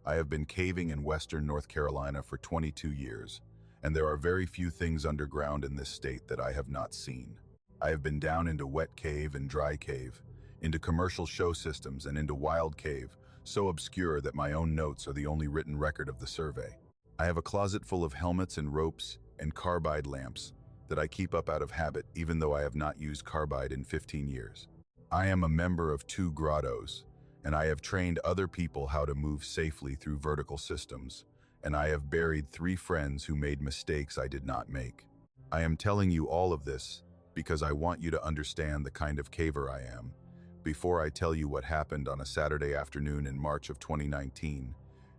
I have been caving in western North Carolina for 22 years, and there are very few things underground in this state that I have not seen. I have been down into wet cave and dry cave, into commercial show systems and into wild cave, so obscure that my own notes are the only written record of the survey. I have a closet full of helmets and ropes and carbide lamps that I keep up out of habit even though I have not used carbide in 15 years. I am a member of 2 grottos, and I have trained other people how to move safely through vertical systems, and I have buried 3 friends who made mistakes I did not make. I am telling you all of this because I want you to understand the kind of caver I am. Before I tell you what happened on a Saturday afternoon in March of 2019,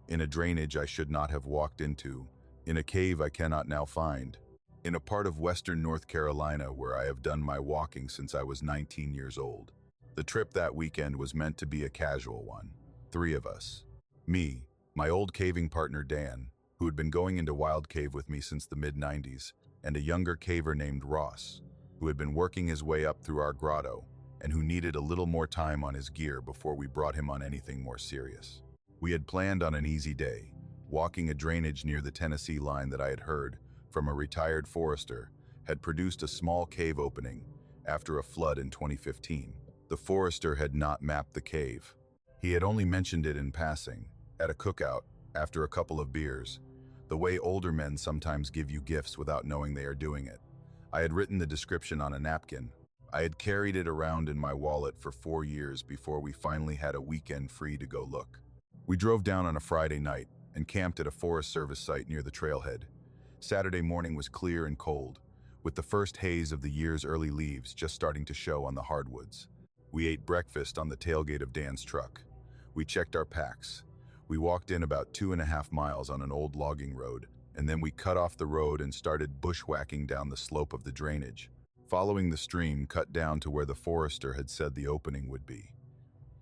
in a drainage I should not have walked into, in a cave I cannot now find, in a part of western North Carolina where I have done my walking since I was 19 years old. The trip that weekend was meant to be a casual one. 3 of us. Me, my old caving partner Dan, who had been going into wild cave with me since the mid-90s, and a younger caver named Ross, who had been working his way up through our grotto and who needed a little more time on his gear before we brought him on anything more serious. We had planned on an easy day, walking a drainage near the Tennessee line that I had heard from a retired forester had produced a small cave opening after a flood in 2015. The forester had not mapped the cave. He had only mentioned it in passing, at a cookout, after a couple of beers, the way older men sometimes give you gifts without knowing they are doing it. I had written the description on a napkin. I had carried it around in my wallet for 4 years before we finally had a weekend free to go look. We drove down on a Friday night and camped at a Forest Service site near the trailhead. Saturday morning was clear and cold, with the first haze of the year's early leaves just starting to show on the hardwoods. We ate breakfast on the tailgate of Dan's truck. We checked our packs. We walked in about 2.5 miles on an old logging road, and then we cut off the road and started bushwhacking down the slope of the drainage, following the stream cut down to where the forester had said the opening would be.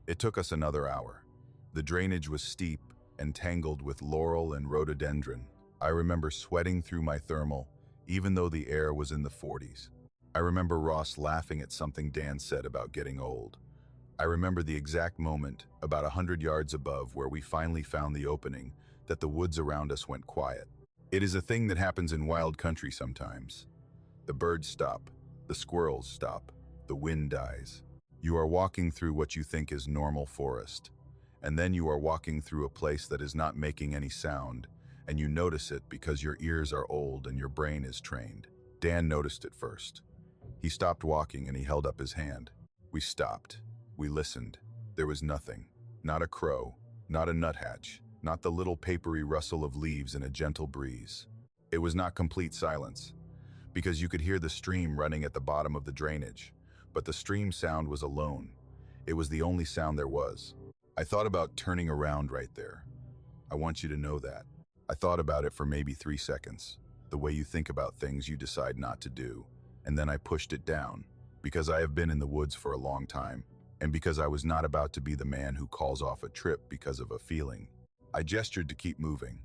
It took us another hour. The drainage was steep and tangled with laurel and rhododendron. I remember sweating through my thermal, even though the air was in the 40s. I remember Ross laughing at something Dan said about getting old. I remember the exact moment, about 100 yards above where we finally found the opening, that the woods around us went quiet. It is a thing that happens in wild country sometimes. The birds stop, the squirrels stop, the wind dies. You are walking through what you think is normal forest, and then you are walking through a place that is not making any sound, and you notice it because your ears are old and your brain is trained. Dan noticed it first. He stopped walking and he held up his hand. We stopped. We listened. There was nothing. Not a crow, not a nuthatch, not the little papery rustle of leaves in a gentle breeze. It was not complete silence, because you could hear the stream running at the bottom of the drainage, but the stream sound was alone. It was the only sound there was. I thought about turning around right there. I want you to know that. I thought about it for maybe 3 seconds, the way you think about things you decide not to do, and then I pushed it down, because I have been in the woods for a long time, and because I was not about to be the man who calls off a trip because of a feeling. I gestured to keep moving.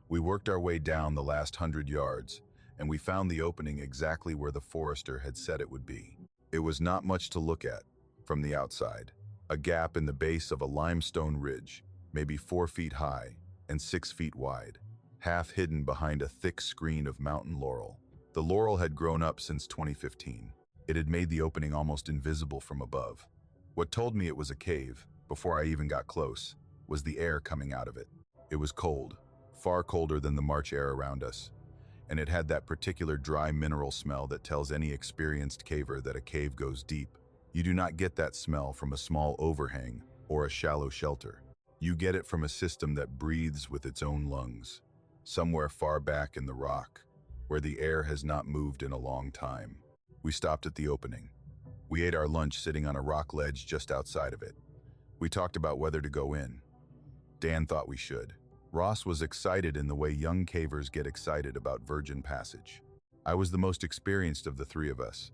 We worked our way down the last 100 yards, and we found the opening exactly where the forester had said it would be. It was not much to look at from the outside. A gap in the base of a limestone ridge, maybe 4 feet high and 6 feet wide, half hidden behind a thick screen of mountain laurel. The laurel had grown up since 2015. It had made the opening almost invisible from above. What told me it was a cave, before I even got close, was the air coming out of it. It was cold, far colder than the March air around us, and it had that particular dry mineral smell that tells any experienced caver that a cave goes deep. You do not get that smell from a small overhang or a shallow shelter. You get it from a system that breathes with its own lungs, somewhere far back in the rock, where the air has not moved in a long time. We stopped at the opening. We ate our lunch sitting on a rock ledge just outside of it. We talked about whether to go in. Dan thought we should. Ross was excited in the way young cavers get excited about virgin passage. I was the most experienced of the 3 of us,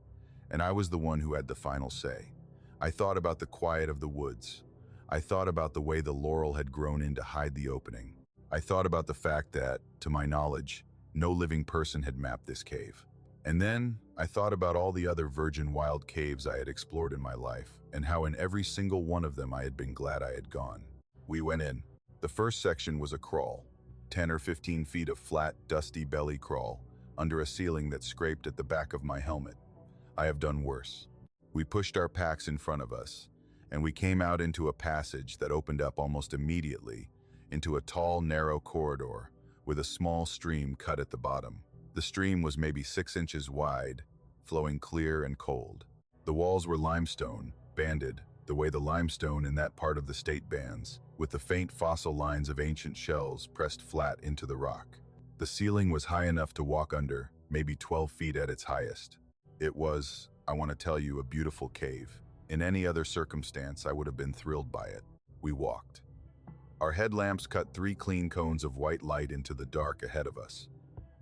and I was the one who had the final say. I thought about the quiet of the woods. I thought about the way the laurel had grown in to hide the opening. I thought about the fact that, to my knowledge, no living person had mapped this cave. And then I thought about all the other virgin wild caves I had explored in my life, and how in every single one of them I had been glad I had gone. We went in. The first section was a crawl, 10 or 15 feet of flat, dusty belly crawl, under a ceiling that scraped at the back of my helmet. I have done worse. We pushed our packs in front of us, and we came out into a passage that opened up almost immediately into a tall, narrow corridor with a small stream cut at the bottom. The stream was maybe 6 inches wide, flowing clear and cold. The walls were limestone, banded, the way the limestone in that part of the state bands, with the faint fossil lines of ancient shells pressed flat into the rock. The ceiling was high enough to walk under, maybe 12 feet at its highest. It was, I want to tell you, a beautiful cave. In any other circumstance, I would have been thrilled by it. We walked. Our headlamps cut 3 clean cones of white light into the dark ahead of us.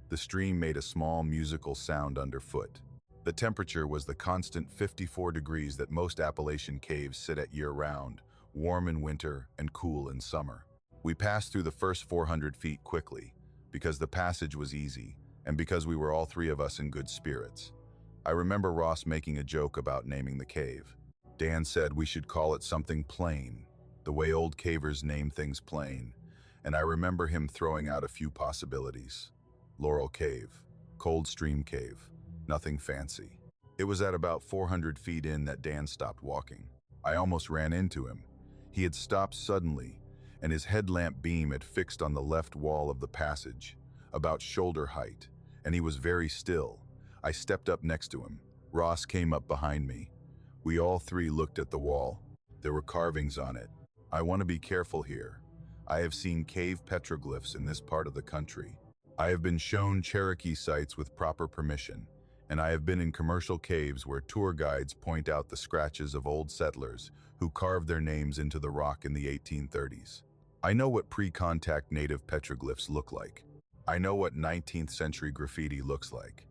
The stream made a small musical sound underfoot. The temperature was the constant 54 degrees that most Appalachian caves sit at year-round, warm in winter and cool in summer. We passed through the first 400 feet quickly, because the passage was easy, and because we were all 3 of us in good spirits. I remember Ross making a joke about naming the cave. Dan said we should call it something plain, the way old cavers name things plain, and I remember him throwing out a few possibilities. Laurel Cave, Cold Stream Cave, nothing fancy. It was at about 400 feet in that Dan stopped walking. I almost ran into him. He had stopped suddenly, and his headlamp beam had fixed on the left wall of the passage, about shoulder height, and he was very still. I stepped up next to him. Ross came up behind me. We all 3 looked at the wall. There were carvings on it. I want to be careful here. I have seen cave petroglyphs in this part of the country. I have been shown Cherokee sites with proper permission, and I have been in commercial caves where tour guides point out the scratches of old settlers who carved their names into the rock in the 1830s. I know what pre-contact native petroglyphs look like. I know what 19th century graffiti looks like.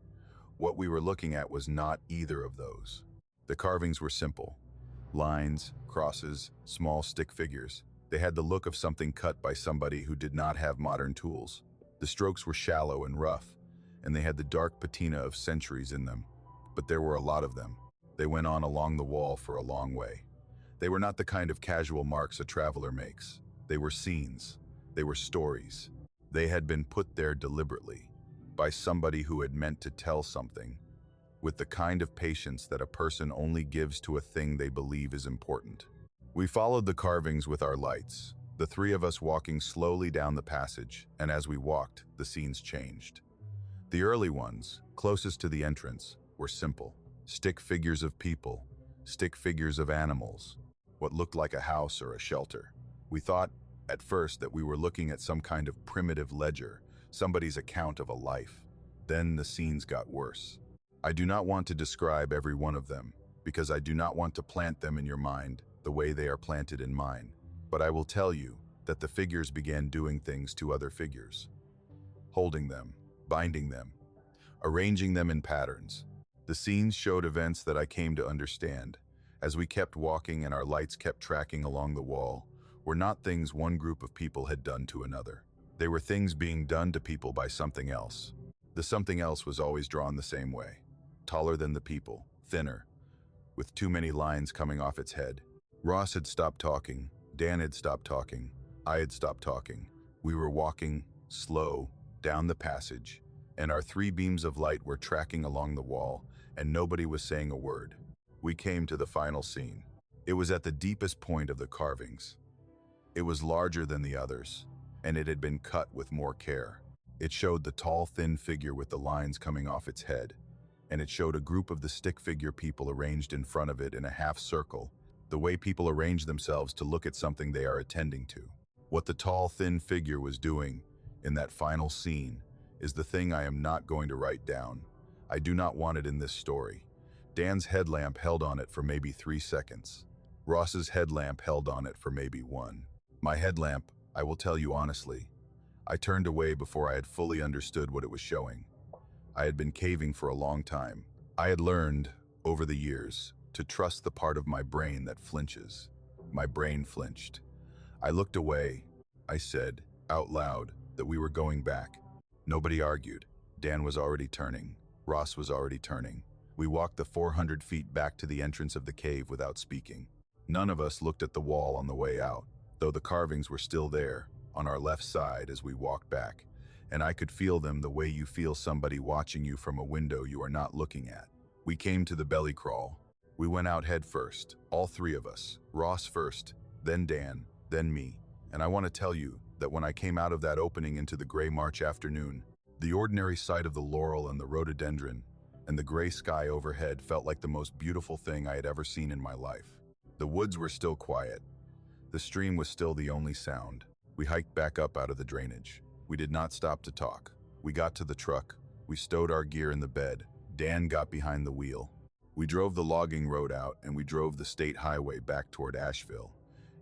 What we were looking at was not either of those. The carvings were simple. Lines, crosses, small stick figures. They had the look of something cut by somebody who did not have modern tools. The strokes were shallow and rough, and they had the dark patina of centuries in them. But there were a lot of them. They went on along the wall for a long way. They were not the kind of casual marks a traveler makes. They were scenes. They were stories. They had been put there deliberately, by somebody who had meant to tell something, with the kind of patience that a person only gives to a thing they believe is important. We followed the carvings with our lights, the 3 of us walking slowly down the passage, and as we walked, the scenes changed. The early ones, closest to the entrance, were simple. Stick figures of people, stick figures of animals, what looked like a house or a shelter. We thought, at first, that we were looking at some kind of primitive ledger, somebody's account of a life. Then the scenes got worse. I do not want to describe every one of them, because I do not want to plant them in your mind the way they are planted in mine. But I will tell you that the figures began doing things to other figures. Holding them, binding them, arranging them in patterns. The scenes showed events that I came to understand, as we kept walking and our lights kept tracking along the wall, were not things one group of people had done to another. They were things being done to people by something else. The something else was always drawn the same way. Taller than the people, thinner, with too many lines coming off its head. Ross had stopped talking, Dan had stopped talking, I had stopped talking. We were walking, slow, down the passage, and our 3 beams of light were tracking along the wall, and nobody was saying a word. We came to the final scene. It was at the deepest point of the carvings. It was larger than the others, and it had been cut with more care. It showed the tall, thin figure with the lines coming off its head, and it showed a group of the stick figure people arranged in front of it in a half circle, the way people arrange themselves to look at something they are attending to. What the tall, thin figure was doing in that final scene is the thing I am not going to write down. I do not want it in this story. Dan's headlamp held on it for maybe 3 seconds. Ross's headlamp held on it for maybe 1. My headlamp, I will tell you honestly, I turned away before I had fully understood what it was showing. I had been caving for a long time. I had learned, over the years, to trust the part of my brain that flinches. My brain flinched. I looked away. I said, out loud, that we were going back. Nobody argued. Dan was already turning. Ross was already turning. We walked the 400 feet back to the entrance of the cave without speaking. None of us looked at the wall on the way out, though the carvings were still there. on our left side as we walked back, and I could feel them the way you feel somebody watching you from a window you are not looking at. We came to the belly crawl. We went out head first, all three of us. Ross first, then Dan, then me. And I want to tell you that when I came out of that opening into the gray March afternoon, the ordinary sight of the laurel and the rhododendron and the gray sky overhead felt like the most beautiful thing I had ever seen in my life. The woods were still quiet. The stream was still the only sound. We hiked back up out of the drainage. We did not stop to talk. We got to the truck. We stowed our gear in the bed. Dan got behind the wheel. We drove the logging road out and we drove the state highway back toward Asheville.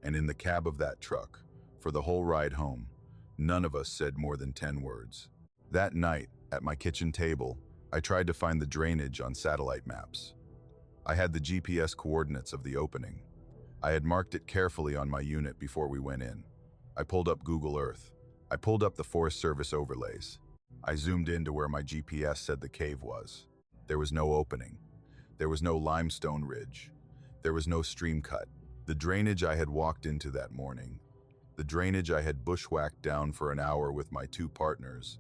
And in the cab of that truck, for the whole ride home, none of us said more than 10 words. That night, at my kitchen table, I tried to find the drainage on satellite maps. I had the GPS coordinates of the opening. I had marked it carefully on my unit before we went in. I pulled up Google Earth. I pulled up the Forest Service overlays. I zoomed in to where my GPS said the cave was. There was no opening. There was no limestone ridge. There was no stream cut. The drainage I had walked into that morning, the drainage I had bushwhacked down for an hour with my two partners,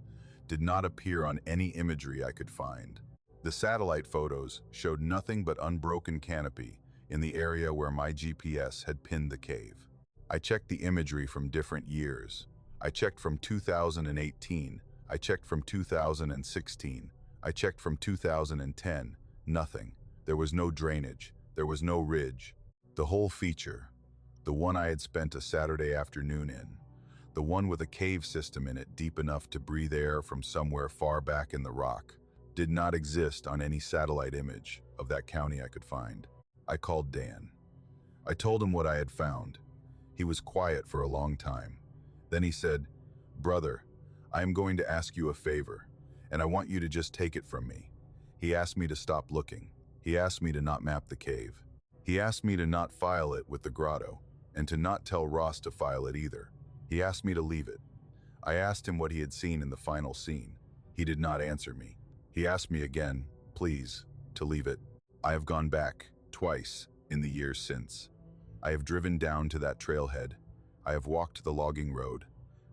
did not appear on any imagery I could find. The satellite photos showed nothing but unbroken canopy in the area where my GPS had pinned the cave. I checked the imagery from different years. I checked from 2018. I checked from 2016. I checked from 2010. Nothing. There was no drainage. There was no ridge. The whole feature, the one I had spent a Saturday afternoon in, the one with a cave system in it deep enough to breathe air from somewhere far back in the rock, did not exist on any satellite image of that county I could find. I called Dan. I told him what I had found. He was quiet for a long time. Then he said, "Brother, I am going to ask you a favor, and I want you to just take it from me." He asked me to stop looking. He asked me to not map the cave. He asked me to not file it with the grotto, and to not tell Ross to file it either. He asked me to leave it. I asked him what he had seen in the final scene. He did not answer me. He asked me again, please, to leave it. I have gone back, twice, in the years since. I have driven down to that trailhead. I have walked the logging road.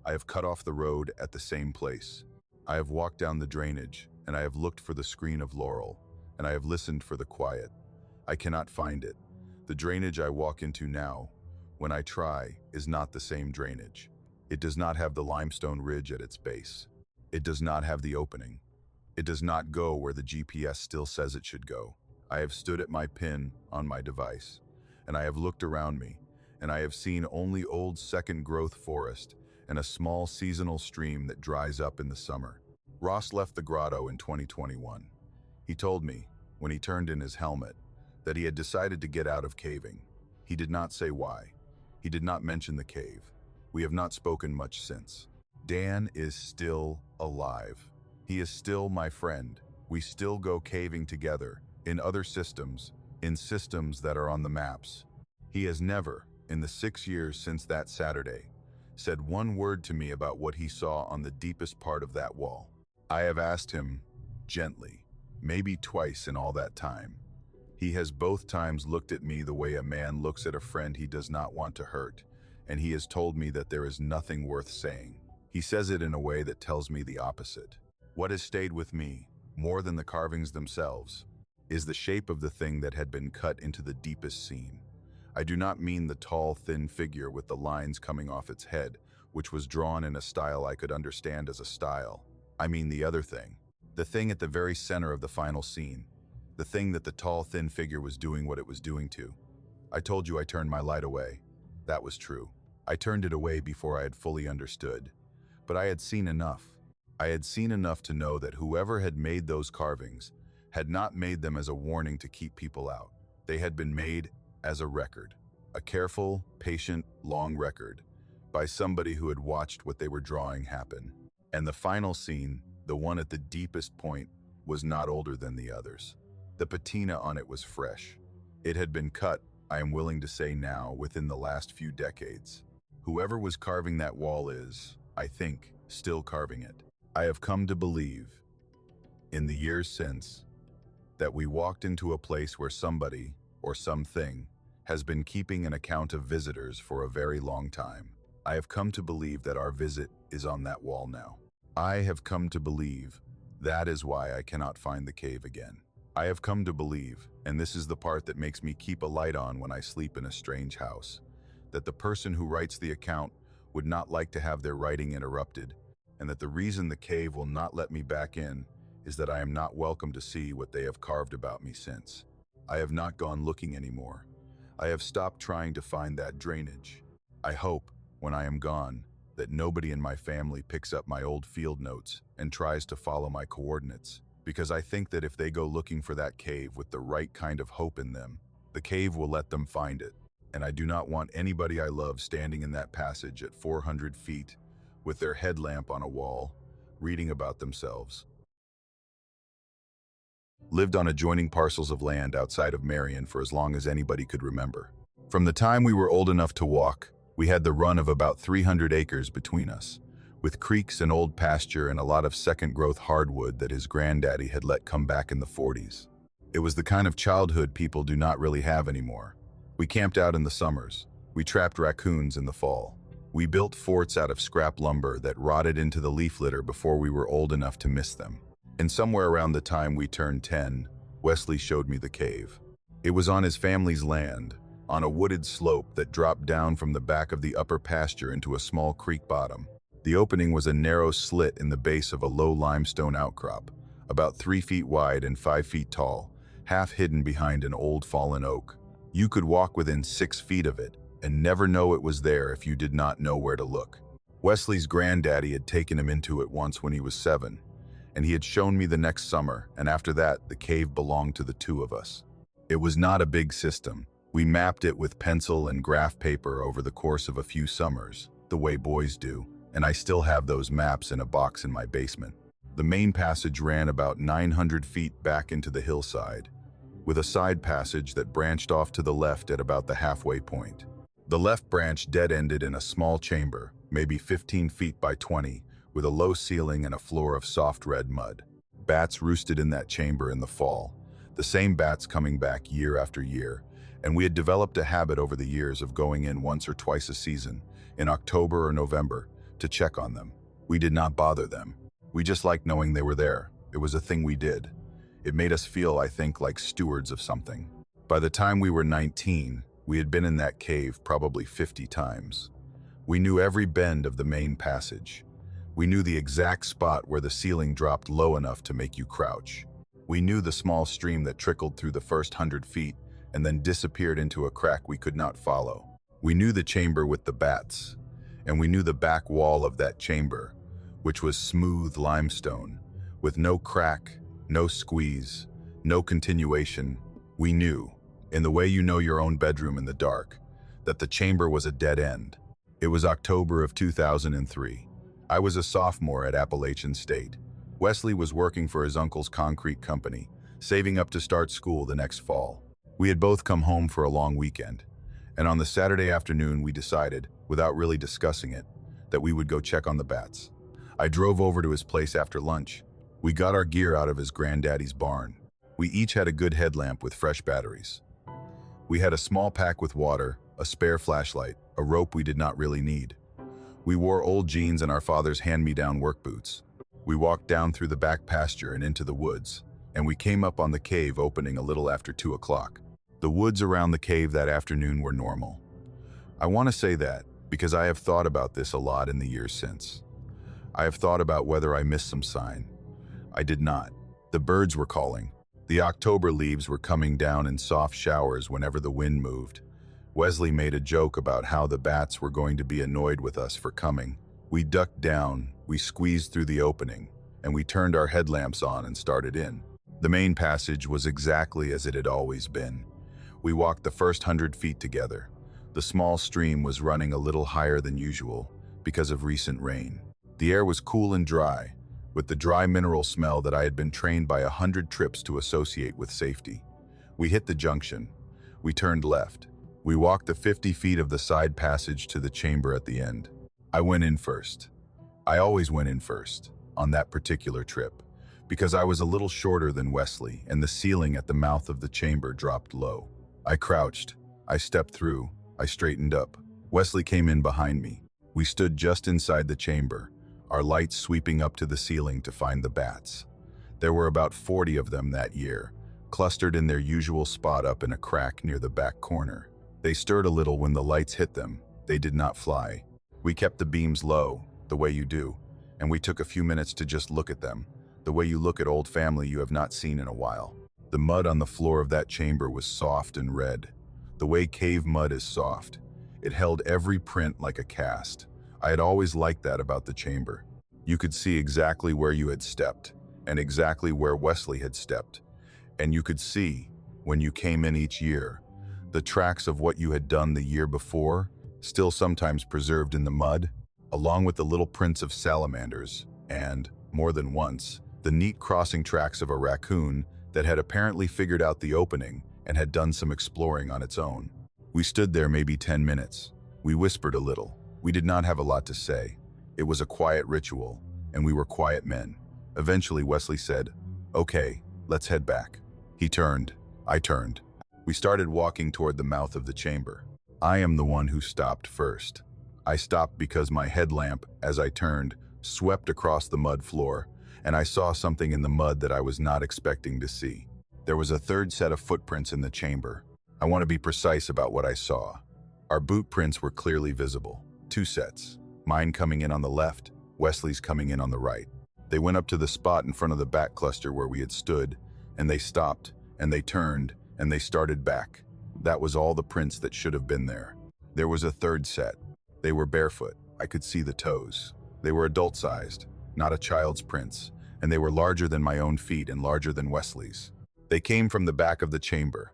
I have cut off the road at the same place. I have walked down the drainage, and I have looked for the screen of laurel, and I have listened for the quiet. I cannot find it. The drainage I walk into now, when I try, is not the same drainage. It does not have the limestone ridge at its base. It does not have the opening. It does not go where the GPS still says it should go. I have stood at my pin on my device, and I have looked around me, and I have seen only old second-growth forest and a small seasonal stream that dries up in the summer. Ross left the grotto in 2021. He told me, when he turned in his helmet, that he had decided to get out of caving. He did not say why. He did not mention the cave. We have not spoken much since. Dan is still alive. He is still my friend. We still go caving together, in other systems, in systems that are on the maps. He has never, in the 6 years since that Saturday, said one word to me about what he saw on the deepest part of that wall. I have asked him, gently, maybe twice in all that time. He has both times looked at me the way a man looks at a friend he does not want to hurt, and he has told me that there is nothing worth saying. He says it in a way that tells me the opposite. What has stayed with me, more than the carvings themselves, is the shape of the thing that had been cut into the deepest scene. I do not mean the tall, thin figure with the lines coming off its head, which was drawn in a style I could understand as a style. I mean the other thing, the thing at the very center of the final scene, the thing that the tall, thin figure was doing what it was doing to. I told you I turned my light away. That was true. I turned it away before I had fully understood. But I had seen enough. I had seen enough to know that whoever had made those carvings had not made them as a warning to keep people out. They had been made as a record, a careful, patient, long record, by somebody who had watched what they were drawing happen. And the final scene, the one at the deepest point, was not older than the others. The patina on it was fresh. It had been cut, I am willing to say now, within the last few decades. Whoever was carving that wall is, I think, still carving it. I have come to believe, in the years since, that we walked into a place where somebody, or something, has been keeping an account of visitors for a very long time. I have come to believe that our visit is on that wall now. I have come to believe that is why I cannot find the cave again. I have come to believe, and this is the part that makes me keep a light on when I sleep in a strange house, that the person who writes the account would not like to have their writing interrupted, and that the reason the cave will not let me back in is that I am not welcome to see what they have carved about me since. I have not gone looking anymore. I have stopped trying to find that drainage. I hope, when I am gone, that nobody in my family picks up my old field notes and tries to follow my coordinates, because I think that if they go looking for that cave with the right kind of hope in them, the cave will let them find it. And I do not want anybody I love standing in that passage at 400 feet with their headlamp on a wall, reading about themselves. Lived on adjoining parcels of land outside of Marion for as long as anybody could remember. From the time we were old enough to walk, we had the run of about 300 acres between us, with creeks and old pasture and a lot of second-growth hardwood that his granddaddy had let come back in the 40s. It was the kind of childhood people do not really have anymore. We camped out in the summers. We trapped raccoons in the fall. We built forts out of scrap lumber that rotted into the leaf litter before we were old enough to miss them. And somewhere around the time we turned 10, Wesley showed me the cave. It was on his family's land, on a wooded slope that dropped down from the back of the upper pasture into a small creek bottom. The opening was a narrow slit in the base of a low limestone outcrop, about 3 feet wide and 5 feet tall, half hidden behind an old fallen oak. You could walk within 6 feet of it and never know it was there if you did not know where to look. Wesley's granddaddy had taken him into it once when he was 7, and he had shown me the next summer, and after that, the cave belonged to the two of us. It was not a big system. We mapped it with pencil and graph paper over the course of a few summers, the way boys do, and I still have those maps in a box in my basement. The main passage ran about 900 feet back into the hillside, with a side passage that branched off to the left at about the halfway point. The left branch dead-ended in a small chamber, maybe 15 feet by 20, with a low ceiling and a floor of soft red mud. Bats roosted in that chamber in the fall, the same bats coming back year after year, and we had developed a habit over the years of going in once or twice a season, in October or November, to check on them. We did not bother them. We just liked knowing they were there. It was a thing we did. It made us feel, I think, like stewards of something. By the time we were 19, we had been in that cave probably 50 times. We knew every bend of the main passage. We knew the exact spot where the ceiling dropped low enough to make you crouch. We knew the small stream that trickled through the first 100 feet and then disappeared into a crack we could not follow. We knew the chamber with the bats, and we knew the back wall of that chamber, which was smooth limestone, with no crack, no squeeze, no continuation. We knew, in the way you know your own bedroom in the dark, that the chamber was a dead end. It was October of 2003. I was a sophomore at Appalachian State. Wesley was working for his uncle's concrete company, saving up to start school the next fall. We had both come home for a long weekend, and on the Saturday afternoon we decided, without really discussing it, that we would go check on the bats. I drove over to his place after lunch. We got our gear out of his granddaddy's barn. We each had a good headlamp with fresh batteries. We had a small pack with water, a spare flashlight, a rope we did not really need. We wore old jeans and our father's hand-me-down work boots. We walked down through the back pasture and into the woods, and we came up on the cave opening a little after 2 o'clock. The woods around the cave that afternoon were normal. I want to say that because I have thought about this a lot in the years since. I have thought about whether I missed some sign. I did not. The birds were calling. The October leaves were coming down in soft showers whenever the wind moved. Wesley made a joke about how the bats were going to be annoyed with us for coming. We ducked down, we squeezed through the opening, and we turned our headlamps on and started in. The main passage was exactly as it had always been. We walked the first 100 feet together. The small stream was running a little higher than usual because of recent rain. The air was cool and dry, with the dry mineral smell that I had been trained by 100 trips to associate with safety. We hit the junction. We turned left. We walked the 50 feet of the side passage to the chamber at the end. I went in first. I always went in first, on that particular trip, because I was a little shorter than Wesley and the ceiling at the mouth of the chamber dropped low. I crouched. I stepped through. I straightened up. Wesley came in behind me. We stood just inside the chamber, our lights sweeping up to the ceiling to find the bats. There were about 40 of them that year, clustered in their usual spot up in a crack near the back corner. They stirred a little when the lights hit them. They did not fly. We kept the beams low, the way you do, and we took a few minutes to just look at them, the way you look at old family you have not seen in a while. The mud on the floor of that chamber was soft and red, the way cave mud is soft. It held every print like a cast. I had always liked that about the chamber. You could see exactly where you had stepped, and exactly where Wesley had stepped. And you could see, when you came in each year, the tracks of what you had done the year before, still sometimes preserved in the mud, along with the little prints of salamanders, and, more than once, the neat crossing tracks of a raccoon that had apparently figured out the opening and had done some exploring on its own. We stood there maybe 10 minutes. We whispered a little. We did not have a lot to say. It was a quiet ritual, and we were quiet men. Eventually Wesley said, "Okay, let's head back." He turned. I turned. We started walking toward the mouth of the chamber. I am the one who stopped first. I stopped because my headlamp, as I turned, swept across the mud floor, and I saw something in the mud that I was not expecting to see. There was a third set of footprints in the chamber. I want to be precise about what I saw. Our boot prints were clearly visible. 2 sets. Mine coming in on the left, Wesley's coming in on the right. They went up to the spot in front of the back cluster where we had stood, and they stopped, and they turned, and they started back. That was all the prints that should have been there. There was a third set. They were barefoot. I could see the toes. They were adult-sized, not a child's prints, and they were larger than my own feet and larger than Wesley's. They came from the back of the chamber,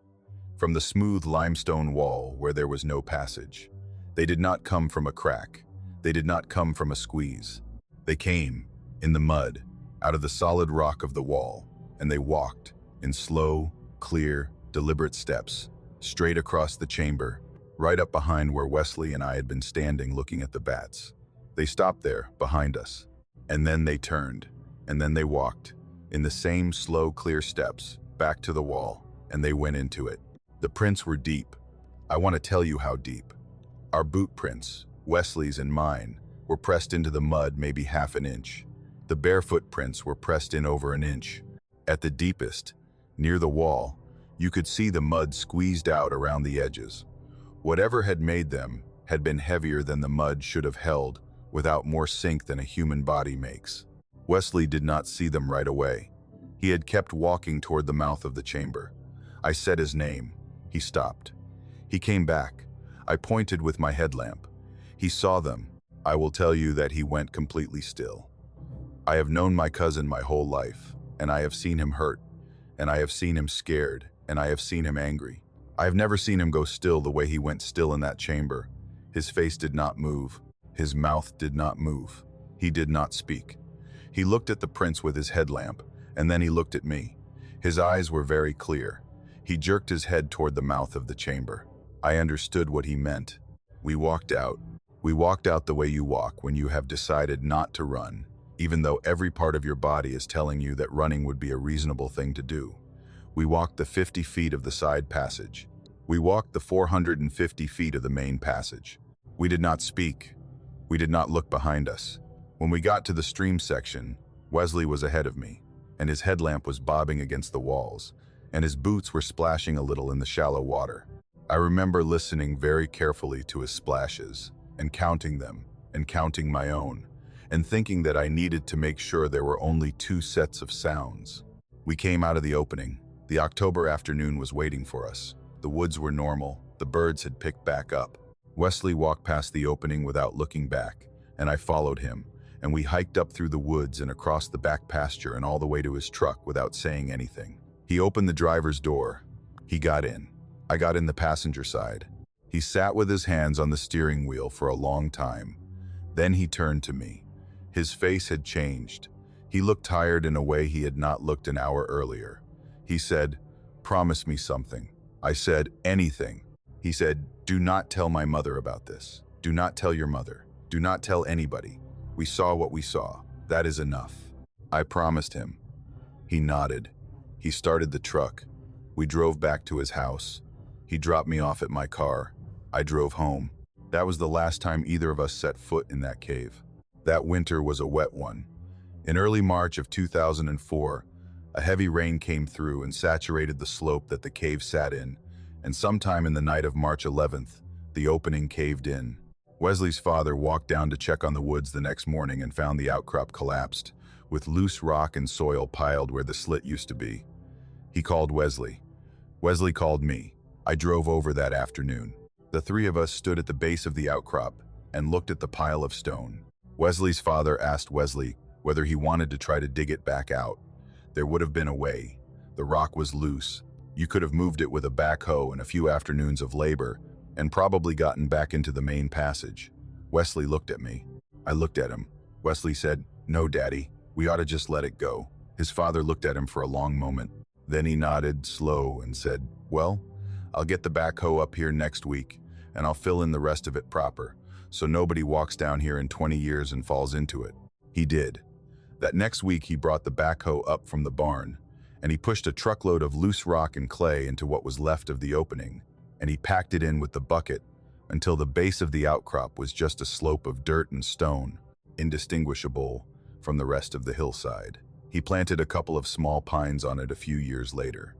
from the smooth limestone wall where there was no passage. They did not come from a crack. They did not come from a squeeze. They came, in the mud, out of the solid rock of the wall, and they walked, in slow, clear, deliberate steps, straight across the chamber, right up behind where Wesley and I had been standing looking at the bats. They stopped there, behind us, and then they turned, and then they walked, in the same slow, clear steps, back to the wall, and they went into it. The prints were deep. I want to tell you how deep. Our boot prints, Wesley's and mine, were pressed into the mud maybe half an inch. The barefoot prints were pressed in over an inch. At the deepest, near the wall, you could see the mud squeezed out around the edges. Whatever had made them had been heavier than the mud should have held, without more sink than a human body makes. Wesley did not see them right away. He had kept walking toward the mouth of the chamber. I said his name. He stopped. He came back. I pointed with my headlamp. He saw them. I will tell you that he went completely still. I have known my cousin my whole life, and I have seen him hurt, and I have seen him scared, and I have seen him angry. I have never seen him go still the way he went still in that chamber. His face did not move. His mouth did not move. He did not speak. He looked at the prince with his headlamp, and then he looked at me. His eyes were very clear. He jerked his head toward the mouth of the chamber. I understood what he meant. We walked out. We walked out the way you walk when you have decided not to run, even though every part of your body is telling you that running would be a reasonable thing to do. We walked the 50 feet of the side passage. We walked the 450 feet of the main passage. We did not speak. We did not look behind us. When we got to the stream section, Wesley was ahead of me, and his headlamp was bobbing against the walls, and his boots were splashing a little in the shallow water. I remember listening very carefully to his splashes, and counting them, and counting my own, and thinking that I needed to make sure there were only 2 sets of sounds. We came out of the opening. The October afternoon was waiting for us. The woods were normal. The birds had picked back up. Wesley walked past the opening without looking back, and I followed him, and we hiked up through the woods and across the back pasture and all the way to his truck without saying anything. He opened the driver's door. He got in. I got in the passenger side. He sat with his hands on the steering wheel for a long time. Then he turned to me. His face had changed. He looked tired in a way he had not looked an hour earlier. He said, "Promise me something." I said, "Anything." He said, "Do not tell my mother about this. Do not tell your mother. Do not tell anybody. We saw what we saw. That is enough." I promised him. He nodded. He started the truck. We drove back to his house. He dropped me off at my car. I drove home. That was the last time either of us set foot in that cave. That winter was a wet one. In early March of 2004, a heavy rain came through and saturated the slope that the cave sat in, and sometime in the night of March 11th, the opening caved in. Wesley's father walked down to check on the woods the next morning and found the outcrop collapsed, with loose rock and soil piled where the slit used to be. He called Wesley. Wesley called me. I drove over that afternoon. The three of us stood at the base of the outcrop and looked at the pile of stone. Wesley's father asked Wesley whether he wanted to try to dig it back out. There would have been a way. The rock was loose. You could have moved it with a backhoe and a few afternoons of labor, and probably gotten back into the main passage. Wesley looked at me. I looked at him. Wesley said, "No, Daddy, we ought to just let it go." His father looked at him for a long moment. Then he nodded, slow, and said, "Well, I'll get the backhoe up here next week, and I'll fill in the rest of it proper, so nobody walks down here in 20 years and falls into it." He did. That next week he brought the backhoe up from the barn, and he pushed a truckload of loose rock and clay into what was left of the opening, and he packed it in with the bucket until the base of the outcrop was just a slope of dirt and stone, indistinguishable from the rest of the hillside. He planted a couple of small pines on it a few years later.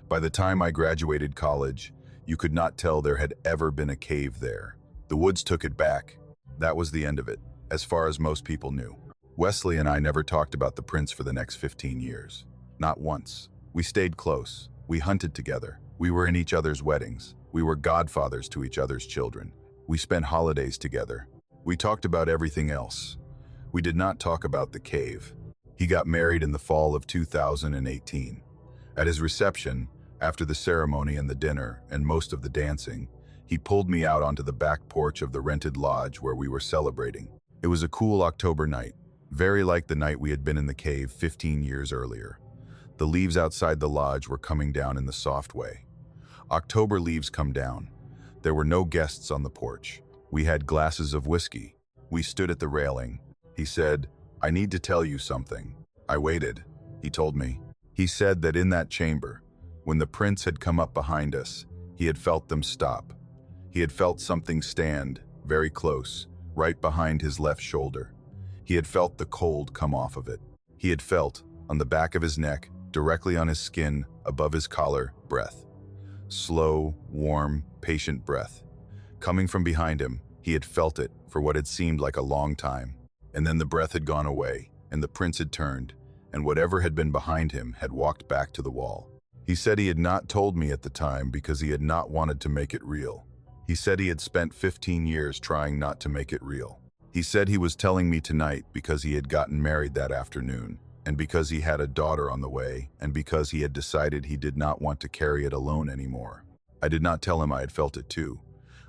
By the time I graduated college, you could not tell there had ever been a cave there. The woods took it back. That was the end of it, as far as most people knew. Wesley and I never talked about the prince for the next 15 years. Not once. We stayed close. We hunted together. We were in each other's weddings. We were godfathers to each other's children. We spent holidays together. We talked about everything else. We did not talk about the cave. He got married in the fall of 2018. At his reception, after the ceremony and the dinner and most of the dancing, he pulled me out onto the back porch of the rented lodge where we were celebrating. It was a cool October night, very like the night we had been in the cave 15 years earlier. The leaves outside the lodge were coming down in the soft way. October leaves come down. There were no guests on the porch. We had glasses of whiskey. We stood at the railing. He said, "I need to tell you something." I waited. He told me. He said that in that chamber, when the prince had come up behind us, he had felt them stop. He had felt something stand, very close, right behind his left shoulder. He had felt the cold come off of it. He had felt, on the back of his neck, directly on his skin, above his collar, breath. Slow, warm, patient breath. Coming from behind him, he had felt it for what had seemed like a long time. And then the breath had gone away, and the prince had turned, and whatever had been behind him had walked back to the wall. He said he had not told me at the time because he had not wanted to make it real. He said he had spent 15 years trying not to make it real. He said he was telling me tonight because he had gotten married that afternoon, and because he had a daughter on the way, and because he had decided he did not want to carry it alone anymore. I did not tell him I had felt it too.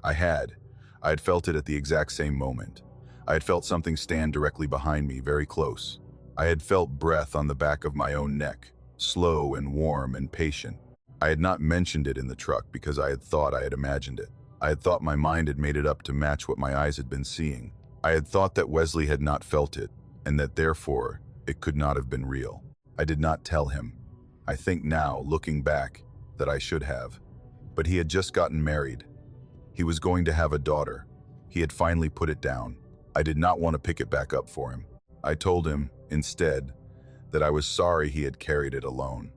I had felt it at the exact same moment. I had felt something stand directly behind me, very close. I had felt breath on the back of my own neck, slow and warm and patient. I had not mentioned it in the truck because I had thought I had imagined it. I had thought my mind had made it up to match what my eyes had been seeing. I had thought that Wesley had not felt it, and that therefore it could not have been real. I did not tell him. I think now, looking back, that I should have. But he had just gotten married. He was going to have a daughter. He had finally put it down. I did not want to pick it back up for him. I told him, instead, that I was sorry he had carried it alone.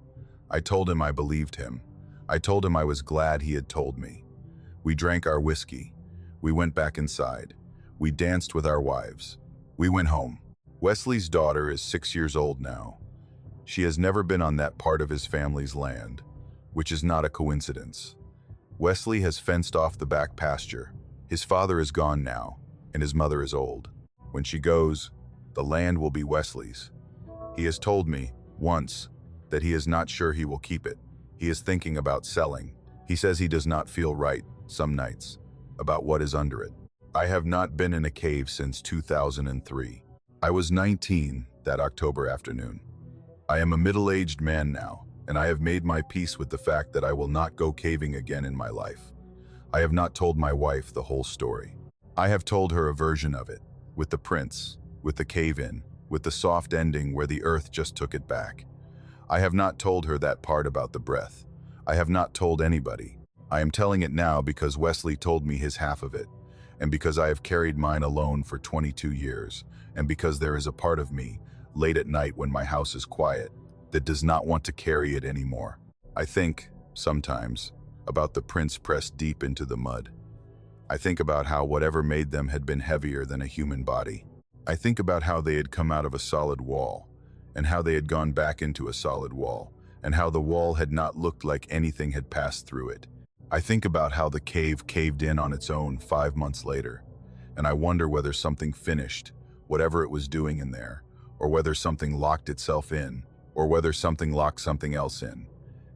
I told him I believed him. I told him I was glad he had told me. We drank our whiskey. We went back inside. We danced with our wives. We went home. Wesley's daughter is 6 years old now. She has never been on that part of his family's land, which is not a coincidence. Wesley has fenced off the back pasture. His father is gone now, and his mother is old. When she goes, the land will be Wesley's. He has told me, once, that he is not sure he will keep it. He is thinking about selling. He says he does not feel right, some nights, about what is under it. I have not been in a cave since 2003. I was 19 that October afternoon. I am a middle-aged man now, and I have made my peace with the fact that I will not go caving again in my life. I have not told my wife the whole story. I have told her a version of it, with the prince, with the cave-in, with the soft ending where the earth just took it back. I have not told her that part about the breath. I have not told anybody. I am telling it now because Wesley told me his half of it, and because I have carried mine alone for 22 years, and because there is a part of me, late at night when my house is quiet, that does not want to carry it anymore. I think, sometimes, about the prints pressed deep into the mud. I think about how whatever made them had been heavier than a human body. I think about how they had come out of a solid wall, and how they had gone back into a solid wall, and how the wall had not looked like anything had passed through it. I think about how the cave caved in on its own 5 months later, and I wonder whether something finished, whatever it was doing in there, or whether something locked itself in, or whether something locked something else in.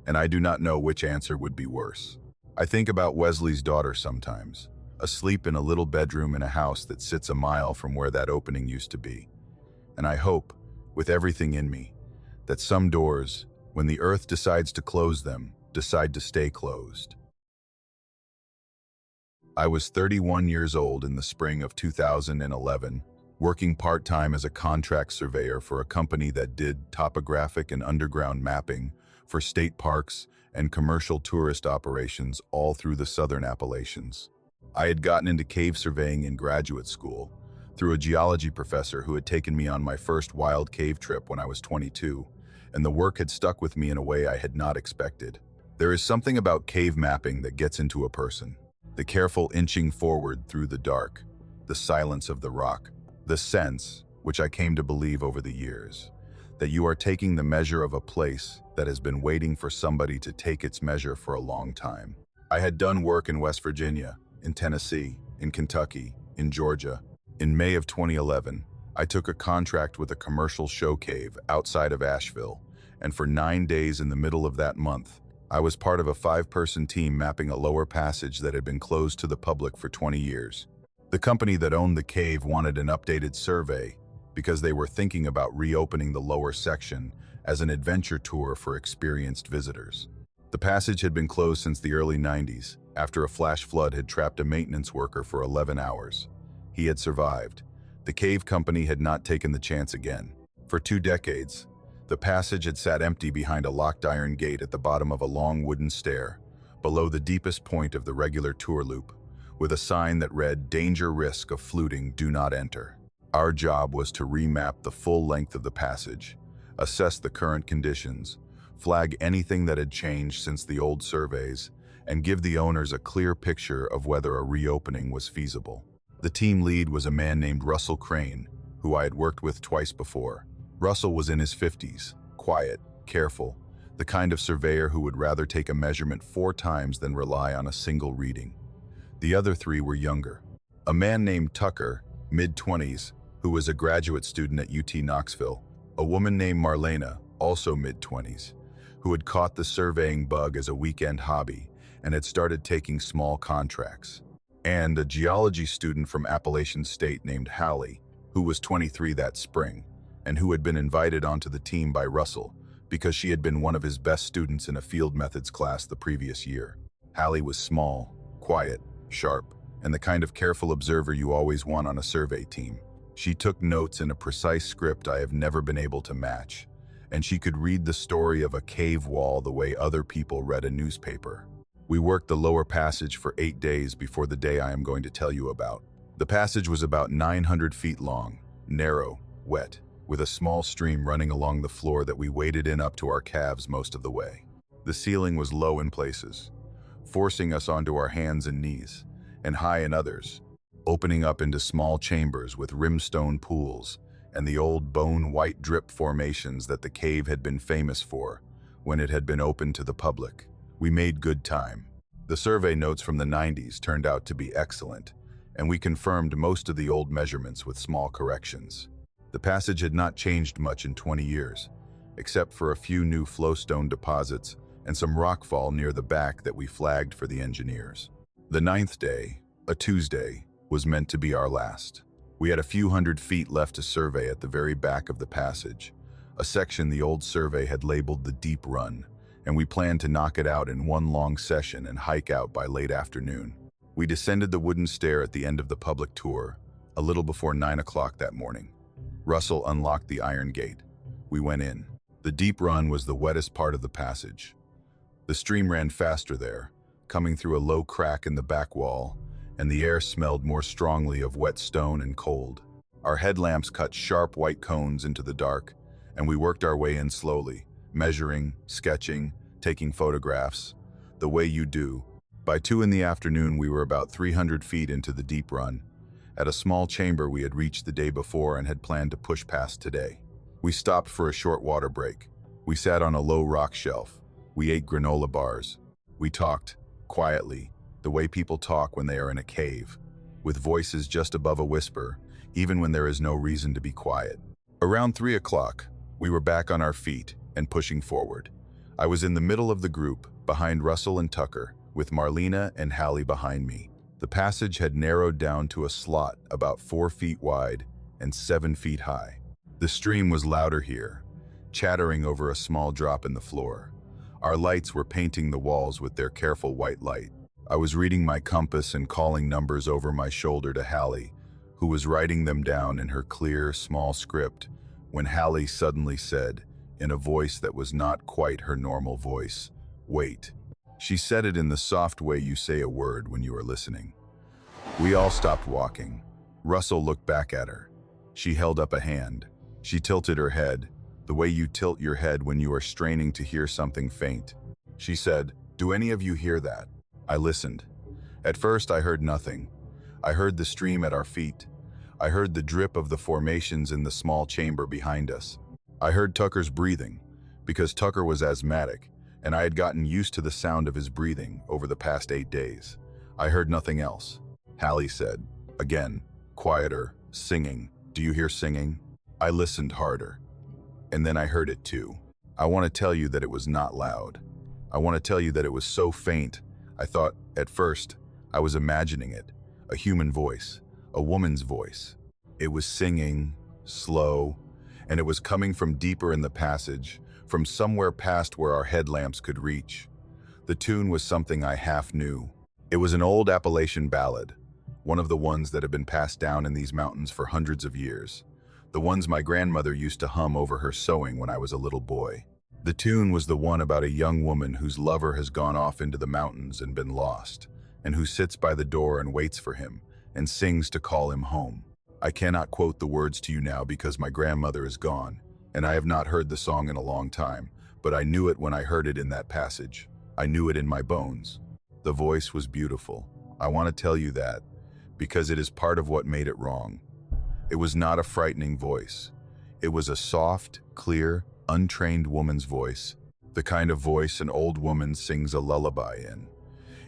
And I do not know which answer would be worse. I think about Wesley's daughter sometimes, asleep in a little bedroom in a house that sits a mile from where that opening used to be. And I hope, with everything in me, that some doors, when the earth decides to close them, decide to stay closed. I was 31 years old in the spring of 2011, working part-time as a contract surveyor for a company that did topographic and underground mapping for state parks and commercial tourist operations all through the southern Appalachians. I had gotten into cave surveying in graduate school through a geology professor who had taken me on my first wild cave trip when I was 22, and the work had stuck with me in a way I had not expected. There is something about cave mapping that gets into a person. The careful inching forward through the dark, the silence of the rock, the sense, which I came to believe over the years, that you are taking the measure of a place that has been waiting for somebody to take its measure for a long time. I had done work in West Virginia, in Tennessee, in Kentucky, in Georgia. In May of 2011, I took a contract with a commercial show cave outside of Asheville, and for 9 days in the middle of that month, I was part of a 5-person team mapping a lower passage that had been closed to the public for 20 years. The company that owned the cave wanted an updated survey because they were thinking about reopening the lower section as an adventure tour for experienced visitors. The passage had been closed since the early 90s, after a flash flood had trapped a maintenance worker for 11 hours. He had survived. The cave company had not taken the chance again. For 2 decades, the passage had sat empty behind a locked iron gate at the bottom of a long wooden stair, below the deepest point of the regular tour loop, with a sign that read, "Danger risk of fluting, do not enter." Our job was to remap the full length of the passage, assess the current conditions, flag anything that had changed since the old surveys, and give the owners a clear picture of whether a reopening was feasible. The team lead was a man named Russell Crane, who I had worked with twice before. Russell was in his 50s, quiet, careful, the kind of surveyor who would rather take a measurement 4 times than rely on a single reading. The other 3 were younger. A man named Tucker, mid-20s, who was a graduate student at UT Knoxville. A woman named Marlena, also mid-20s, who had caught the surveying bug as a weekend hobby and had started taking small contracts. And a geology student from Appalachian State named Hallie, who was 23 that spring, and who had been invited onto the team by Russell because she had been one of his best students in a field methods class the previous year. Hallie was small, quiet, sharp, and the kind of careful observer you always want on a survey team. She took notes in a precise script I have never been able to match, and she could read the story of a cave wall the way other people read a newspaper. We worked the lower passage for 8 days before the day I am going to tell you about. The passage was about 900 feet long, narrow, wet, with a small stream running along the floor that we waded in up to our calves most of the way. The ceiling was low in places, forcing us onto our hands and knees, and high in others, opening up into small chambers with rimstone pools and the old bone-white drip formations that the cave had been famous for when it had been opened to the public. We made good time. The survey notes from the 90s turned out to be excellent, and we confirmed most of the old measurements with small corrections. The passage had not changed much in 20 years, except for a few new flowstone deposits and some rockfall near the back that we flagged for the engineers. The 9th day, a Tuesday, was meant to be our last. We had a few hundred feet left to survey at the very back of the passage, a section the old survey had labeled the Deep Run, and we planned to knock it out in one long session and hike out by late afternoon. We descended the wooden stair at the end of the public tour, a little before 9 o'clock that morning. Russell unlocked the iron gate. We went in. The Deep Run was the wettest part of the passage. The stream ran faster there, coming through a low crack in the back wall and the air smelled more strongly of wet stone and cold. Our headlamps cut sharp white cones into the dark, and we worked our way in slowly, measuring, sketching, taking photographs, the way you do. By 2 in the afternoon, we were about 300 feet into the deep run, at a small chamber we had reached the day before and had planned to push past today. We stopped for a short water break. We sat on a low rock shelf. We ate granola bars. We talked, quietly, the way people talk when they are in a cave, with voices just above a whisper, even when there is no reason to be quiet. Around 3 o'clock, we were back on our feet and pushing forward. I was in the middle of the group, behind Russell and Tucker, with Marlena and Hallie behind me. The passage had narrowed down to a slot about 4 feet wide and 7 feet high. The stream was louder here, chattering over a small drop in the floor. Our lights were painting the walls with their careful white light. I was reading my compass and calling numbers over my shoulder to Hallie, who was writing them down in her clear, small script, when Hallie suddenly said, in a voice that was not quite her normal voice, "Wait." She said it in the soft way you say a word when you are listening. We all stopped walking. Russell looked back at her. She held up a hand. She tilted her head, the way you tilt your head when you are straining to hear something faint. She said, "Do any of you hear that?" I listened. At first I heard nothing. I heard the stream at our feet. I heard the drip of the formations in the small chamber behind us. I heard Tucker's breathing, because Tucker was asthmatic, and I had gotten used to the sound of his breathing over the past 8 days. I heard nothing else. Hallie said, again, quieter, singing. "Do you hear singing?" I listened harder. And then I heard it too. I want to tell you that it was not loud. I want to tell you that it was so faint, I thought, at first, I was imagining it. A human voice, a woman's voice. It was singing, slow, and it was coming from deeper in the passage, from somewhere past where our headlamps could reach. The tune was something I half knew. It was an old Appalachian ballad, one of the ones that have been passed down in these mountains for hundreds of years. The ones my grandmother used to hum over her sewing when I was a little boy. The tune was the one about a young woman whose lover has gone off into the mountains and been lost, and who sits by the door and waits for him, and sings to call him home. I cannot quote the words to you now because my grandmother is gone, and I have not heard the song in a long time, but I knew it when I heard it in that passage. I knew it in my bones. The voice was beautiful. I want to tell you that, because it is part of what made it wrong. It was not a frightening voice. It was a soft, clear, untrained woman's voice, the kind of voice an old woman sings a lullaby in.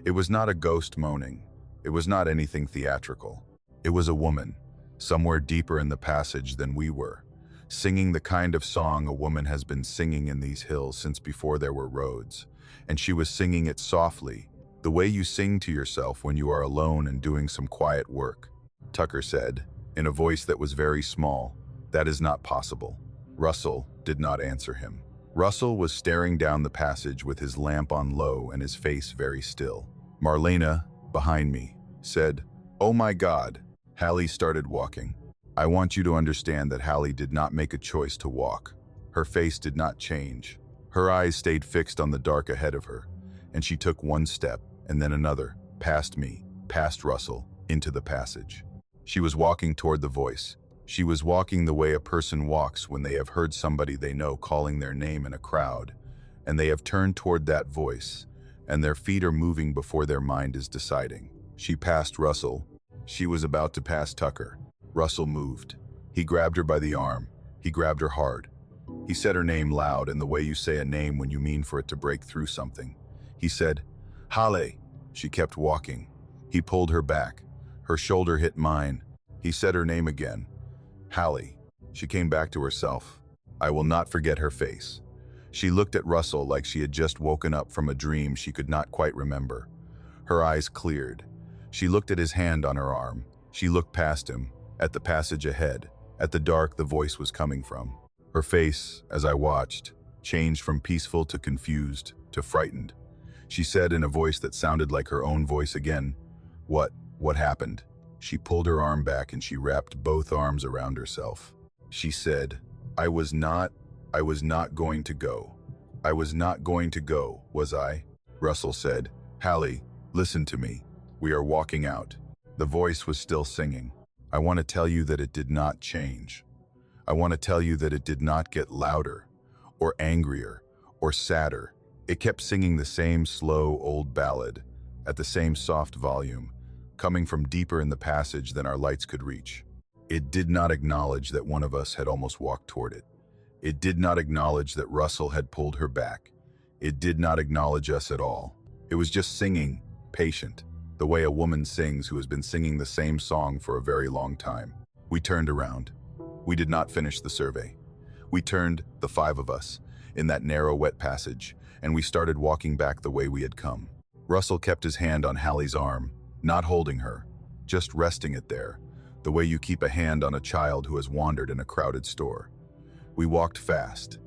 It was not a ghost moaning. It was not anything theatrical. It was a woman, somewhere deeper in the passage than we were, singing the kind of song a woman has been singing in these hills since before there were roads. And she was singing it softly, the way you sing to yourself when you are alone and doing some quiet work. Tucker said, in a voice that was very small, "That is not possible." Russell did not answer him. Russell was staring down the passage with his lamp on low and his face very still. Marlena, behind me, said, "Oh my God." Hallie started walking. I want you to understand that Hallie did not make a choice to walk. Her face did not change. Her eyes stayed fixed on the dark ahead of her, and she took one step and then another, past me, past Russell, into the passage. She was walking toward the voice. She was walking the way a person walks when they have heard somebody they know calling their name in a crowd, and they have turned toward that voice, and their feet are moving before their mind is deciding. She passed Russell. She was about to pass Tucker. Russell moved. He grabbed her by the arm. He grabbed her hard. He said her name loud in the way you say a name when you mean for it to break through something. He said, "Hallie." She kept walking. He pulled her back. Her shoulder hit mine. He said her name again. "Hallie." She came back to herself. I will not forget her face. She looked at Russell like she had just woken up from a dream she could not quite remember. Her eyes cleared. She looked at his hand on her arm. She looked past him, at the passage ahead, at the dark the voice was coming from. Her face, as I watched, changed from peaceful to confused to frightened. She said in a voice that sounded like her own voice again, What happened?" She pulled her arm back and she wrapped both arms around herself. She said, I was not going to go. I was not going to go, was I?" Russell said, "Hallie, listen to me. We are walking out. The voice was still singing. I want to tell you that it did not change. I want to tell you that it did not get louder, or angrier, or sadder. It kept singing the same slow old ballad, at the same soft volume, coming from deeper in the passage than our lights could reach. It did not acknowledge that one of us had almost walked toward it. It did not acknowledge that Russell had pulled her back. It did not acknowledge us at all. It was just singing, patient, the way a woman sings who has been singing the same song for a very long time. We turned around. We did not finish the survey. We turned, the five of us, in that narrow, wet passage, and we started walking back the way we had come. Russell kept his hand on Hallie's arm, not holding her, just resting it there, the way you keep a hand on a child who has wandered in a crowded store. We walked fast.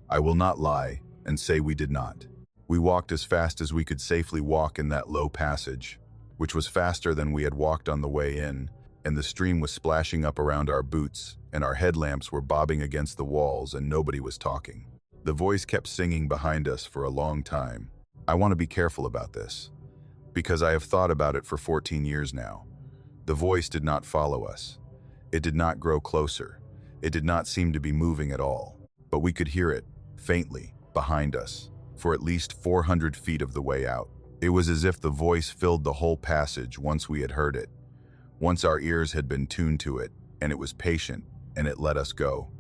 I will not lie and say we did not. We walked as fast as we could safely walk in that low passage, which was faster than we had walked on the way in, and the stream was splashing up around our boots, and our headlamps were bobbing against the walls, and nobody was talking. The voice kept singing behind us for a long time. I want to be careful about this, because I have thought about it for 14 years now. The voice did not follow us. It did not grow closer. It did not seem to be moving at all. But we could hear it, faintly, behind us, for at least 400 feet of the way out. It was as if the voice filled the whole passage once we had heard it. Once our ears had been tuned to it, and it was patient, and it let us go.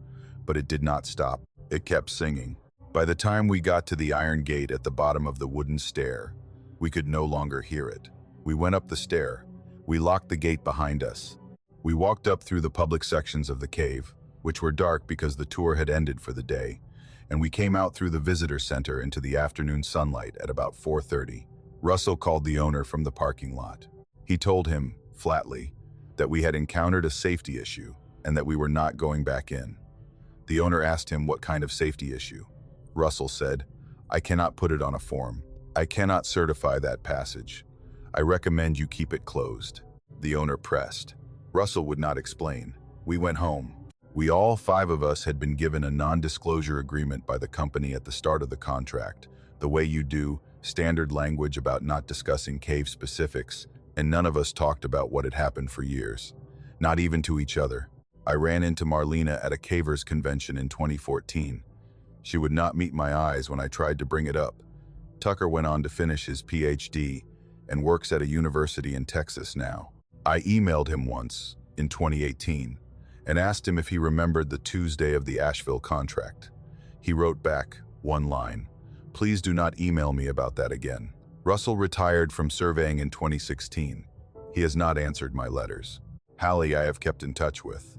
But it did not stop. It kept singing. By the time we got to the iron gate at the bottom of the wooden stair, we could no longer hear it. We went up the stair. We locked the gate behind us. We walked up through the public sections of the cave, which were dark because the tour had ended for the day, and we came out through the visitor center into the afternoon sunlight at about 4:30. Russell called the owner from the parking lot. He told him, flatly, that we had encountered a safety issue and that we were not going back in. The owner asked him what kind of safety issue. Russell said, I cannot put it on a form. I cannot certify that passage. I recommend you keep it closed. The owner pressed. Russell would not explain. We went home. We all five of us had been given a non-disclosure agreement by the company at the start of the contract, the way you do, standard language about not discussing cave specifics, and none of us talked about what had happened for years, not even to each other. I ran into Marlena at a cavers convention in 2014. She would not meet my eyes when I tried to bring it up. Tucker went on to finish his PhD and works at a university in Texas now. I emailed him once, in 2018, and asked him if he remembered the Tuesday of the Asheville contract. He wrote back, one line, please do not email me about that again. Russell retired from surveying in 2016. He has not answered my letters. Hallie I have kept in touch with.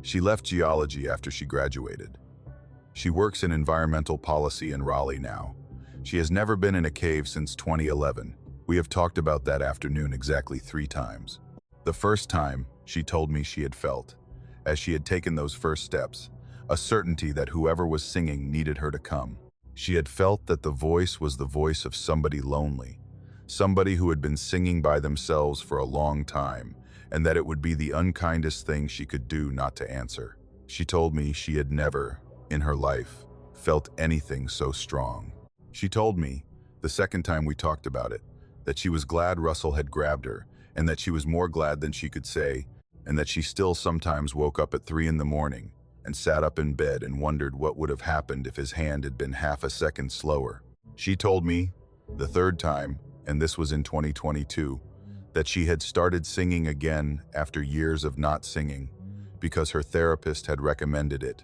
She left geology after she graduated. She works in environmental policy in Raleigh now. She has never been in a cave since 2011. We have talked about that afternoon exactly 3 times. The first time, she told me she had felt, as she had taken those first steps, a certainty that whoever was singing needed her to come. She had felt that the voice was the voice of somebody lonely, somebody who had been singing by themselves for a long time, and that it would be the unkindest thing she could do not to answer. She told me she had never, in her life, felt anything so strong. She told me, the second time we talked about it, that she was glad Russell had grabbed her, and that she was more glad than she could say, and that she still sometimes woke up at 3 in the morning and sat up in bed and wondered what would have happened if his hand had been half a second slower. She told me, the third time, and this was in 2022, that she had started singing again after years of not singing because her therapist had recommended it,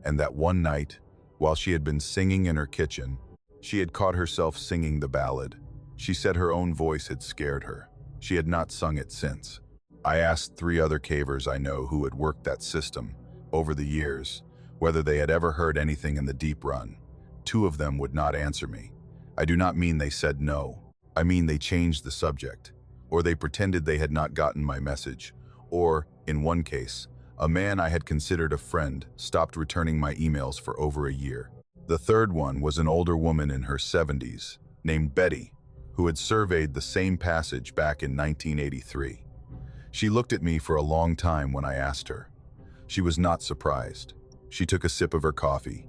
and that one night, while she had been singing in her kitchen, she had caught herself singing the ballad. She said her own voice had scared her. She had not sung it since. I asked 3 other cavers I know who had worked that system over the years whether they had ever heard anything in the deep run. 2 of them would not answer me. I do not mean they said no. I mean they changed the subject, or they pretended they had not gotten my message, or, in one case, a man I had considered a friend stopped returning my emails for over a year. The third one was an older woman in her 70s, named Betty, who had surveyed the same passage back in 1983. She looked at me for a long time when I asked her. She was not surprised. She took a sip of her coffee.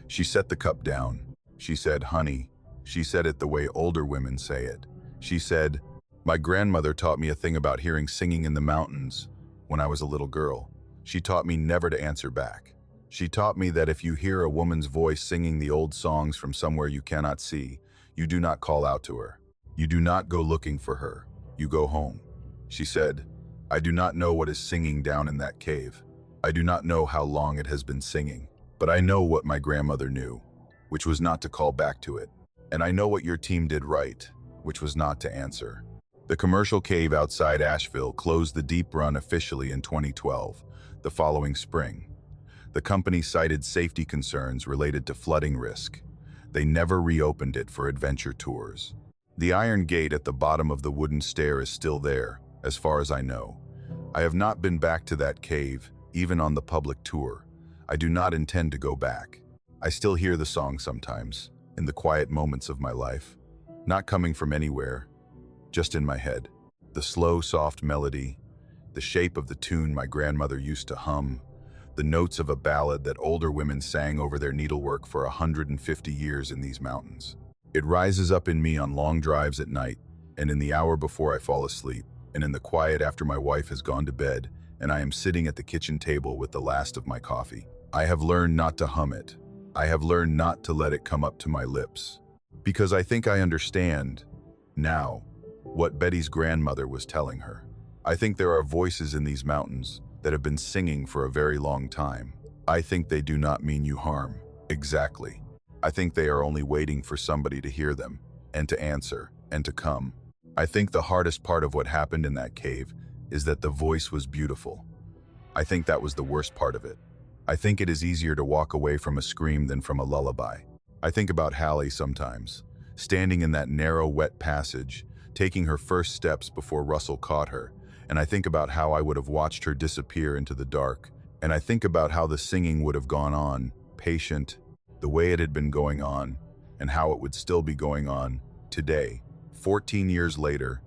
She set the cup down. She said, honey. She said it the way older women say it. She said, My grandmother taught me a thing about hearing singing in the mountains when I was a little girl. She taught me never to answer back. She taught me that if you hear a woman's voice singing the old songs from somewhere you cannot see, you do not call out to her. You do not go looking for her. You go home. She said, I do not know what is singing down in that cave. I do not know how long it has been singing, but I know what my grandmother knew, which was not to call back to it. And I know what your team did right, which was not to answer. The commercial cave outside Asheville closed the deep run officially in 2012, the following spring. The company cited safety concerns related to flooding risk. They never reopened it for adventure tours. The iron gate at the bottom of the wooden stair is still there, as far as I know. I have not been back to that cave, even on the public tour. I do not intend to go back. I still hear the song sometimes, in the quiet moments of my life, not coming from anywhere, just in my head. The slow, soft melody, the shape of the tune my grandmother used to hum, the notes of a ballad that older women sang over their needlework for 150 years in these mountains. It rises up in me on long drives at night, and in the hour before I fall asleep, and in the quiet after my wife has gone to bed, and I am sitting at the kitchen table with the last of my coffee. I have learned not to hum it. I have learned not to let it come up to my lips. Because I think I understand, now, what Betty's grandmother was telling her. I think there are voices in these mountains that have been singing for a very long time. I think they do not mean you harm. Exactly. I think they are only waiting for somebody to hear them, and to answer, and to come. I think the hardest part of what happened in that cave is that the voice was beautiful. I think that was the worst part of it. I think it is easier to walk away from a scream than from a lullaby. I think about Hallie sometimes, standing in that narrow, wet passage, taking her first steps before Russell caught her, and I think about how I would have watched her disappear into the dark, and I think about how the singing would have gone on, patient, the way it had been going on, and how it would still be going on today, 14 years later,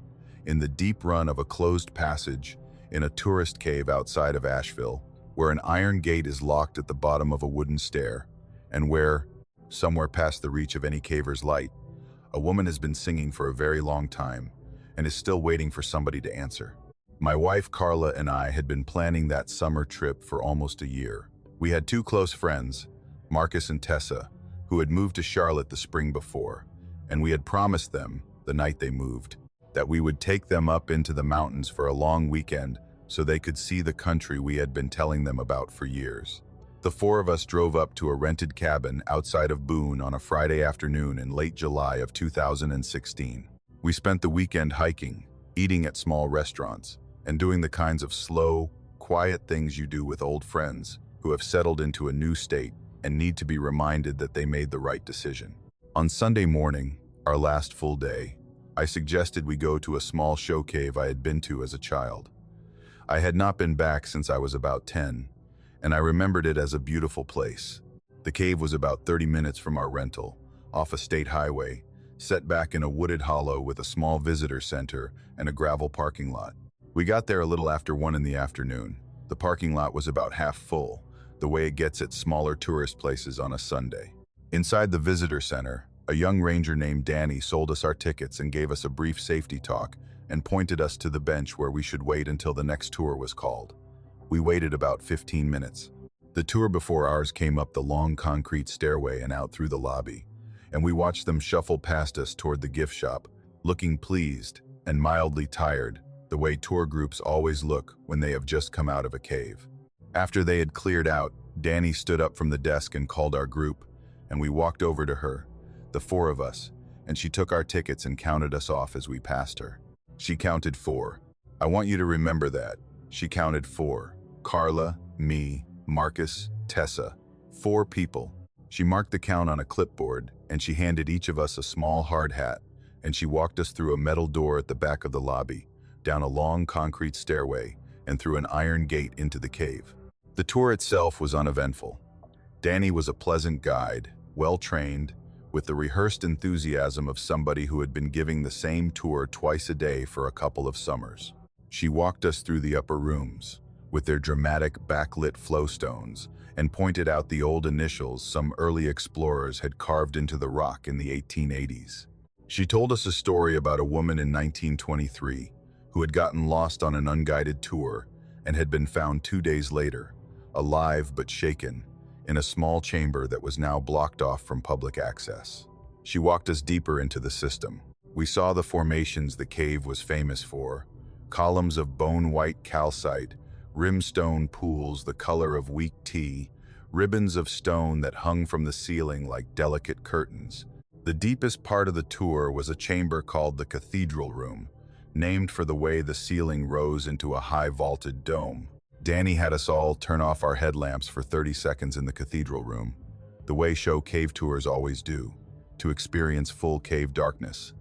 in the deep run of a closed passage in a tourist cave outside of Asheville, where an iron gate is locked at the bottom of a wooden stair, and where, somewhere past the reach of any caver's light, a woman has been singing for a very long time and is still waiting for somebody to answer. My wife Carla and I had been planning that summer trip for almost a year. We had two close friends, Marcus and Tessa, who had moved to Charlotte the spring before, and we had promised them, the night they moved, that we would take them up into the mountains for a long weekend so they could see the country we had been telling them about for years. The four of us drove up to a rented cabin outside of Boone on a Friday afternoon in late July of 2016. We spent the weekend hiking, eating at small restaurants, and doing the kinds of slow, quiet things you do with old friends who have settled into a new state and need to be reminded that they made the right decision. On Sunday morning, our last full day, I suggested we go to a small show cave I had been to as a child. I had not been back since I was about 10, and I remembered it as a beautiful place. The cave was about 30 minutes from our rental, off a state highway, set back in a wooded hollow with a small visitor center and a gravel parking lot. We got there a little after 1 in the afternoon. The parking lot was about half full, the way it gets at smaller tourist places on a Sunday. Inside the visitor center, a young ranger named Danny sold us our tickets and gave us a brief safety talk and pointed us to the bench where we should wait until the next tour was called. We waited about 15 minutes. The tour before ours came up the long concrete stairway and out through the lobby, and we watched them shuffle past us toward the gift shop, looking pleased and mildly tired, the way tour groups always look when they have just come out of a cave. After they had cleared out, Danny stood up from the desk and called our group, and we walked over to her, the four of us, and she took our tickets and counted us off as we passed her. She counted 4. I want you to remember that. She counted 4. Carla, me, Marcus, Tessa. 4 people. She marked the count on a clipboard, and she handed each of us a small hard hat, and she walked us through a metal door at the back of the lobby, down a long concrete stairway, and through an iron gate into the cave. The tour itself was uneventful. Danny was a pleasant guide, well-trained, with the rehearsed enthusiasm of somebody who had been giving the same tour twice a day for a couple of summers. She walked us through the upper rooms, with their dramatic backlit flowstones, and pointed out the old initials some early explorers had carved into the rock in the 1880s. She told us a story about a woman in 1923 who had gotten lost on an unguided tour and had been found 2 days later, alive but shaken, in a small chamber that was now blocked off from public access. She walked us deeper into the system. We saw the formations the cave was famous for, columns of bone-white calcite, rimstone pools the color of weak tea, ribbons of stone that hung from the ceiling like delicate curtains. The deepest part of the tour was a chamber called the Cathedral Room, named for the way the ceiling rose into a high vaulted dome. Danny had us all turn off our headlamps for 30 seconds in the Cathedral Room, the way show cave tours always do, to experience full cave darkness.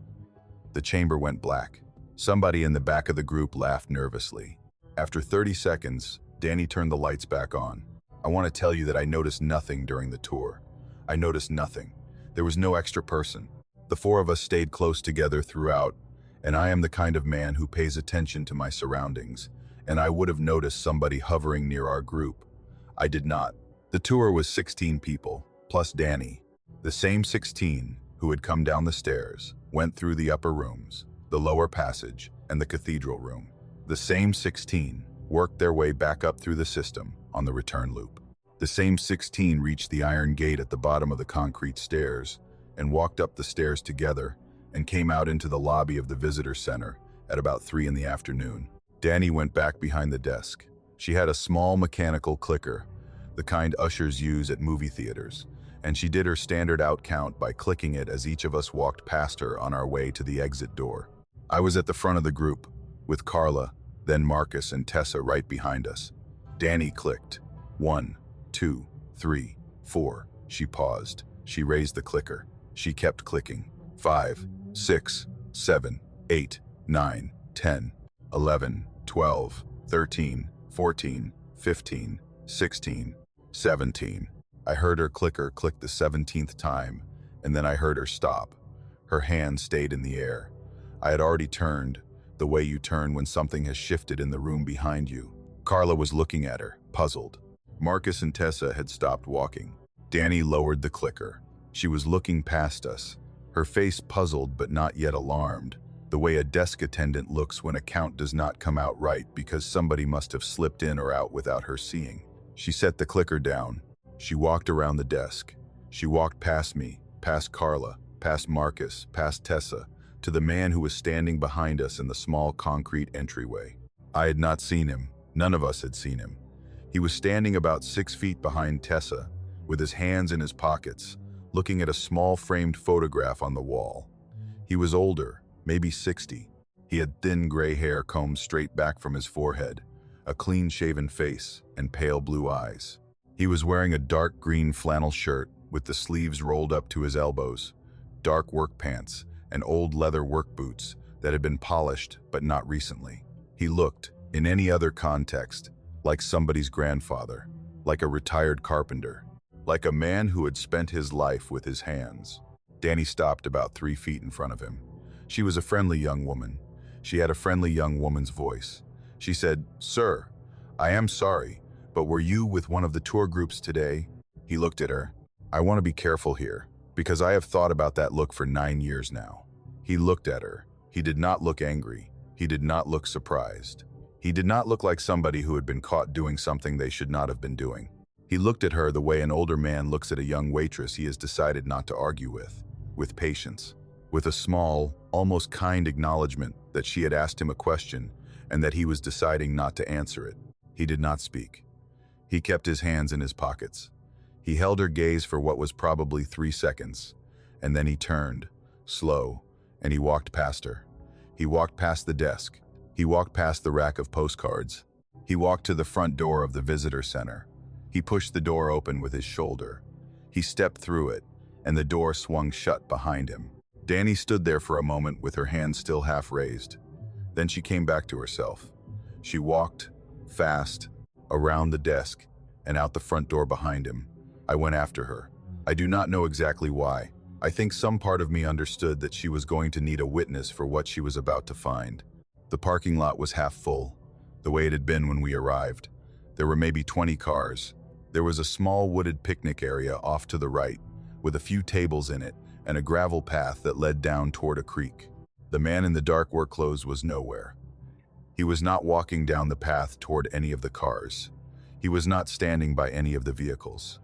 The chamber went black. Somebody in the back of the group laughed nervously. After 30 seconds, Danny turned the lights back on. I want to tell you that I noticed nothing during the tour. I noticed nothing. There was no extra person. The four of us stayed close together throughout, and I am the kind of man who pays attention to my surroundings, and I would have noticed somebody hovering near our group. I did not. The tour was 16 people, plus Danny. The same 16 who had come down the stairs, went through the upper rooms, the lower passage, and the cathedral room. The same 16 worked their way back up through the system on the return loop. The same 16 reached the iron gate at the bottom of the concrete stairs and walked up the stairs together and came out into the lobby of the visitor center at about 3 in the afternoon. Danny went back behind the desk. She had a small mechanical clicker, the kind ushers use at movie theaters, and she did her standard out count by clicking it as each of us walked past her on our way to the exit door. I was at the front of the group, with Carla, then Marcus and Tessa right behind us. Danny clicked. 1, 2, 3, 4. She paused. She raised the clicker. She kept clicking. 5, 6, 7, 8, 9, 10, 11, 12, 13, 14, 15, 16, 17. I heard her clicker click the 17th time, and then I heard her stop. Her hand stayed in the air. I had already turned, the way you turn when something has shifted in the room behind you. Carla was looking at her, puzzled. Marcus and Tessa had stopped walking. Danny lowered the clicker. She was looking past us, her face puzzled but not yet alarmed, the way a desk attendant looks when a count does not come out right because somebody must have slipped in or out without her seeing. She set the clicker down. She walked around the desk. She walked past me, past Carla, past Marcus, past Tessa, to the man who was standing behind us in the small concrete entryway. I had not seen him. None of us had seen him. He was standing about 6 feet behind Tessa, with his hands in his pockets, looking at a small framed photograph on the wall. He was older, maybe 60. He had thin gray hair combed straight back from his forehead, a clean-shaven face, and pale blue eyes. He was wearing a dark green flannel shirt with the sleeves rolled up to his elbows, dark work pants, and old leather work boots that had been polished but not recently. He looked, in any other context, like somebody's grandfather, like a retired carpenter, like a man who had spent his life with his hands. Danny stopped about 3 feet in front of him. She was a friendly young woman. She had a friendly young woman's voice. She said, "Sir, I am sorry, but were you with one of the tour groups today?" He looked at her. "I want to be careful here, because I have thought about that look for 9 years now." He looked at her. He did not look angry. He did not look surprised. He did not look like somebody who had been caught doing something they should not have been doing. He looked at her the way an older man looks at a young waitress he has decided not to argue with patience, with a small, almost kind acknowledgement that she had asked him a question and that he was deciding not to answer it. He did not speak. He kept his hands in his pockets. He held her gaze for what was probably 3 seconds, and then he turned, slow, and he walked past her. He walked past the desk. He walked past the rack of postcards. He walked to the front door of the visitor center. He pushed the door open with his shoulder. He stepped through it, and the door swung shut behind him. Danny stood there for a moment with her hands still half raised. Then she came back to herself. She walked, fast, around the desk, and out the front door behind him. I went after her. I do not know exactly why. I think some part of me understood that she was going to need a witness for what she was about to find. The parking lot was half full, the way it had been when we arrived. There were maybe 20 cars. There was a small wooded picnic area off to the right, with a few tables in it, and a gravel path that led down toward a creek. The man in the dark work clothes was nowhere. He was not walking down the path toward any of the cars. He was not standing by any of the vehicles.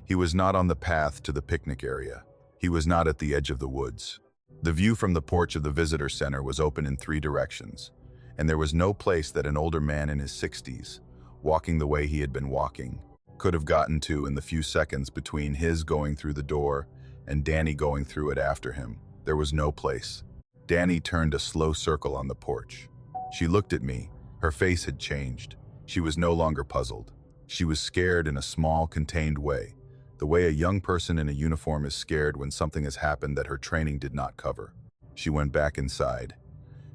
He was not on the path to the picnic area. He was not at the edge of the woods. The view from the porch of the visitor center was open in 3 directions, and there was no place that an older man in his 60s, walking the way he had been walking, could have gotten to in the few seconds between his going through the door and Danny going through it after him. There was no place. Danny turned a slow circle on the porch. She looked at me. Her face had changed. She was no longer puzzled. She was scared in a small, contained way, the way a young person in a uniform is scared when something has happened that her training did not cover. She went back inside.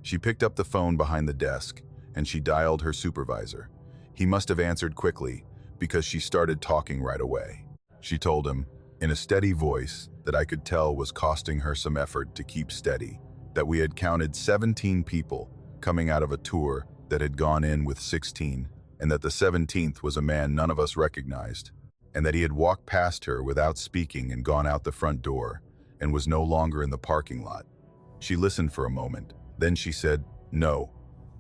She picked up the phone behind the desk, and she dialed her supervisor. He must have answered quickly, because she started talking right away. She told him, in a steady voice that I could tell was costing her some effort to keep steady, that we had counted 17 people coming out of a tour that had gone in with 16, and that the 17th was a man none of us recognized, and that he had walked past her without speaking and gone out the front door, and was no longer in the parking lot. She listened for a moment. Then she said, "No.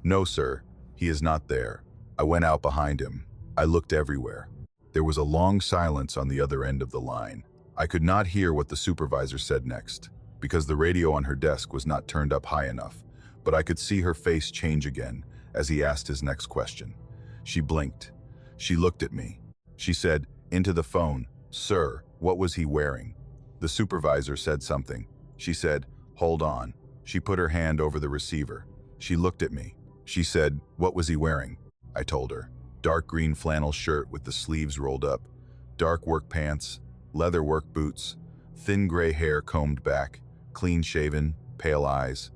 No, sir. He is not there." I went out behind him. I looked everywhere. There was a long silence on the other end of the line. I could not hear what the supervisor said next, because the radio on her desk was not turned up high enough, but I could see her face change again as he asked his next question. She blinked. She looked at me. She said, into the phone, "Sir, what was he wearing?" The supervisor said something. She said, "Hold on." She put her hand over the receiver. She looked at me. She said, "What was he wearing?" I told her. Dark green flannel shirt with the sleeves rolled up, dark work pants, leather work boots, thin gray hair combed back, clean shaven, pale eyes,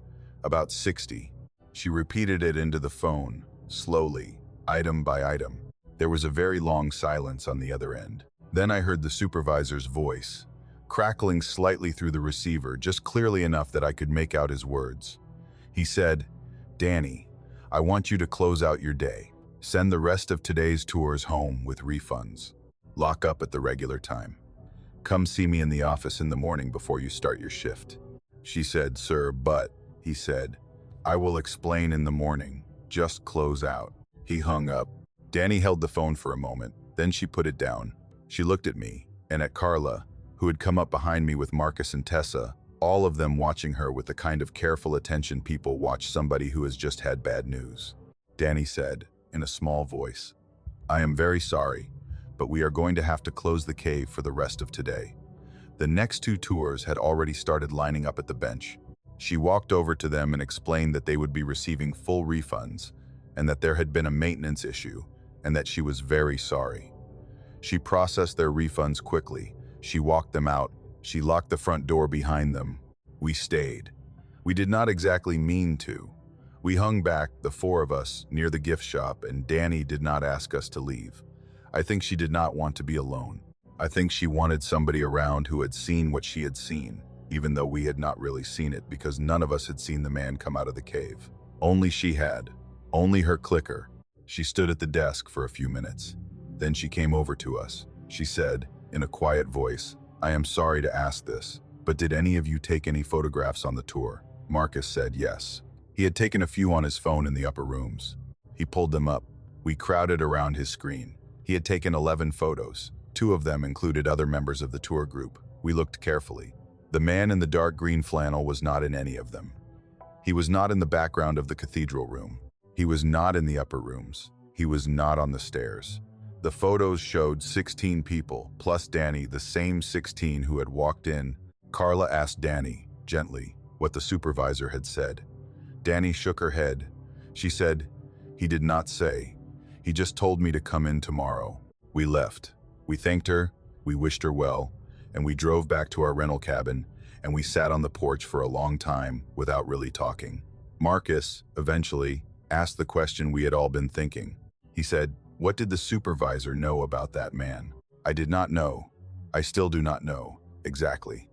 about 60. She repeated it into the phone, slowly, item by item. There was a very long silence on the other end. Then I heard the supervisor's voice, crackling slightly through the receiver, just clearly enough that I could make out his words. He said, "Danny, I want you to close out your day. Send the rest of today's tours home with refunds. Lock up at the regular time. Come see me in the office in the morning before you start your shift." She said, "Sir, but," he said, "I will explain in the morning. Just close out." He hung up. Danny held the phone for a moment, then she put it down. She looked at me, and at Carla, who had come up behind me with Marcus and Tessa, all of them watching her with the kind of careful attention people watch somebody who has just had bad news. Danny said, in a small voice, "I am very sorry, but we are going to have to close the cave for the rest of today." The next 2 tours had already started lining up at the bench. She walked over to them and explained that they would be receiving full refunds, and that there had been a maintenance issue, and that she was very sorry. She processed their refunds quickly. She walked them out. She locked the front door behind them. We stayed. We did not exactly mean to. We hung back, the 4 of us, near the gift shop, and Danny did not ask us to leave. I think she did not want to be alone. I think she wanted somebody around who had seen what she had seen, even though we had not really seen it because none of us had seen the man come out of the cave. Only she had. Only her clicker. She stood at the desk for a few minutes. Then she came over to us. She said, in a quiet voice, "I am sorry to ask this, but did any of you take any photographs on the tour?" Marcus said yes. He had taken a few on his phone in the upper rooms. He pulled them up. We crowded around his screen. He had taken 11 photos. 2 of them included other members of the tour group. We looked carefully. The man in the dark green flannel was not in any of them. He was not in the background of the cathedral room. He was not in the upper rooms. He was not on the stairs. The photos showed 16 people, plus Danny, the same 16 who had walked in. Carla asked Danny, gently, what the supervisor had said. Danny shook her head. She said, "He did not say. He just told me to come in tomorrow." We left. We thanked her, we wished her well, and we drove back to our rental cabin, and we sat on the porch for a long time without really talking. Marcus, eventually, asked the question we had all been thinking. He said, "What did the supervisor know about that man?" I did not know. I still do not know, exactly.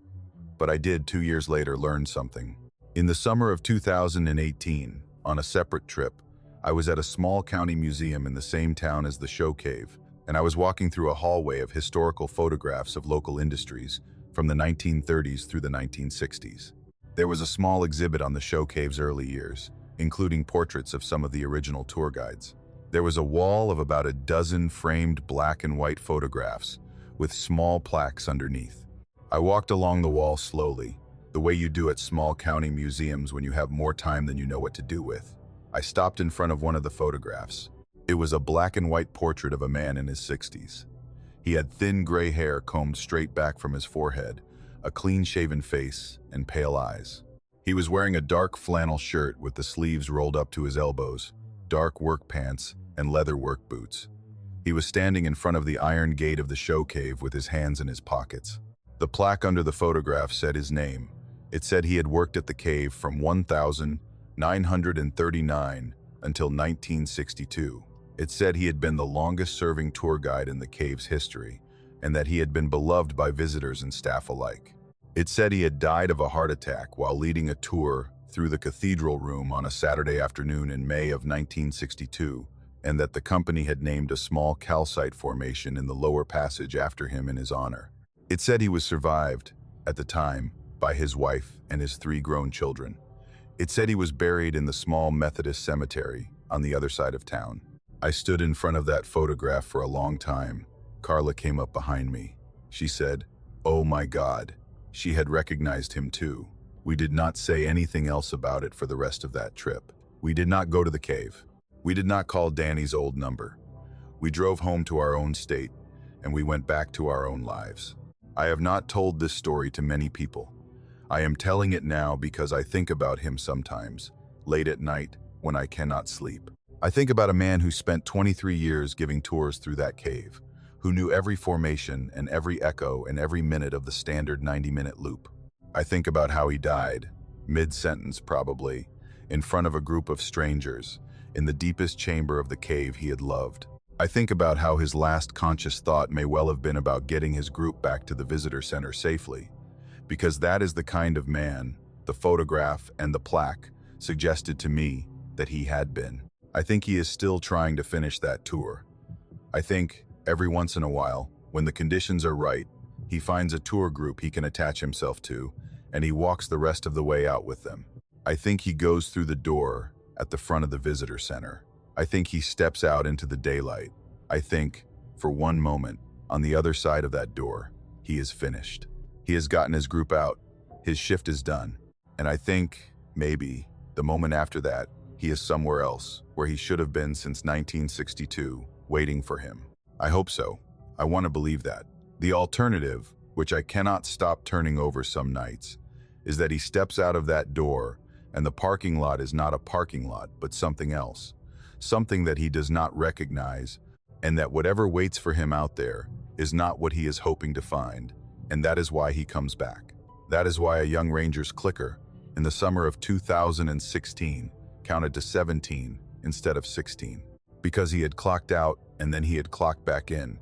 But I did 2 years later learn something. In the summer of 2018, on a separate trip, I was at a small county museum in the same town as the show cave, and I was walking through a hallway of historical photographs of local industries, from the 1930s through the 1960s. There was a small exhibit on the show cave's early years, including portraits of some of the original tour guides. There was a wall of about a dozen framed black and white photographs with small plaques underneath. I walked along the wall slowly, the way you do at small county museums when you have more time than you know what to do with. I stopped in front of one of the photographs. It was a black and white portrait of a man in his 60s. He had thin gray hair combed straight back from his forehead, a clean-shaven face, and pale eyes. He was wearing a dark flannel shirt with the sleeves rolled up to his elbows, dark work pants, and leather work boots. He was standing in front of the iron gate of the show cave with his hands in his pockets. The plaque under the photograph said his name. It said he had worked at the cave from 1939 until 1962. It said he had been the longest-serving tour guide in the cave's history, and that he had been beloved by visitors and staff alike. It said he had died of a heart attack while leading a tour through the cathedral room on a Saturday afternoon in May of 1962, and that the company had named a small calcite formation in the lower passage after him in his honor. It said he was survived, at the time, by his wife and his 3 grown children. It said he was buried in the small Methodist cemetery on the other side of town. I stood in front of that photograph for a long time. Carla came up behind me. She said, "Oh my God." She had recognized him too. We did not say anything else about it for the rest of that trip. We did not go to the cave. We did not call Danny's old number. We drove home to our own state, and we went back to our own lives. I have not told this story to many people. I am telling it now because I think about him sometimes, late at night when I cannot sleep. I think about a man who spent 23 years giving tours through that cave, who knew every formation and every echo and every minute of the standard 90-minute loop. I think about how he died, mid-sentence probably, in front of a group of strangers, in the deepest chamber of the cave he had loved. I think about how his last conscious thought may well have been about getting his group back to the visitor center safely, because that is the kind of man the photograph and the plaque suggested to me that he had been. I think he is still trying to finish that tour. I think, every once in a while, when the conditions are right, he finds a tour group he can attach himself to, and he walks the rest of the way out with them. I think he goes through the door at the front of the visitor center. I think he steps out into the daylight. I think, for one moment, on the other side of that door, he is finished. He has gotten his group out. His shift is done. And I think, maybe, the moment after that, he is somewhere else, where he should have been since 1962, waiting for him. I hope so. I want to believe that. The alternative, which I cannot stop turning over some nights, is that he steps out of that door and the parking lot is not a parking lot, but something else. Something that he does not recognize, and that whatever waits for him out there is not what he is hoping to find, and that is why he comes back. That is why a young ranger's clicker, in the summer of 2016, counted to 17 instead of 16. Because he had clocked out and then he had clocked back in,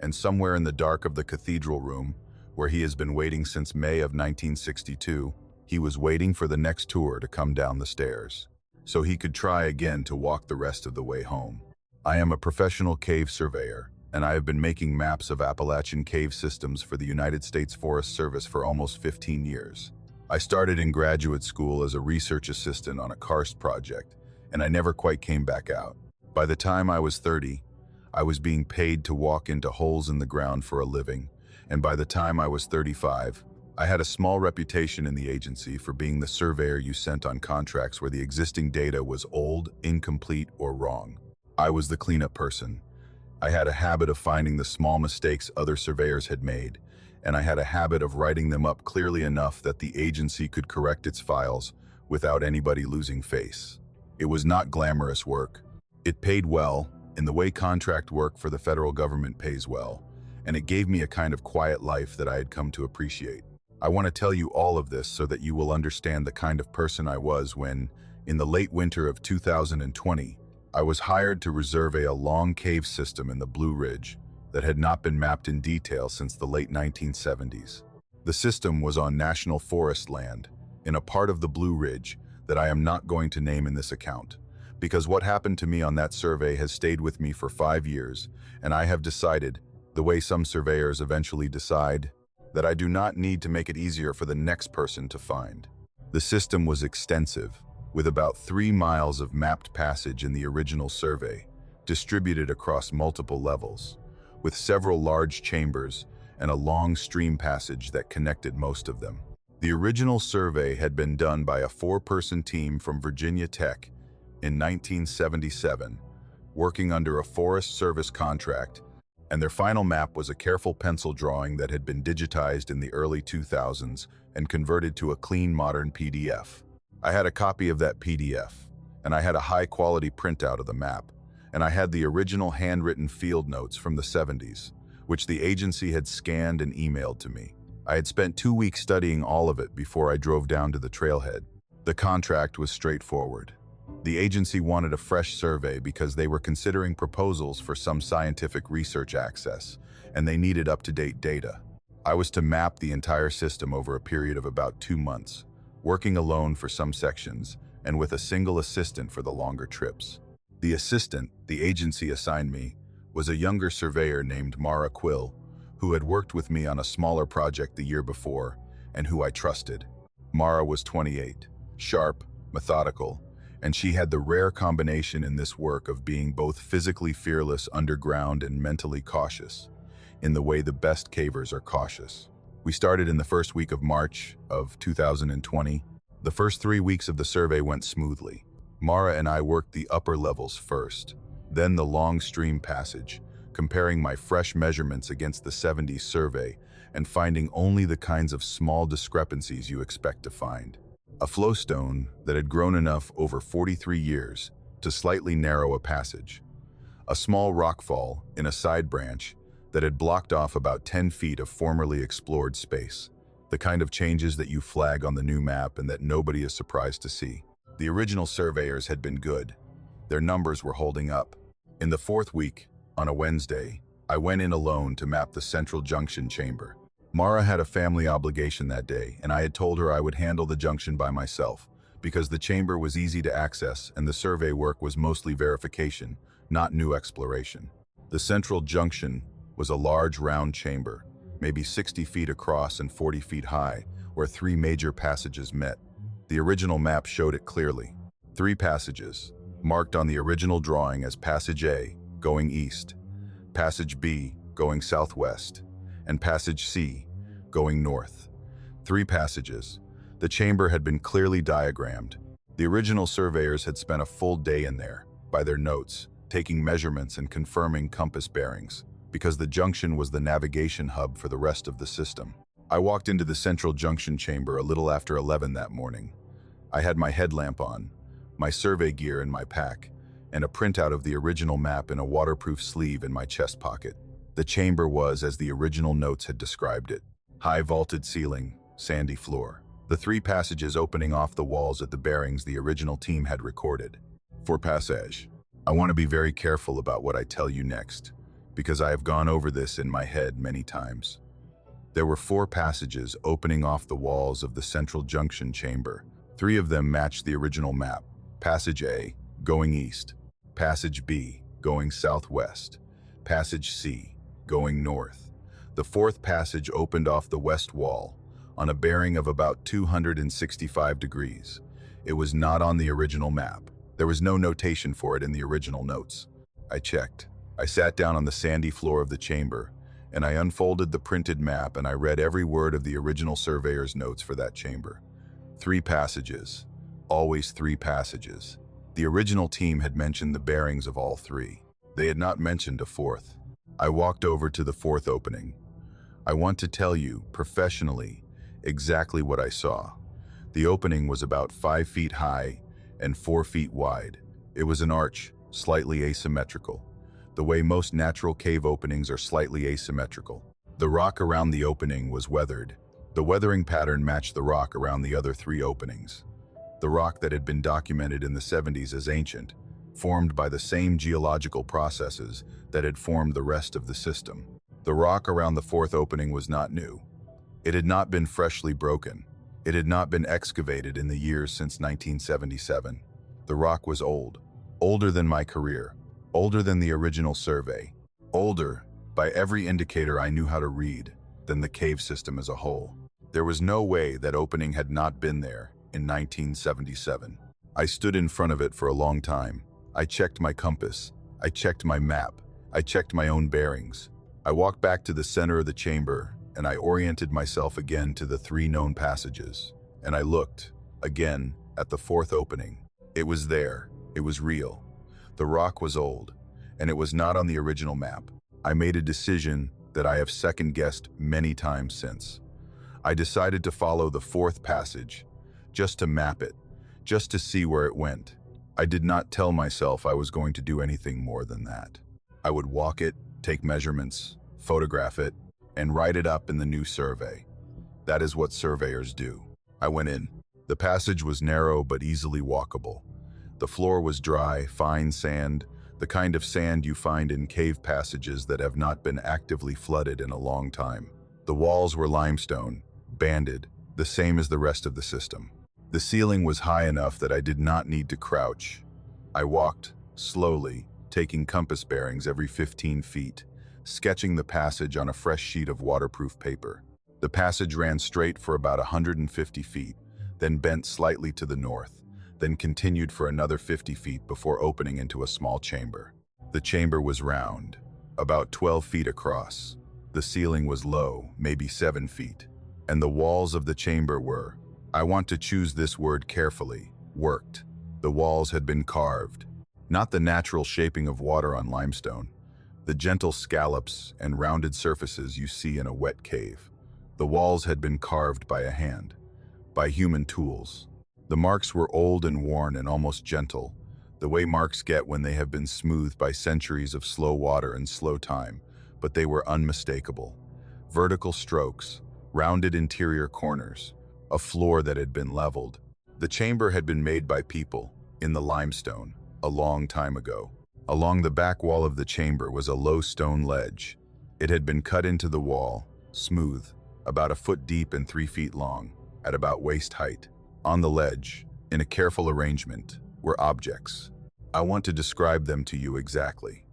and somewhere in the dark of the cathedral room, where he has been waiting since May of 1962, he was waiting for the next tour to come down the stairs, so he could try again to walk the rest of the way home. I am a professional cave surveyor, and I have been making maps of Appalachian cave systems for the United States Forest Service for almost 15 years. I started in graduate school as a research assistant on a karst project, and I never quite came back out. By the time I was 30, I was being paid to walk into holes in the ground for a living, and by the time I was 35, I had a small reputation in the agency for being the surveyor you sent on contracts where the existing data was old, incomplete, or wrong. I was the cleanup person. I had a habit of finding the small mistakes other surveyors had made, and I had a habit of writing them up clearly enough that the agency could correct its files without anybody losing face. It was not glamorous work. It paid well, in the way contract work for the federal government pays well, and it gave me a kind of quiet life that I had come to appreciate. I want to tell you all of this so that you will understand the kind of person I was when, in the late winter of 2020, I was hired to survey a long cave system in the Blue Ridge that had not been mapped in detail since the late 1970s. The system was on national forest land, in a part of the Blue Ridge that I am not going to name in this account, because what happened to me on that survey has stayed with me for 5 years, and I have decided, the way some surveyors eventually decide, that I do not need to make it easier for the next person to find. The system was extensive, with about 3 miles of mapped passage in the original survey, distributed across multiple levels, with several large chambers and a long stream passage that connected most of them. The original survey had been done by a 4-person team from Virginia Tech in 1977, working under a Forest Service contract, and their final map was a careful pencil drawing that had been digitized in the early 2000s and converted to a clean modern PDF. I had a copy of that PDF, and I had a high-quality printout of the map, and I had the original handwritten field notes from the 70s, which the agency had scanned and emailed to me. I had spent 2 weeks studying all of it before I drove down to the trailhead. The contract was straightforward. The agency wanted a fresh survey because they were considering proposals for some scientific research access, and they needed up-to-date data. I was to map the entire system over a period of about 2 months, working alone for some sections, and with a single assistant for the longer trips. The assistant the agency assigned me was a younger surveyor named Mara Quill, who had worked with me on a smaller project the year before, and who I trusted. Mara was 28, sharp, methodical, and she had the rare combination in this work of being both physically fearless underground and mentally cautious, in the way the best cavers are cautious. We started in the first week of March of 2020. The first 3 weeks of the survey went smoothly. Mara and I worked the upper levels first, then the long stream passage, comparing my fresh measurements against the 70s survey and finding only the kinds of small discrepancies you expect to find. A flowstone that had grown enough over 43 years to slightly narrow a passage. A small rockfall in a side branch that had blocked off about 10 feet of formerly explored space. The kind of changes that you flag on the new map and that nobody is surprised to see. The original surveyors had been good. Their numbers were holding up. In the 4th week, on a Wednesday, I went in alone to map the central junction chamber. Mara had a family obligation that day, and I had told her I would handle the junction by myself, because the chamber was easy to access and the survey work was mostly verification, not new exploration. The central junction was a large round chamber, maybe 60 feet across and 40 feet high, where 3 major passages met. The original map showed it clearly. 3 passages, marked on the original drawing as Passage A, going east, Passage B, going southwest, and Passage C, going north. 3 passages. The chamber had been clearly diagrammed. The original surveyors had spent a full day in there, by their notes, taking measurements and confirming compass bearings, because the junction was the navigation hub for the rest of the system. I walked into the central junction chamber a little after 11 that morning. I had my headlamp on, my survey gear in my pack, and a printout of the original map in a waterproof sleeve in my chest pocket. The chamber was as the original notes had described it. High vaulted ceiling, sandy floor. The 3 passages opening off the walls at the bearings the original team had recorded. For passage. I want to be very careful about what I tell you next, because I have gone over this in my head many times. There were 4 passages opening off the walls of the central junction chamber. 3 of them matched the original map. Passage A, going east. Passage B, going southwest. Passage C, going north. The 4th passage opened off the west wall, on a bearing of about 265 degrees. It was not on the original map. There was no notation for it in the original notes. I checked. I sat down on the sandy floor of the chamber, and I unfolded the printed map and I read every word of the original surveyor's notes for that chamber. 3 passages. Always 3 passages. The original team had mentioned the bearings of all 3. They had not mentioned a 4th. I walked over to the 4th opening. I want to tell you, professionally, exactly what I saw. The opening was about 5 feet high and 4 feet wide. It was an arch, slightly asymmetrical, the way most natural cave openings are slightly asymmetrical. The rock around the opening was weathered. The weathering pattern matched the rock around the other 3 openings. The rock that had been documented in the 70s as ancient, formed by the same geological processes that had formed the rest of the system. The rock around the 4th opening was not new. It had not been freshly broken. It had not been excavated in the years since 1977. The rock was old, older than my career, older than the original survey, older by every indicator I knew how to read. than the cave system as a whole. There was no way that opening had not been there in 1977. I stood in front of it for a long time. I checked my compass. I checked my map. I checked my own bearings. I walked back to the center of the chamber, and I oriented myself again to the 3 known passages. And I looked, again, at the 4th opening. It was there. It was real. The rock was old, and it was not on the original map. I made a decision that I have second-guessed many times since. I decided to follow the 4th passage, just to map it, just to see where it went. I did not tell myself I was going to do anything more than that. I would walk it, take measurements, photograph it, and write it up in the new survey. That is what surveyors do. I went in. The passage was narrow but easily walkable. The floor was dry, fine sand, the kind of sand you find in cave passages that have not been actively flooded in a long time. The walls were limestone, banded, the same as the rest of the system. The ceiling was high enough that I did not need to crouch. I walked, slowly, taking compass bearings every 15 feet, sketching the passage on a fresh sheet of waterproof paper. The passage ran straight for about 150 feet, then bent slightly to the north, then continued for another 50 feet before opening into a small chamber. The chamber was round, about 12 feet across. The ceiling was low, maybe 7 feet, and the walls of the chamber were, I want to choose this word carefully, worked. The walls had been carved, not the natural shaping of water on limestone, the gentle scallops and rounded surfaces you see in a wet cave. The walls had been carved by a hand, by human tools. The marks were old and worn and almost gentle, the way marks get when they have been smoothed by centuries of slow water and slow time, but they were unmistakable. Vertical strokes, rounded interior corners, a floor that had been leveled. The chamber had been made by people, in the limestone, a long time ago. Along the back wall of the chamber was a low stone ledge. It had been cut into the wall, smooth, about a foot deep and 3 feet long, at about waist height. On the ledge, in a careful arrangement, were objects. I want to describe them to you exactly.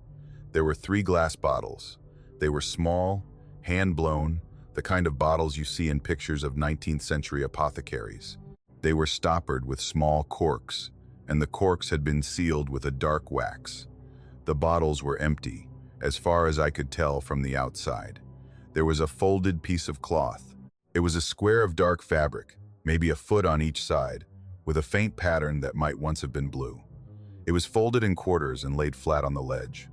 There were 3 glass bottles. They were small, hand-blown, the kind of bottles you see in pictures of 19th century apothecaries. They were stoppered with small corks, and the corks had been sealed with a dark wax. The bottles were empty, as far as I could tell from the outside. There was a folded piece of cloth. It was a square of dark fabric, maybe a foot on each side, with a faint pattern that might once have been blue. It was folded in quarters and laid flat on the ledge.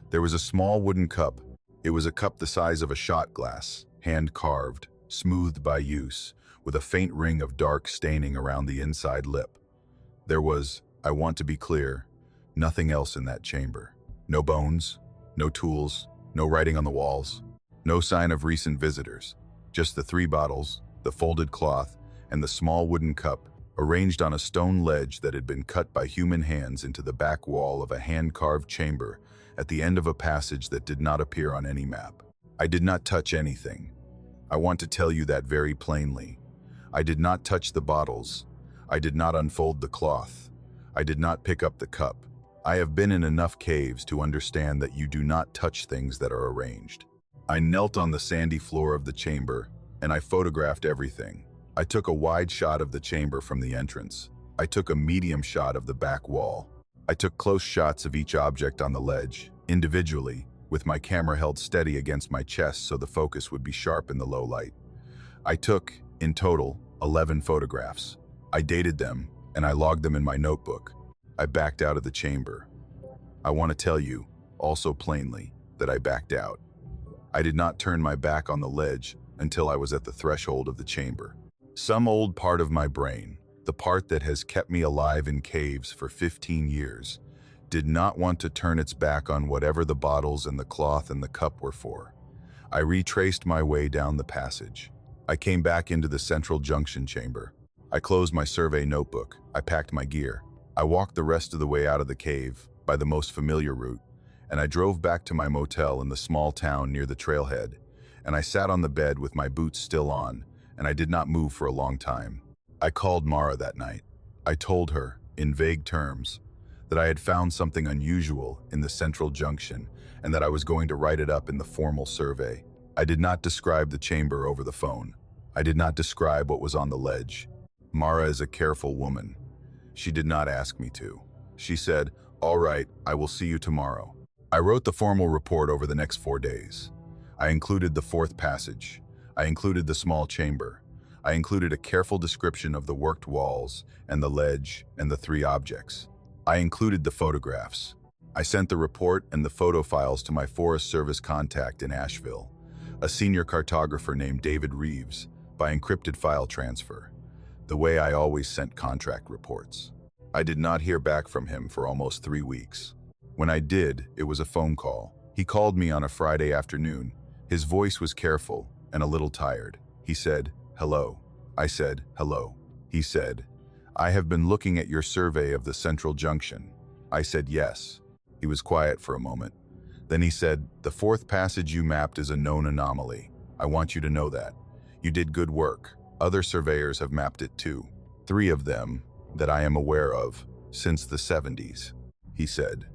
There was a small wooden cup. It was a cup the size of a shot glass, hand-carved, smoothed by use, with a faint ring of dark staining around the inside lip. There was, I want to be clear, nothing else in that chamber. No bones, no tools, no writing on the walls, no sign of recent visitors. Just the 3 bottles, the folded cloth, and the small wooden cup, arranged on a stone ledge that had been cut by human hands into the back wall of a hand-carved chamber at the end of a passage that did not appear on any map. I did not touch anything. I want to tell you that very plainly. I did not touch the bottles. I did not unfold the cloth. I did not pick up the cup. I have been in enough caves to understand that you do not touch things that are arranged. I knelt on the sandy floor of the chamber, and I photographed everything. I took a wide shot of the chamber from the entrance. I took a medium shot of the back wall. I took close shots of each object on the ledge, individually, with my camera held steady against my chest so the focus would be sharp in the low light. I took, in total, 11 photographs. I dated them, and I logged them in my notebook. I backed out of the chamber. I want to tell you, also plainly, that I backed out. I did not turn my back on the ledge until I was at the threshold of the chamber. Some old part of my brain, the part that has kept me alive in caves for 15 years, did not want to turn its back on whatever the bottles and the cloth and the cup were for. I retraced my way down the passage. I came back into the central junction chamber. I closed my survey notebook. I packed my gear. I walked the rest of the way out of the cave, by the most familiar route, and I drove back to my motel in the small town near the trailhead, and I sat on the bed with my boots still on, and I did not move for a long time. I called Mara that night. I told her, in vague terms, that I had found something unusual in the central junction and that I was going to write it up in the formal survey. I did not describe the chamber over the phone. I did not describe what was on the ledge. Mara is a careful woman. She did not ask me to. She said, "All right, I will see you tomorrow." I wrote the formal report over the next 4 days. I included the fourth passage. I included the small chamber. I included a careful description of the worked walls and the ledge and the 3 objects. I included the photographs. I sent the report and the photo files to my Forest Service contact in Asheville, a senior cartographer named David Reeves, by encrypted file transfer, the way I always sent contract reports. I did not hear back from him for almost 3 weeks. When I did, it was a phone call. He called me on a Friday afternoon. His voice was careful and a little tired. He said, "Hello." I said, "Hello." He said, "I have been looking at your survey of the Central Junction." I said, "Yes." He was quiet for a moment. Then he said, "The fourth passage you mapped is a known anomaly. I want you to know that. You did good work. Other surveyors have mapped it too. 3 of them that I am aware of since the 70s. He said,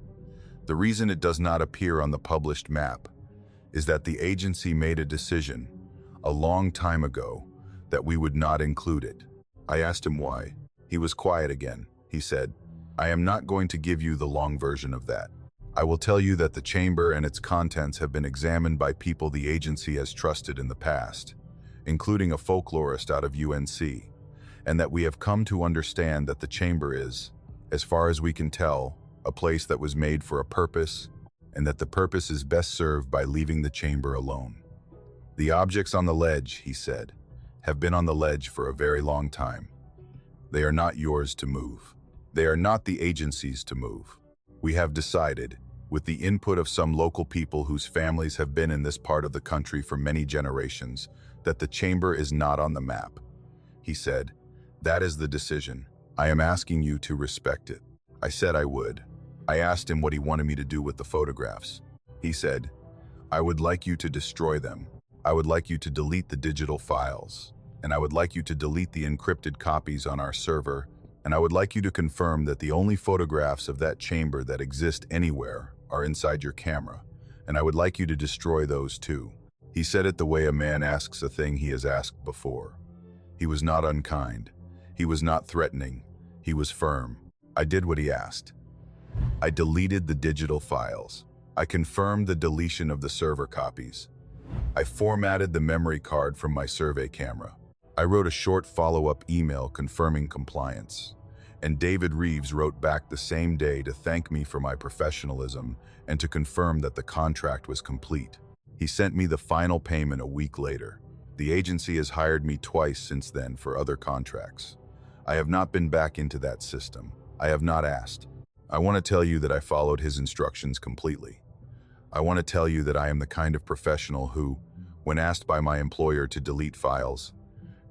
"The reason it does not appear on the published map is that the agency made a decision a long time ago that we would not include it." I asked him why. He was quiet again. He said, "I am not going to give you the long version of that. I will tell you that the chamber and its contents have been examined by people the agency has trusted in the past, including a folklorist out of UNC, and that we have come to understand that the chamber is, as far as we can tell, a place that was made for a purpose, and that the purpose is best served by leaving the chamber alone. The objects on the ledge," he said, "have been on the ledge for a very long time. They are not yours to move. They are not the agency's to move. We have decided, with the input of some local people whose families have been in this part of the country for many generations, that the chamber is not on the map." He said, "That is the decision. I am asking you to respect it." I said I would. I asked him what he wanted me to do with the photographs. He said, "I would like you to destroy them. I would like you to delete the digital files, and I would like you to delete the encrypted copies on our server, and I would like you to confirm that the only photographs of that chamber that exist anywhere are inside your camera, and I would like you to destroy those too." He said it the way a man asks a thing he has asked before. He was not unkind. He was not threatening. He was firm. I did what he asked. I deleted the digital files. I confirmed the deletion of the server copies. I formatted the memory card from my survey camera. I wrote a short follow-up email confirming compliance, and David Reeves wrote back the same day to thank me for my professionalism and to confirm that the contract was complete. He sent me the final payment a week later. The agency has hired me twice since then for other contracts. I have not been back into that system. I have not asked. I want to tell you that I followed his instructions completely. I want to tell you that I am the kind of professional who, when asked by my employer to delete files,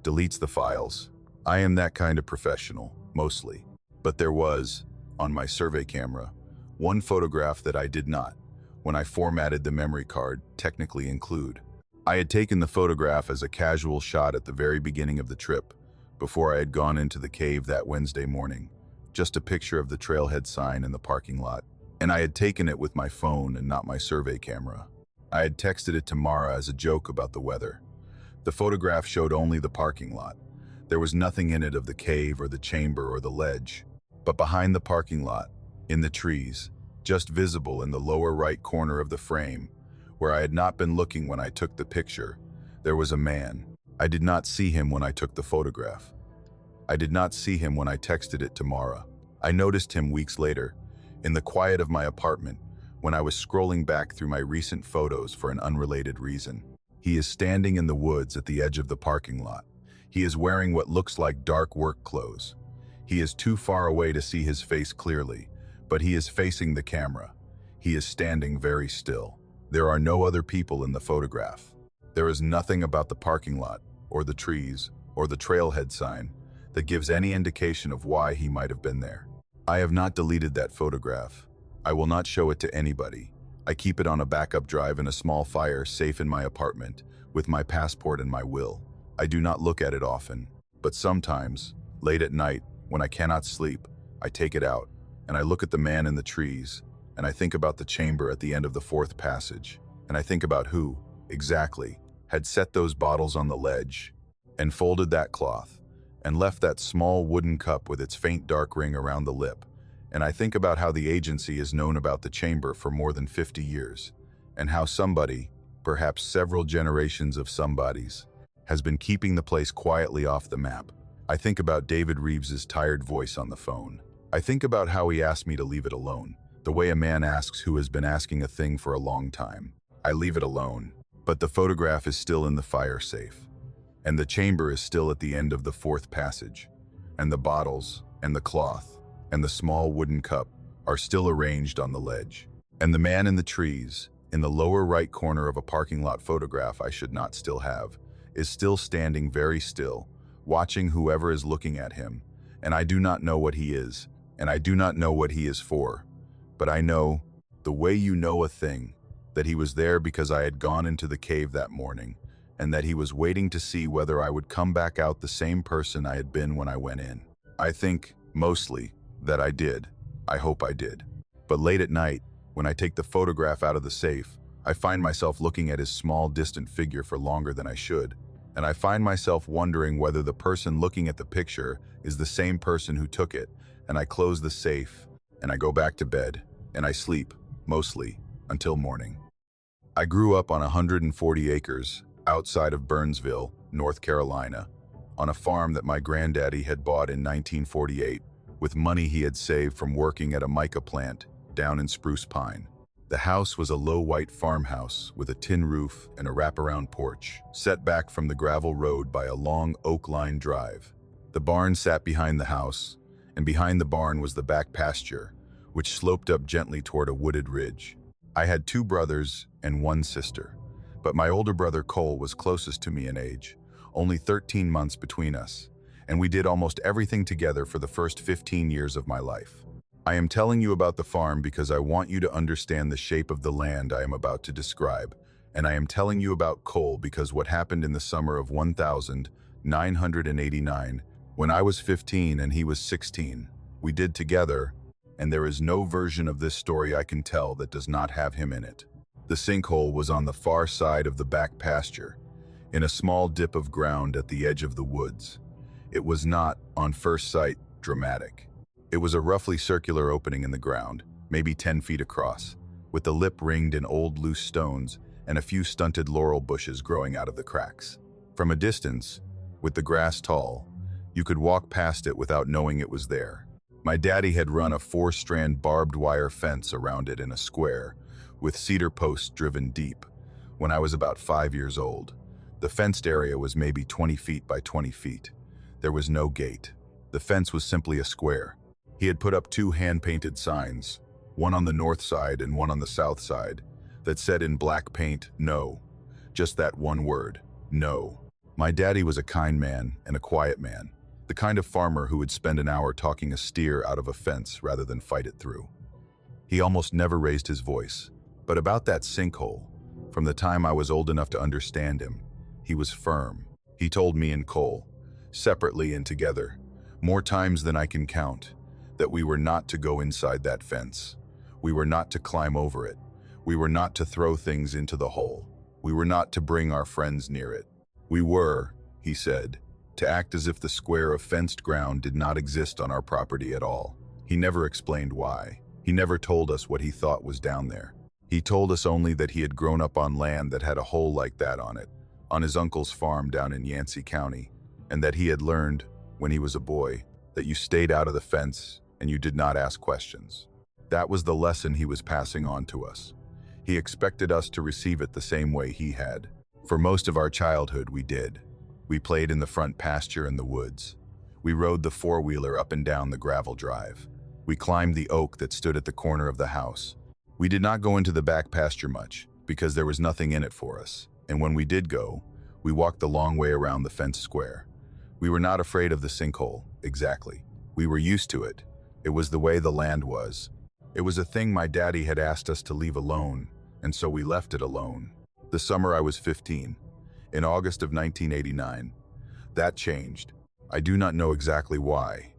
deletes the files. I am that kind of professional, mostly. But there was, on my survey camera, one photograph that I did not, when I formatted the memory card, technically include. I had taken the photograph as a casual shot at the very beginning of the trip, before I had gone into the cave that Wednesday morning. Just a picture of the trailhead sign in the parking lot. And I had taken it with my phone and not my survey camera. I had texted it to Mara as a joke about the weather. The photograph showed only the parking lot. There was nothing in it of the cave or the chamber or the ledge. But behind the parking lot, in the trees, just visible in the lower right corner of the frame, where I had not been looking when I took the picture, there was a man. I did not see him when I took the photograph. I did not see him when I texted it to Mara. I noticed him weeks later, in the quiet of my apartment, when I was scrolling back through my recent photos for an unrelated reason. He is standing in the woods at the edge of the parking lot. He is wearing what looks like dark work clothes. He is too far away to see his face clearly, but he is facing the camera. He is standing very still. There are no other people in the photograph. There is nothing about the parking lot, or the trees, or the trailhead sign that gives any indication of why he might have been there. I have not deleted that photograph. I will not show it to anybody. I keep it on a backup drive in a small file safe in my apartment, with my passport and my will. I do not look at it often, but sometimes, late at night, when I cannot sleep, I take it out, and I look at the man in the trees, and I think about the chamber at the end of the fourth passage, and I think about who, exactly, had set those bottles on the ledge, and folded that cloth, and left that small wooden cup with its faint dark ring around the lip. And I think about how the agency has known about the chamber for more than 50 years, and how somebody, perhaps several generations of somebodies, has been keeping the place quietly off the map. I think about David Reeves's tired voice on the phone. I think about how he asked me to leave it alone, the way a man asks who has been asking a thing for a long time. I leave it alone, but the photograph is still in the fire safe, and the chamber is still at the end of the fourth passage, and the bottles, and the cloth, and the small wooden cup are still arranged on the ledge. And the man in the trees, in the lower right corner of a parking lot photograph I should not still have, is still standing very still, watching whoever is looking at him. And I do not know what he is, and I do not know what he is for. But I know, the way you know a thing, that he was there because I had gone into the cave that morning, and that he was waiting to see whether I would come back out the same person I had been when I went in. I think, mostly, that I did. I hope I did. But late at night, when I take the photograph out of the safe, I find myself looking at his small, distant figure for longer than I should, and I find myself wondering whether the person looking at the picture is the same person who took it, and I close the safe, and I go back to bed, and I sleep, mostly, until morning. I grew up on 140 acres, outside of Burnsville, North Carolina, on a farm that my granddaddy had bought in 1948 with money he had saved from working at a mica plant down in Spruce Pine. The house was a low white farmhouse with a tin roof and a wraparound porch, set back from the gravel road by a long oak-lined drive. The barn sat behind the house, and behind the barn was the back pasture, which sloped up gently toward a wooded ridge. I had 2 brothers and 1 sister, but my older brother Cole was closest to me in age, only 13 months between us, and we did almost everything together for the first 15 years of my life. I am telling you about the farm because I want you to understand the shape of the land I am about to describe, and I am telling you about Cole because what happened in the summer of 1989, when I was 15 and he was 16, we did together, and there is no version of this story I can tell that does not have him in it. The sinkhole was on the far side of the back pasture, in a small dip of ground at the edge of the woods. It was not, on first sight, dramatic. It was a roughly circular opening in the ground, maybe 10 feet across, with the lip ringed in old loose stones and a few stunted laurel bushes growing out of the cracks. From a distance, with the grass tall, you could walk past it without knowing it was there. My daddy had run a 4-strand barbed wire fence around it in a square, with cedar posts driven deep, when I was about 5 years old. The fenced area was maybe 20 feet by 20 feet. There was no gate. The fence was simply a square. He had put up 2 hand-painted signs, one on the north side and one on the south side, that said in black paint, "No." Just that one word, "No." My daddy was a kind man and a quiet man, the kind of farmer who would spend an hour talking a steer out of a fence rather than fight it through. He almost never raised his voice, but about that sinkhole, from the time I was old enough to understand him, he was firm. He told me and Cole, separately and together, more times than I can count, that we were not to go inside that fence. We were not to climb over it. We were not to throw things into the hole. We were not to bring our friends near it. We were, he said, to act as if the square of fenced ground did not exist on our property at all. He never explained why. He never told us what he thought was down there. He told us only that he had grown up on land that had a hole like that on it, on his uncle's farm down in Yancey County, and that he had learned, when he was a boy, that you stayed out of the fence and you did not ask questions. That was the lesson he was passing on to us. He expected us to receive it the same way he had. For most of our childhood, we did. We played in the front pasture in the woods. We rode the 4-wheeler up and down the gravel drive. We climbed the oak that stood at the corner of the house. We did not go into the back pasture much, because there was nothing in it for us. And when we did go, we walked the long way around the fenced square. We were not afraid of the sinkhole, exactly. We were used to it. It was the way the land was. It was a thing my daddy had asked us to leave alone, and so we left it alone. The summer I was 15, in August of 1989. That changed. I do not know exactly why.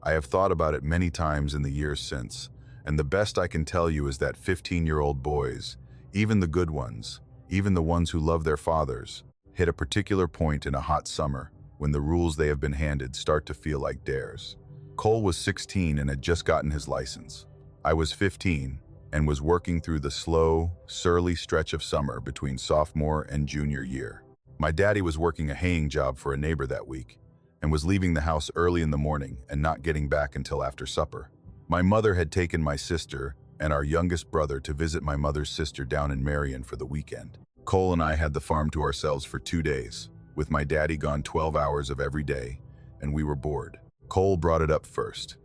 I have thought about it many times in the years since, and the best I can tell you is that 15-year-old boys, even the good ones, even the ones who love their fathers, hit a particular point in a hot summer when the rules they have been handed start to feel like dares. Cole was 16 and had just gotten his license. I was 15 and was working through the slow, surly stretch of summer between sophomore and junior year. My daddy was working a haying job for a neighbor that week and was leaving the house early in the morning and not getting back until after supper. My mother had taken my sister and our youngest brother to visit my mother's sister down in Marion for the weekend. Cole and I had the farm to ourselves for 2 days, with my daddy gone 12 hours of every day, and we were bored. Cole brought it up first.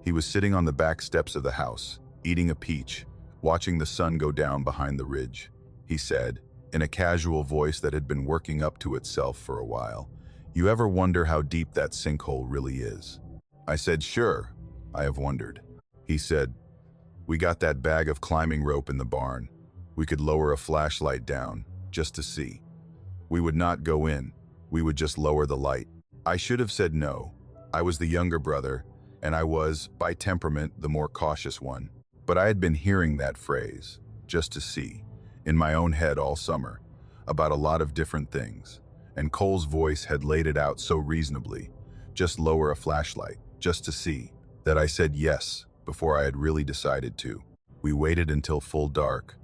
He was sitting on the back steps of the house, eating a peach, watching the sun go down behind the ridge. He said, in a casual voice that had been working up to itself for a while, "You ever wonder how deep that sinkhole really is?" I said, "Sure, I have wondered." He said, "We got that bag of climbing rope in the barn. We could lower a flashlight down, just to see. We would not go in, we would just lower the light." I should have said no. I was the younger brother, and I was, by temperament, the more cautious one. But I had been hearing that phrase, "just to see," in my own head all summer, about a lot of different things. And Cole's voice had laid it out so reasonably, "Just lower a flashlight, just to see," that I said yes before I had really decided to. We waited until full dark.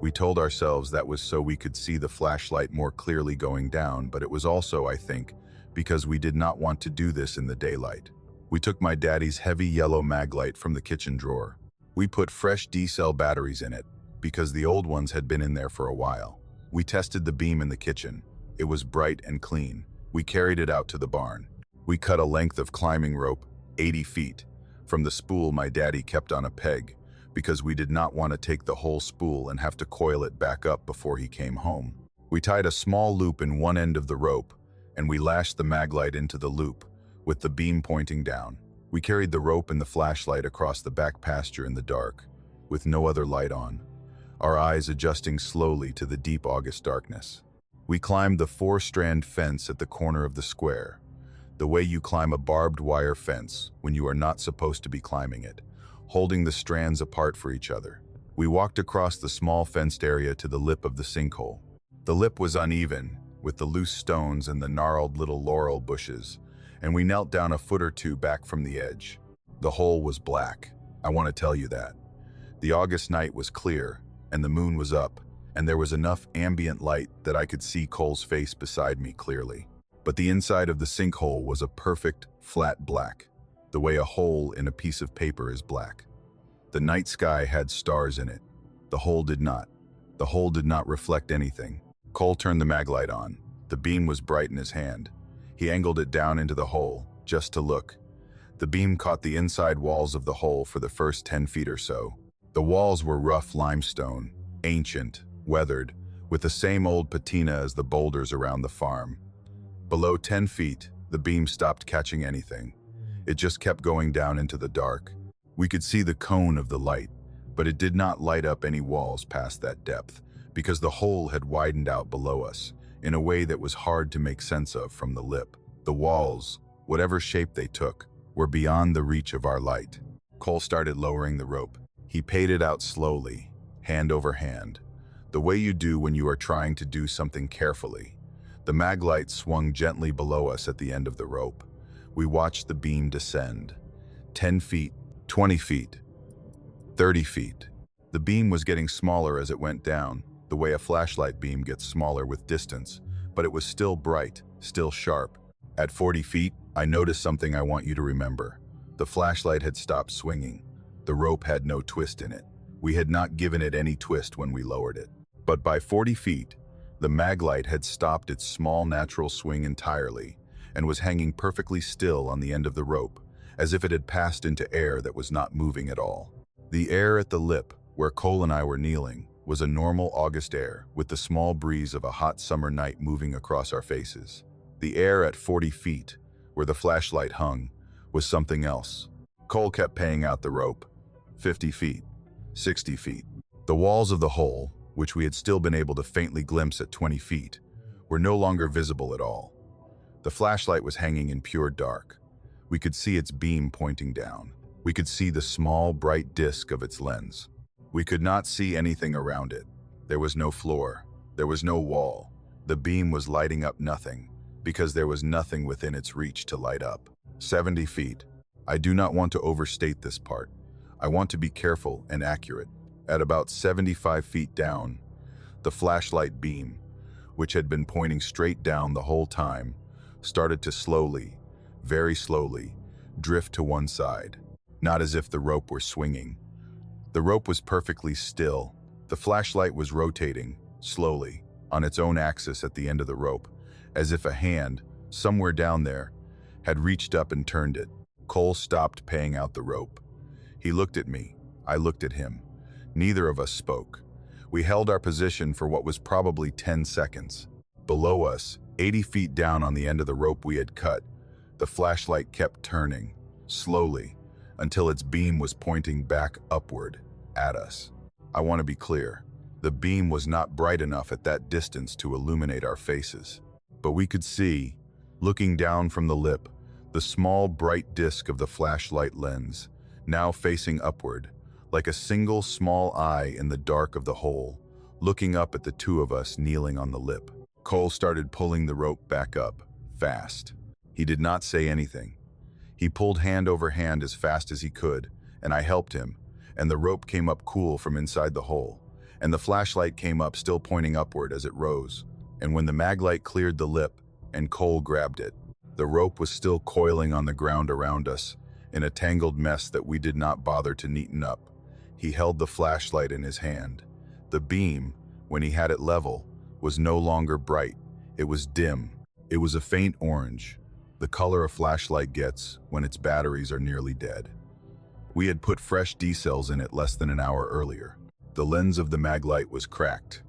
We told ourselves that was so we could see the flashlight more clearly going down, but it was also, I think, because we did not want to do this in the daylight. We took my daddy's heavy yellow maglite from the kitchen drawer. We put fresh D-cell batteries in it, because the old ones had been in there for a while. We tested the beam in the kitchen. It was bright and clean. We carried it out to the barn. We cut a length of climbing rope, 80 feet, from the spool my daddy kept on a peg, because we did not want to take the whole spool and have to coil it back up before he came home. We tied a small loop in one end of the rope, and we lashed the maglite into the loop, with the beam pointing down. We carried the rope and the flashlight across the back pasture in the dark, with no other light on, our eyes adjusting slowly to the deep August darkness. We climbed the 4-strand fence at the corner of the square, the way you climb a barbed wire fence when you are not supposed to be climbing it, holding the strands apart for each other. We walked across the small fenced area to the lip of the sinkhole. The lip was uneven, with the loose stones and the gnarled little laurel bushes, and we knelt down a foot or two back from the edge. The hole was black. I want to tell you that. The August night was clear, and the moon was up, and there was enough ambient light that I could see Cole's face beside me clearly. But the inside of the sinkhole was a perfect, flat black, the way a hole in a piece of paper is black. The night sky had stars in it. The hole did not. The hole did not reflect anything. Cole turned the maglite on. The beam was bright in his hand. He angled it down into the hole, just to look. The beam caught the inside walls of the hole for the first 10 feet or so. The walls were rough limestone, ancient, weathered, with the same old patina as the boulders around the farm. Below 10 feet, the beam stopped catching anything. It just kept going down into the dark. We could see the cone of the light, but it did not light up any walls past that depth, because the hole had widened out below us, in a way that was hard to make sense of from the lip. The walls, whatever shape they took, were beyond the reach of our light. Cole started lowering the rope. He paid it out slowly, hand over hand, the way you do when you are trying to do something carefully. The maglite swung gently below us at the end of the rope. We watched the beam descend. 10 feet, 20 feet, 30 feet. The beam was getting smaller as it went down, the way a flashlight beam gets smaller with distance, but it was still bright, still sharp. At 40 feet, I noticed something I want you to remember. The flashlight had stopped swinging. The rope had no twist in it. We had not given it any twist when we lowered it. But by 40 feet, the maglite had stopped its small natural swing entirely and was hanging perfectly still on the end of the rope, as if it had passed into air that was not moving at all. The air at the lip, where Cole and I were kneeling, was a normal August air, with the small breeze of a hot summer night moving across our faces. The air at 40 feet, where the flashlight hung, was something else. Cole kept paying out the rope. 50 feet, 60 feet. The walls of the hole, which we had still been able to faintly glimpse at 20 feet, were no longer visible at all. The flashlight was hanging in pure dark. We could see its beam pointing down. We could see the small, bright disk of its lens. We could not see anything around it. There was no floor, There was no wall. The beam was lighting up nothing, because there was nothing within its reach to light up. 70 feet. I do not want to overstate this part. I want to be careful and accurate. At about 75 feet down, the flashlight beam, which had been pointing straight down the whole time, started to slowly, very slowly, drift to one side. Not as if the rope were swinging. The rope was perfectly still. The flashlight was rotating, slowly, on its own axis at the end of the rope, as if a hand, somewhere down there, had reached up and turned it. Cole stopped paying out the rope. He looked at me. I looked at him. Neither of us spoke. We held our position for what was probably 10 seconds. Below us, 80 feet down on the end of the rope we had cut, the flashlight kept turning, slowly, until its beam was pointing back upward, at us. I want to be clear. The beam was not bright enough at that distance to illuminate our faces. But we could see, looking down from the lip, the small bright disc of the flashlight lens, now facing upward, like a single small eye in the dark of the hole, looking up at the two of us kneeling on the lip. Cole started pulling the rope back up, fast. He did not say anything. He pulled hand over hand as fast as he could, and I helped him, and the rope came up cool from inside the hole, and the flashlight came up still pointing upward as it rose. And when the maglite cleared the lip and Cole grabbed it, the rope was still coiling on the ground around us, in a tangled mess that we did not bother to neaten up. He held the flashlight in his hand. The beam, when he had it level, was no longer bright. It was dim. It was a faint orange, the color a flashlight gets when its batteries are nearly dead. We had put fresh D-cells in it less than an hour earlier. The lens of the maglite was cracked.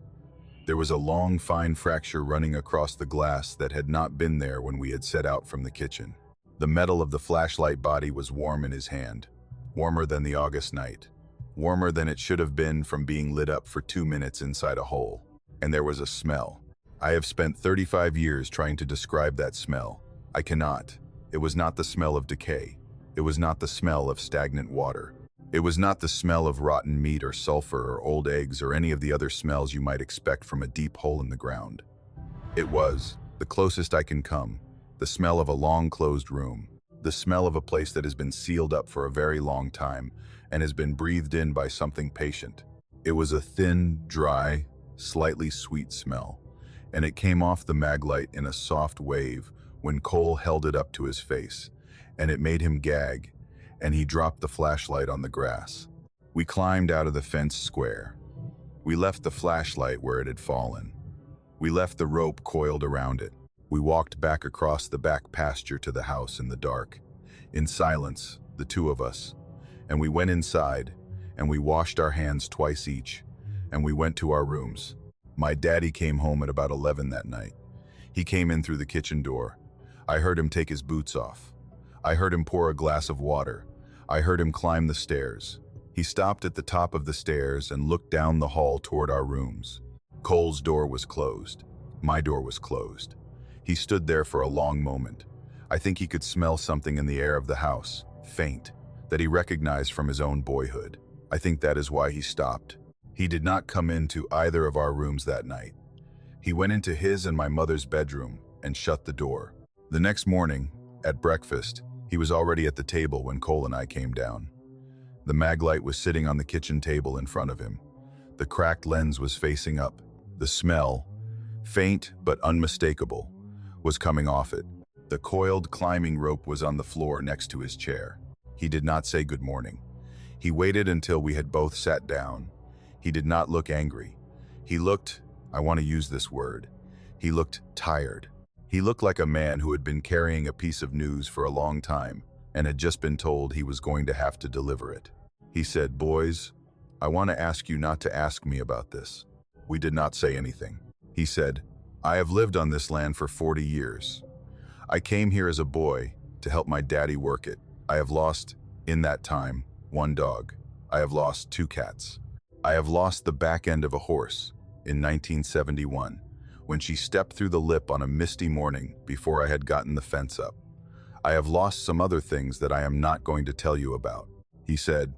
There was a long, fine fracture running across the glass that had not been there when we had set out from the kitchen. The metal of the flashlight body was warm in his hand, warmer than the August night, warmer than it should have been from being lit up for 2 minutes inside a hole. And there was a smell. I have spent 35 years trying to describe that smell. I cannot. It was not the smell of decay. It was not the smell of stagnant water. It was not the smell of rotten meat or sulfur or old eggs or any of the other smells you might expect from a deep hole in the ground. It was, the closest I can come, the smell of a long-closed room, the smell of a place that has been sealed up for a very long time and has been breathed in by something patient. It was a thin, dry, slightly sweet smell, and it came off the maglite in a soft wave when Cole held it up to his face, and it made him gag, and he dropped the flashlight on the grass. We climbed out of the fenced square. We left the flashlight where it had fallen. We left the rope coiled around it. We walked back across the back pasture to the house in the dark, in silence, the two of us, and we went inside, and we washed our hands twice each, and we went to our rooms. My daddy came home at about 11 that night. He came in through the kitchen door. I heard him take his boots off. I heard him pour a glass of water. I heard him climb the stairs. He stopped at the top of the stairs and looked down the hall toward our rooms. Cole's door was closed. My door was closed. He stood there for a long moment. I think he could smell something in the air of the house, faint, that he recognized from his own boyhood. I think that is why he stopped. He did not come into either of our rooms that night. He went into his and my mother's bedroom and shut the door. The next morning, at breakfast, he was already at the table when Cole and I came down. The maglite was sitting on the kitchen table in front of him. The cracked lens was facing up. The smell, faint but unmistakable, was coming off it. The coiled climbing rope was on the floor next to his chair. He did not say good morning. He waited until we had both sat down. He did not look angry. He looked, I want to use this word, he looked tired. He looked like a man who had been carrying a piece of news for a long time and had just been told he was going to have to deliver it. He said, "Boys, I want to ask you not to ask me about this." We did not say anything. He said, "I have lived on this land for 40 years. I came here as a boy to help my daddy work it. I have lost, in that time, 1 dog. I have lost 2 cats. I have lost the back end of a horse in 1971, when she stepped through the lip on a misty morning before I had gotten the fence up. I have lost some other things that I am not going to tell you about." He said,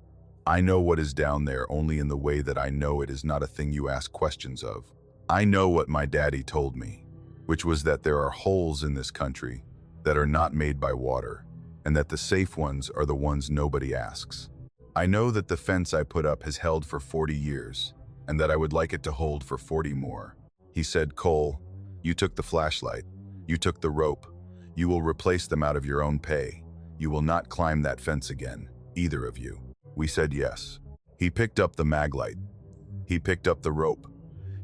"I know what is down there only in the way that I know it is not a thing you ask questions of. I know what my daddy told me, which was that there are holes in this country that are not made by water, and that the safe ones are the ones nobody asks. I know that the fence I put up has held for 40 years, and that I would like it to hold for 40 more. He said, Cole, you took the flashlight, you took the rope, you will replace them out of your own pay. You will not climb that fence again, either of you. We said yes. He picked up the maglite. He picked up the rope.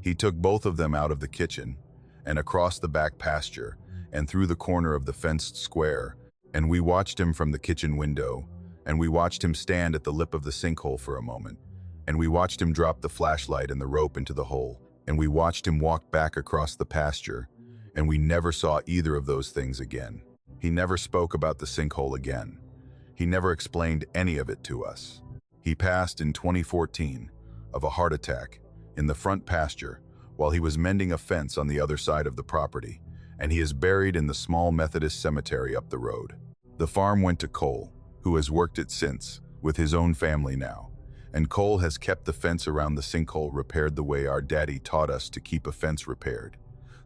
He took both of them out of the kitchen and across the back pasture and through the corner of the fenced square, and we watched him from the kitchen window, and we watched him stand at the lip of the sinkhole for a moment, and we watched him drop the flashlight and the rope into the hole, and we watched him walk back across the pasture, and we never saw either of those things again. He never spoke about the sinkhole again. He never explained any of it to us. He passed in 2014 of a heart attack in the front pasture while he was mending a fence on the other side of the property, and he is buried in the small Methodist cemetery up the road. The farm went to Cole, who has worked it since, with his own family now, and Cole has kept the fence around the sinkhole repaired the way our daddy taught us to keep a fence repaired.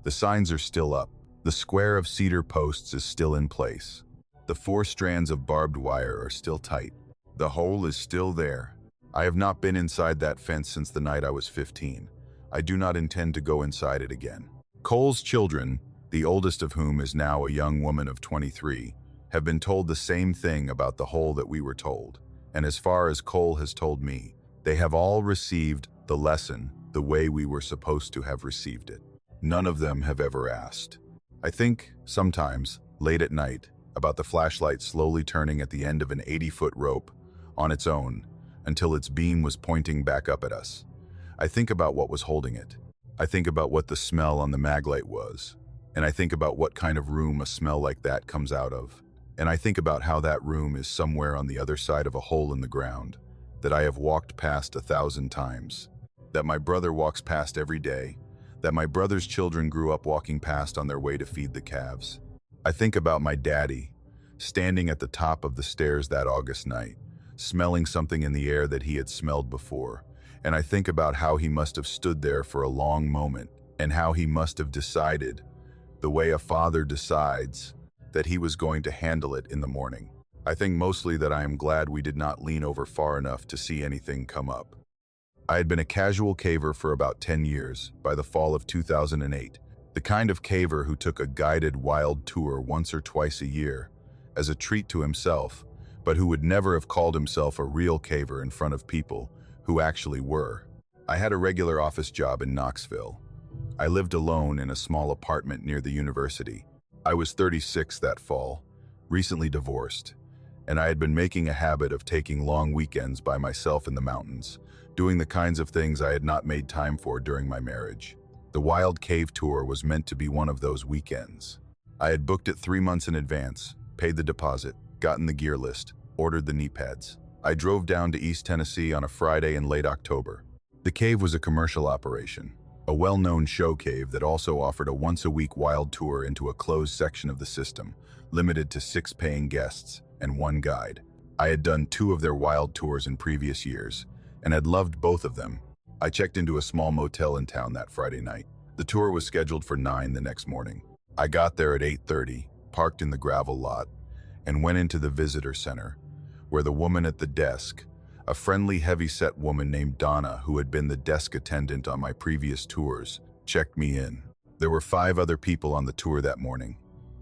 The signs are still up. The square of cedar posts is still in place. The 4 strands of barbed wire are still tight. The hole is still there. I have not been inside that fence since the night I was 15. I do not intend to go inside it again. Cole's children, the oldest of whom is now a young woman of 23, have been told the same thing about the hole that we were told. And as far as Cole has told me, they have all received the lesson the way we were supposed to have received it. None of them have ever asked. I think, sometimes, late at night, about the flashlight slowly turning at the end of an 80-foot rope on its own until its beam was pointing back up at us. I think about what was holding it. I think about what the smell on the maglite was. And I think about what kind of room a smell like that comes out of. And I think about how that room is somewhere on the other side of a hole in the ground that I have walked past 1,000 times, that my brother walks past every day, that my brother's children grew up walking past on their way to feed the calves. I think about my daddy, standing at the top of the stairs that August night, smelling something in the air that he had smelled before, and I think about how he must have stood there for a long moment, and how he must have decided, the way a father decides, that he was going to handle it in the morning. I think mostly that I am glad we did not lean over far enough to see anything come up. I had been a casual caver for about 10 years, by the fall of 2008, the kind of caver who took a guided wild tour once or twice a year, as a treat to himself, but who would never have called himself a real caver in front of people who actually were. I had a regular office job in Knoxville. I lived alone in a small apartment near the university. I was 36 that fall, recently divorced, and I had been making a habit of taking long weekends by myself in the mountains, doing the kinds of things I had not made time for during my marriage. The Wild Cave Tour was meant to be one of those weekends. I had booked it 3 months in advance, paid the deposit, gotten the gear list, ordered the knee pads. I drove down to East Tennessee on a Friday in late October. The cave was a commercial operation, a well-known show cave that also offered a once-a-week wild tour into a closed section of the system, limited to 6 paying guests and 1 guide. I had done 2 of their wild tours in previous years, and had loved both of them. I checked into a small motel in town that Friday night. The tour was scheduled for 9 the next morning. I got there at 8:30, parked in the gravel lot, and went into the visitor center, where the woman at the desk, a friendly, heavy-set woman named Donna, who had been the desk attendant on my previous tours, checked me in. There were 5 other people on the tour that morning.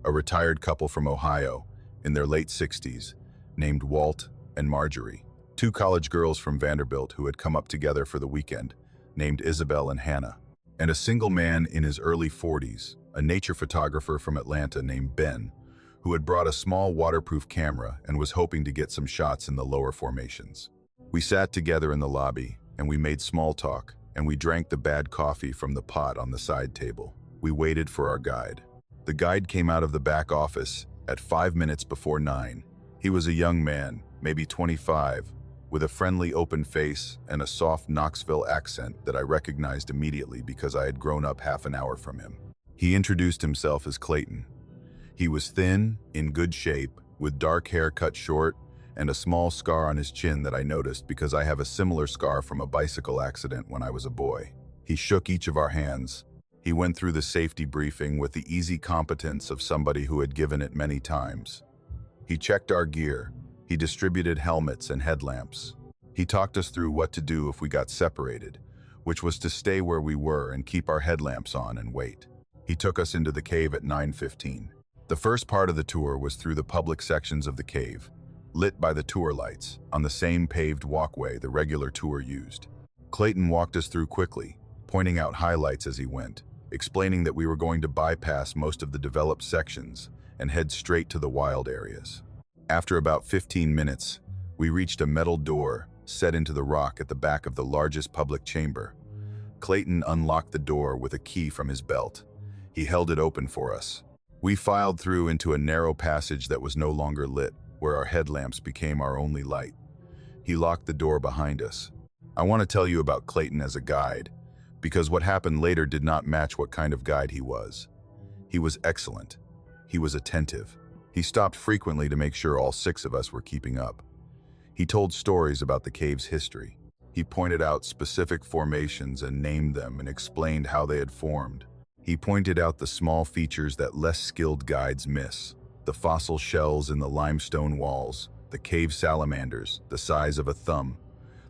A retired couple from Ohio, in their late 60s, named Walt and Marjorie. 2 college girls from Vanderbilt who had come up together for the weekend, named Isabel and Hannah. And a single man in his early 40s, a nature photographer from Atlanta named Ben, who had brought a small waterproof camera and was hoping to get some shots in the lower formations. We sat together in the lobby, and we made small talk, and we drank the bad coffee from the pot on the side table. We waited for our guide. The guide came out of the back office at 5 minutes before 9. He was a young man, maybe 25, with a friendly open face and a soft Knoxville accent that I recognized immediately because I had grown up half an hour from him. He introduced himself as Clayton. He was thin, in good shape, with dark hair cut short, and a small scar on his chin that I noticed because I have a similar scar from a bicycle accident when I was a boy. He shook each of our hands. He went through the safety briefing with the easy competence of somebody who had given it many times. He checked our gear. He distributed helmets and headlamps. He talked us through what to do if we got separated, which was to stay where we were and keep our headlamps on and wait. He took us into the cave at 9:15. The first part of the tour was through the public sections of the cave, lit by the tour lights, on the same paved walkway the regular tour used. Clayton walked us through quickly, pointing out highlights as he went, explaining that we were going to bypass most of the developed sections and head straight to the wild areas. After about 15 minutes, we reached a metal door set into the rock at the back of the largest public chamber. Clayton unlocked the door with a key from his belt. He held it open for us. We filed through into a narrow passage that was no longer lit, where our headlamps became our only light. He locked the door behind us. I want to tell you about Clayton as a guide, because what happened later did not match what kind of guide he was. He was excellent. He was attentive. He stopped frequently to make sure all 6 of us were keeping up. He told stories about the cave's history. He pointed out specific formations and named them and explained how they had formed. He pointed out the small features that less skilled guides miss: the fossil shells in the limestone walls, the cave salamanders, the size of a thumb,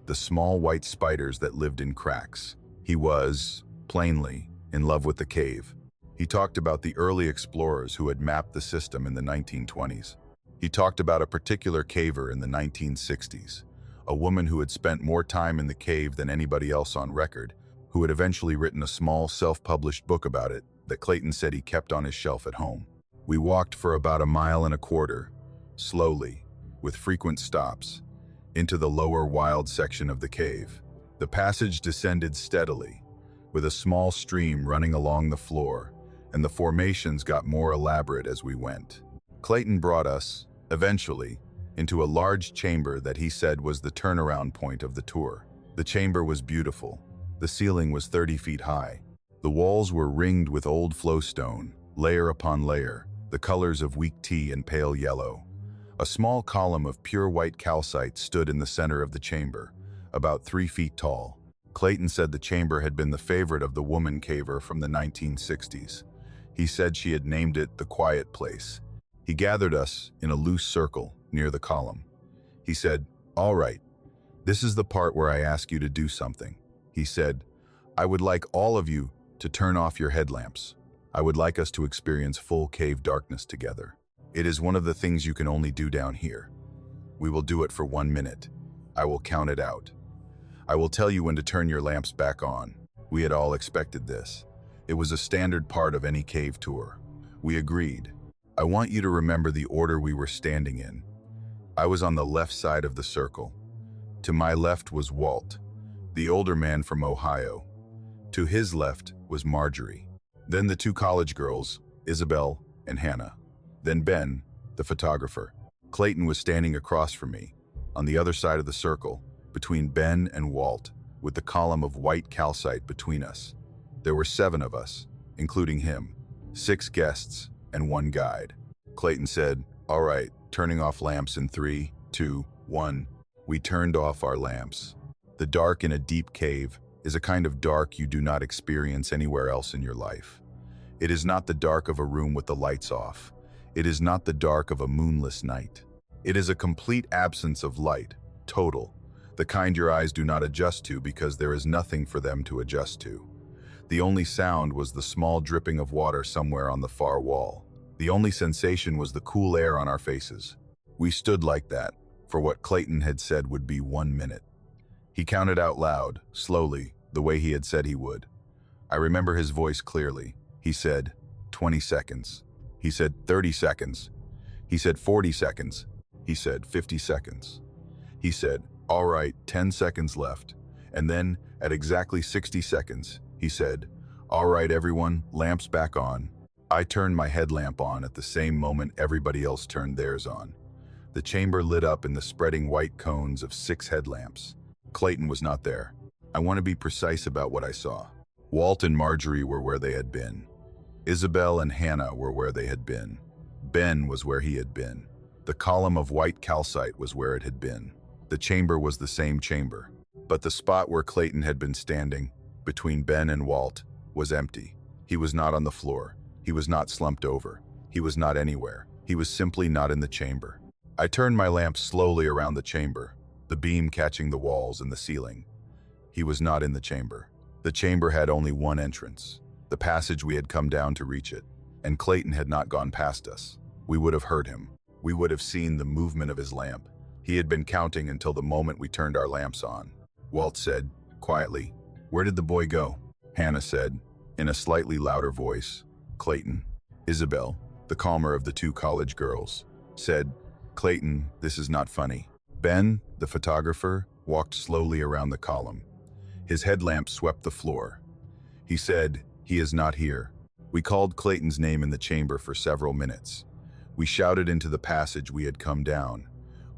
the small white spiders that lived in cracks. He was, plainly, in love with the cave. He talked about the early explorers who had mapped the system in the 1920s. He talked about a particular caver in the 1960s, a woman who had spent more time in the cave than anybody else on record, who had eventually written a small self-published book about it that Clayton said he kept on his shelf at home. We walked for about 1.25 miles, slowly, with frequent stops, into the lower wild section of the cave. The passage descended steadily, with a small stream running along the floor, and the formations got more elaborate as we went. Clayton brought us, eventually, into a large chamber that he said was the turnaround point of the tour. The chamber was beautiful. The ceiling was 30 feet high. The walls were ringed with old flowstone, layer upon layer, the colors of weak tea and pale yellow. A small column of pure white calcite stood in the center of the chamber, about 3 feet tall. Clayton said the chamber had been the favorite of the woman caver from the 1960s. He said she had named it the Quiet Place. He gathered us in a loose circle near the column. He said, "All right, this is the part where I ask you to do something." He said, "I would like all of you to turn off your headlamps. I would like us to experience full cave darkness together. It is one of the things you can only do down here. We will do it for 1 minute. I will count it out. I will tell you when to turn your lamps back on." We had all expected this. It was a standard part of any cave tour. We agreed. I want you to remember the order we were standing in. I was on the left side of the circle. To my left was Walt, the older man from Ohio. To his left was Marjorie. Then the 2 college girls, Isabel and Hannah. Then Ben, the photographer. Clayton was standing across from me, on the other side of the circle, between Ben and Walt, with the column of white calcite between us. There were 7 of us, including him, 6 guests and 1 guide. Clayton said, "All right, turning off lamps in 3, 2, 1. We turned off our lamps. The dark in a deep cave is a kind of dark you do not experience anywhere else in your life. It is not the dark of a room with the lights off. It is not the dark of a moonless night. It is a complete absence of light, total, the kind your eyes do not adjust to because there is nothing for them to adjust to. The only sound was the small dripping of water somewhere on the far wall. The only sensation was the cool air on our faces. We stood like that for what Clayton had said would be 1 minute. He counted out loud, slowly, the way he had said he would. I remember his voice clearly. He said, 20 seconds. He said 30 seconds. He said 40 seconds. He said 50 seconds. He said, "All right, 10 seconds left." And then, at exactly 60 seconds, he said, "All right, everyone, lamps back on." I turned my headlamp on at the same moment everybody else turned theirs on. The chamber lit up in the spreading white cones of 6 headlamps. Clayton was not there. I want to be precise about what I saw. Walt and Marjorie were where they had been. Isabel and Hannah were where they had been. Ben was where he had been. The column of white calcite was where it had been. The chamber was the same chamber. But the spot where Clayton had been standing, between Ben and Walt was empty. He was not on the floor. He was not slumped over. He was not anywhere. He was simply not in the chamber. I turned my lamp slowly around the chamber, the beam catching the walls and the ceiling. He was not in the chamber. The chamber had only one entrance, the passage we had come down to reach it, and Clayton had not gone past us. We would have heard him. We would have seen the movement of his lamp. He had been counting until the moment we turned our lamps on. Walt said, quietly, "Where did the boy go?" Hannah said, in a slightly louder voice, "Clayton." Isabel, the calmer of the two college girls, said, "Clayton, this is not funny." Ben, the photographer, walked slowly around the column. His headlamp swept the floor. He said, "He is not here." We called Clayton's name in the chamber for several minutes. We shouted into the passage we had come down.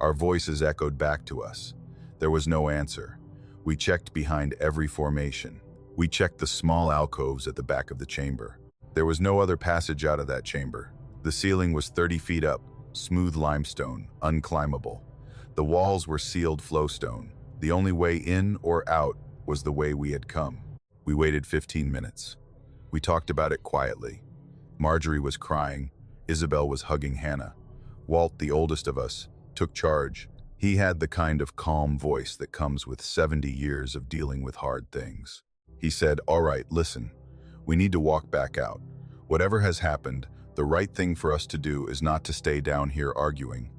Our voices echoed back to us. There was no answer. We checked behind every formation. We checked the small alcoves at the back of the chamber. There was no other passage out of that chamber. The ceiling was 30 feet up, smooth limestone, unclimbable. The walls were sealed flowstone. The only way in or out was the way we had come. We waited 15 minutes. We talked about it quietly. Marjorie was crying. Isabel was hugging Hannah. Walt, the oldest of us, took charge. He had the kind of calm voice that comes with 70 years of dealing with hard things. He said, "All right, listen. We need to walk back out. Whatever has happened, the right thing for us to do is not to stay down here arguing."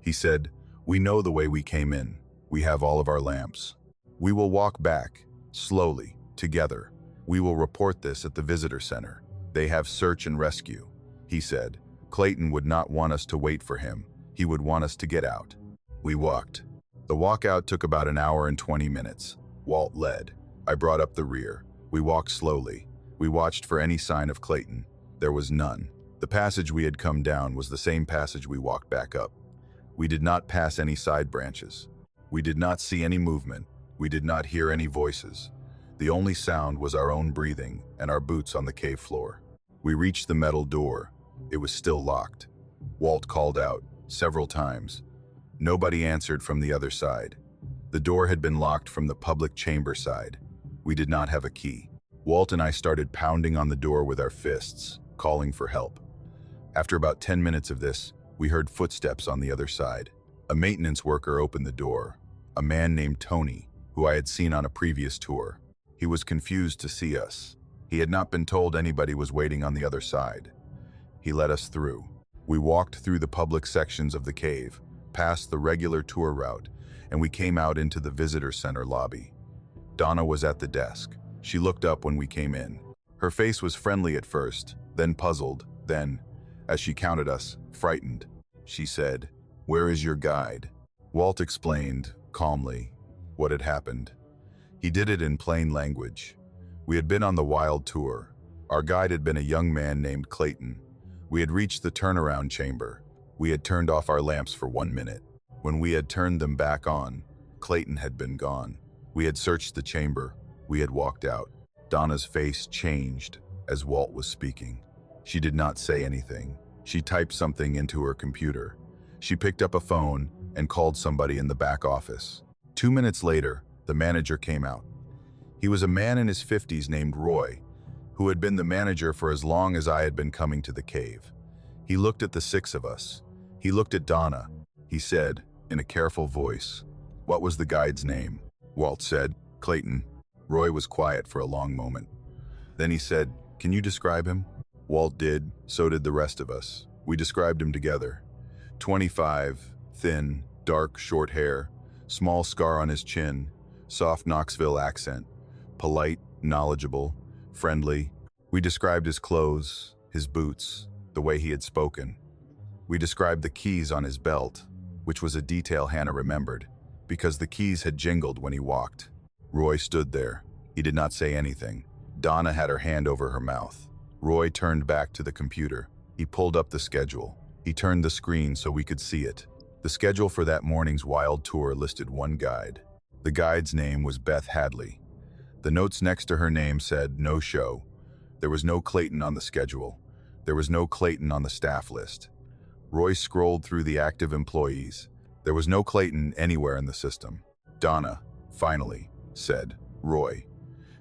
He said, "We know the way we came in. We have all of our lamps. We will walk back, slowly, together. We will report this at the visitor center. They have search and rescue." He said, Clayton would not want us to wait for him. He would want us to get out. We walked. The walkout took about an hour and 20 minutes. Walt led. I brought up the rear. We walked slowly. We watched for any sign of Clayton. There was none. The passage we had come down was the same passage we walked back up. We did not pass any side branches. We did not see any movement. We did not hear any voices. The only sound was our own breathing and our boots on the cave floor. We reached the metal door. It was still locked. Walt called out several times. Nobody answered from the other side. The door had been locked from the public chamber side. We did not have a key. Walt and I started pounding on the door with our fists, calling for help. After about 10 minutes of this, we heard footsteps on the other side. A maintenance worker opened the door, a man named Tony, who I had seen on a previous tour. He was confused to see us. He had not been told anybody was waiting on the other side. He let us through. We walked through the public sections of the cave, past the regular tour route, and we came out into the visitor center lobby. Donna was at the desk. She looked up when we came in. Her face was friendly at first, then puzzled, then, as she counted us, frightened. She said, "Where is your guide?" Walt explained, calmly, what had happened. He did it in plain language. We had been on the wild tour. Our guide had been a young man named Clayton. We had reached the turnaround chamber. We had turned off our lamps for 1 minute. When we had turned them back on, Clayton had been gone. We had searched the chamber. We had walked out. Donna's face changed as Walt was speaking. She did not say anything. She typed something into her computer. She picked up a phone and called somebody in the back office. 2 minutes later, the manager came out. He was a man in his 50s named Roy, who had been the manager for as long as I had been coming to the cave. He looked at the 6 of us. He looked at Donna. He said, in a careful voice, "What was the guide's name?" Walt said, "Clayton." Roy was quiet for a long moment. Then he said, "Can you describe him?" Walt did, so did the rest of us. We described him together. 25, thin, dark, short hair, small scar on his chin, soft Knoxville accent, polite, knowledgeable, friendly. We described his clothes, his boots, the way he had spoken. We described the keys on his belt, which was a detail Hannah remembered, because the keys had jingled when he walked. Roy stood there. He did not say anything. Donna had her hand over her mouth. Roy turned back to the computer. He pulled up the schedule. He turned the screen so we could see it. The schedule for that morning's wild tour listed one guide. The guide's name was Beth Hadley. The notes next to her name said, "No show." There was no Clayton on the schedule. There was no Clayton on the staff list. Roy scrolled through the active employees. There was no Clayton anywhere in the system. "Donna," finally, said Roy.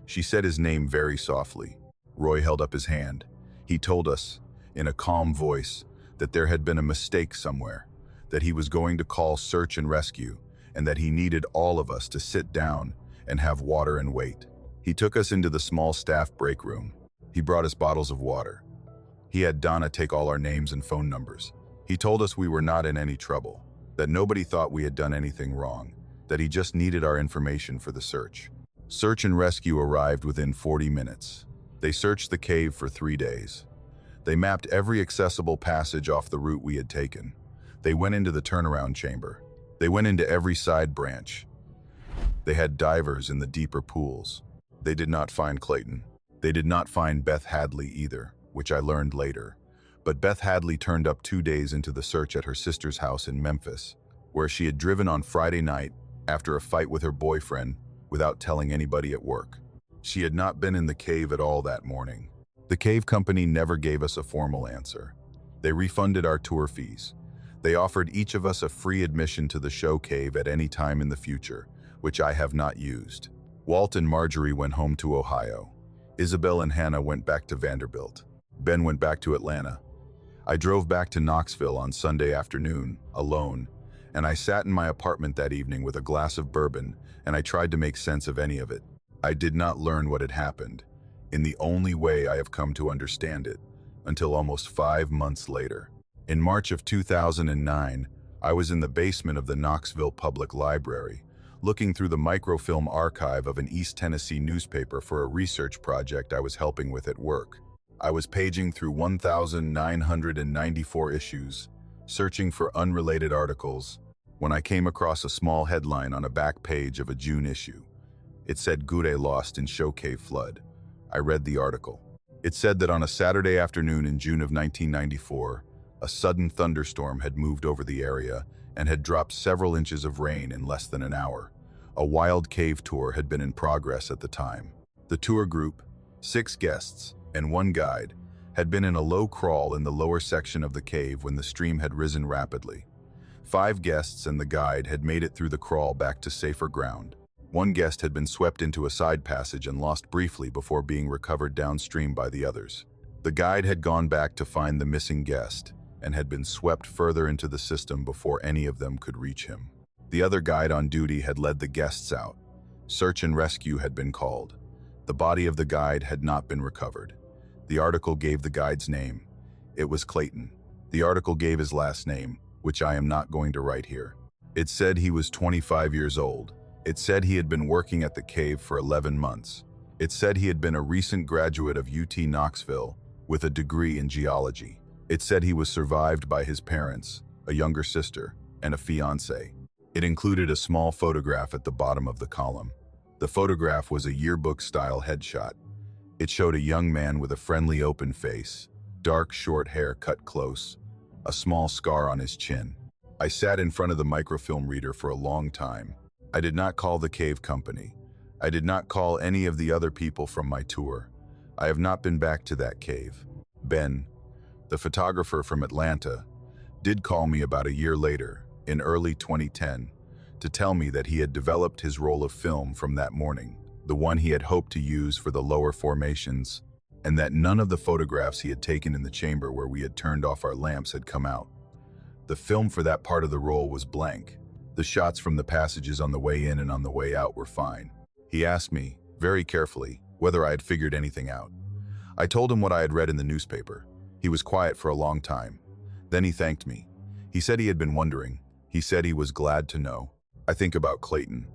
She said his name very softly. Roy held up his hand. He told us, in a calm voice, that there had been a mistake somewhere, that he was going to call search and rescue, and that he needed all of us to sit down and have water and wait. He took us into the small staff break room. He brought us bottles of water. He had Donna take all our names and phone numbers. He told us we were not in any trouble, that nobody thought we had done anything wrong, that he just needed our information for the search. Search and rescue arrived within 40 minutes. They searched the cave for 3 days. They mapped every accessible passage off the route we had taken. They went into the turnaround chamber. They went into every side branch. They had divers in the deeper pools. They did not find Clayton. They did not find Beth Hadley either, which I learned later. But Beth Hadley turned up 2 days into the search at her sister's house in Memphis, where she had driven on Friday night after a fight with her boyfriend without telling anybody at work. She had not been in the cave at all that morning. The cave company never gave us a formal answer. They refunded our tour fees. They offered each of us a free admission to the show cave at any time in the future, which I have not used. Walt and Marjorie went home to Ohio. Isabel and Hannah went back to Vanderbilt. Ben went back to Atlanta. I drove back to Knoxville on Sunday afternoon, alone, and I sat in my apartment that evening with a glass of bourbon, and I tried to make sense of any of it. I did not learn what had happened, in the only way I have come to understand it, until almost 5 months later. In March of 2009, I was in the basement of the Knoxville Public Library, looking through the microfilm archive of an East Tennessee newspaper for a research project I was helping with at work. I was paging through 1,994 issues, searching for unrelated articles, when I came across a small headline on a back page of a June issue. It said Goudet lost in show cave flood. I read the article. It said that on a Saturday afternoon in June of 1994, a sudden thunderstorm had moved over the area and had dropped several inches of rain in less than an hour. A wild cave tour had been in progress at the time. The tour group, 6 guests and 1 guide, had been in a low crawl in the lower section of the cave when the stream had risen rapidly. 5 guests and the guide had made it through the crawl back to safer ground. 1 guest had been swept into a side passage and lost briefly before being recovered downstream by the others. The guide had gone back to find the missing guest and had been swept further into the system before any of them could reach him. The other guide on duty had led the guests out. Search and rescue had been called. The body of the guide had not been recovered. The article gave the guide's name. It was Clayton. The article gave his last name, which I am not going to write here. It said he was 25 years old. It said he had been working at the cave for 11 months. It said he had been a recent graduate of UT Knoxville with a degree in geology. It said he was survived by his parents, a younger sister, and a fiancé. It included a small photograph at the bottom of the column. The photograph was a yearbook-style headshot. It showed a young man with a friendly open face, dark short hair cut close, a small scar on his chin. I sat in front of the microfilm reader for a long time. I did not call the cave company. I did not call any of the other people from my tour. I have not been back to that cave. Ben, the photographer from Atlanta, did call me about a year later, in early 2010, to tell me that he had developed his roll of film from that morning, the one he had hoped to use for the lower formations, and that none of the photographs he had taken in the chamber where we had turned off our lamps had come out. The film for that part of the roll was blank. The shots from the passages on the way in and on the way out were fine. He asked me, very carefully, whether I had figured anything out. I told him what I had read in the newspaper. He was quiet for a long time. Then he thanked me. He said he had been wondering. He said he was glad to know. I think about Clayton.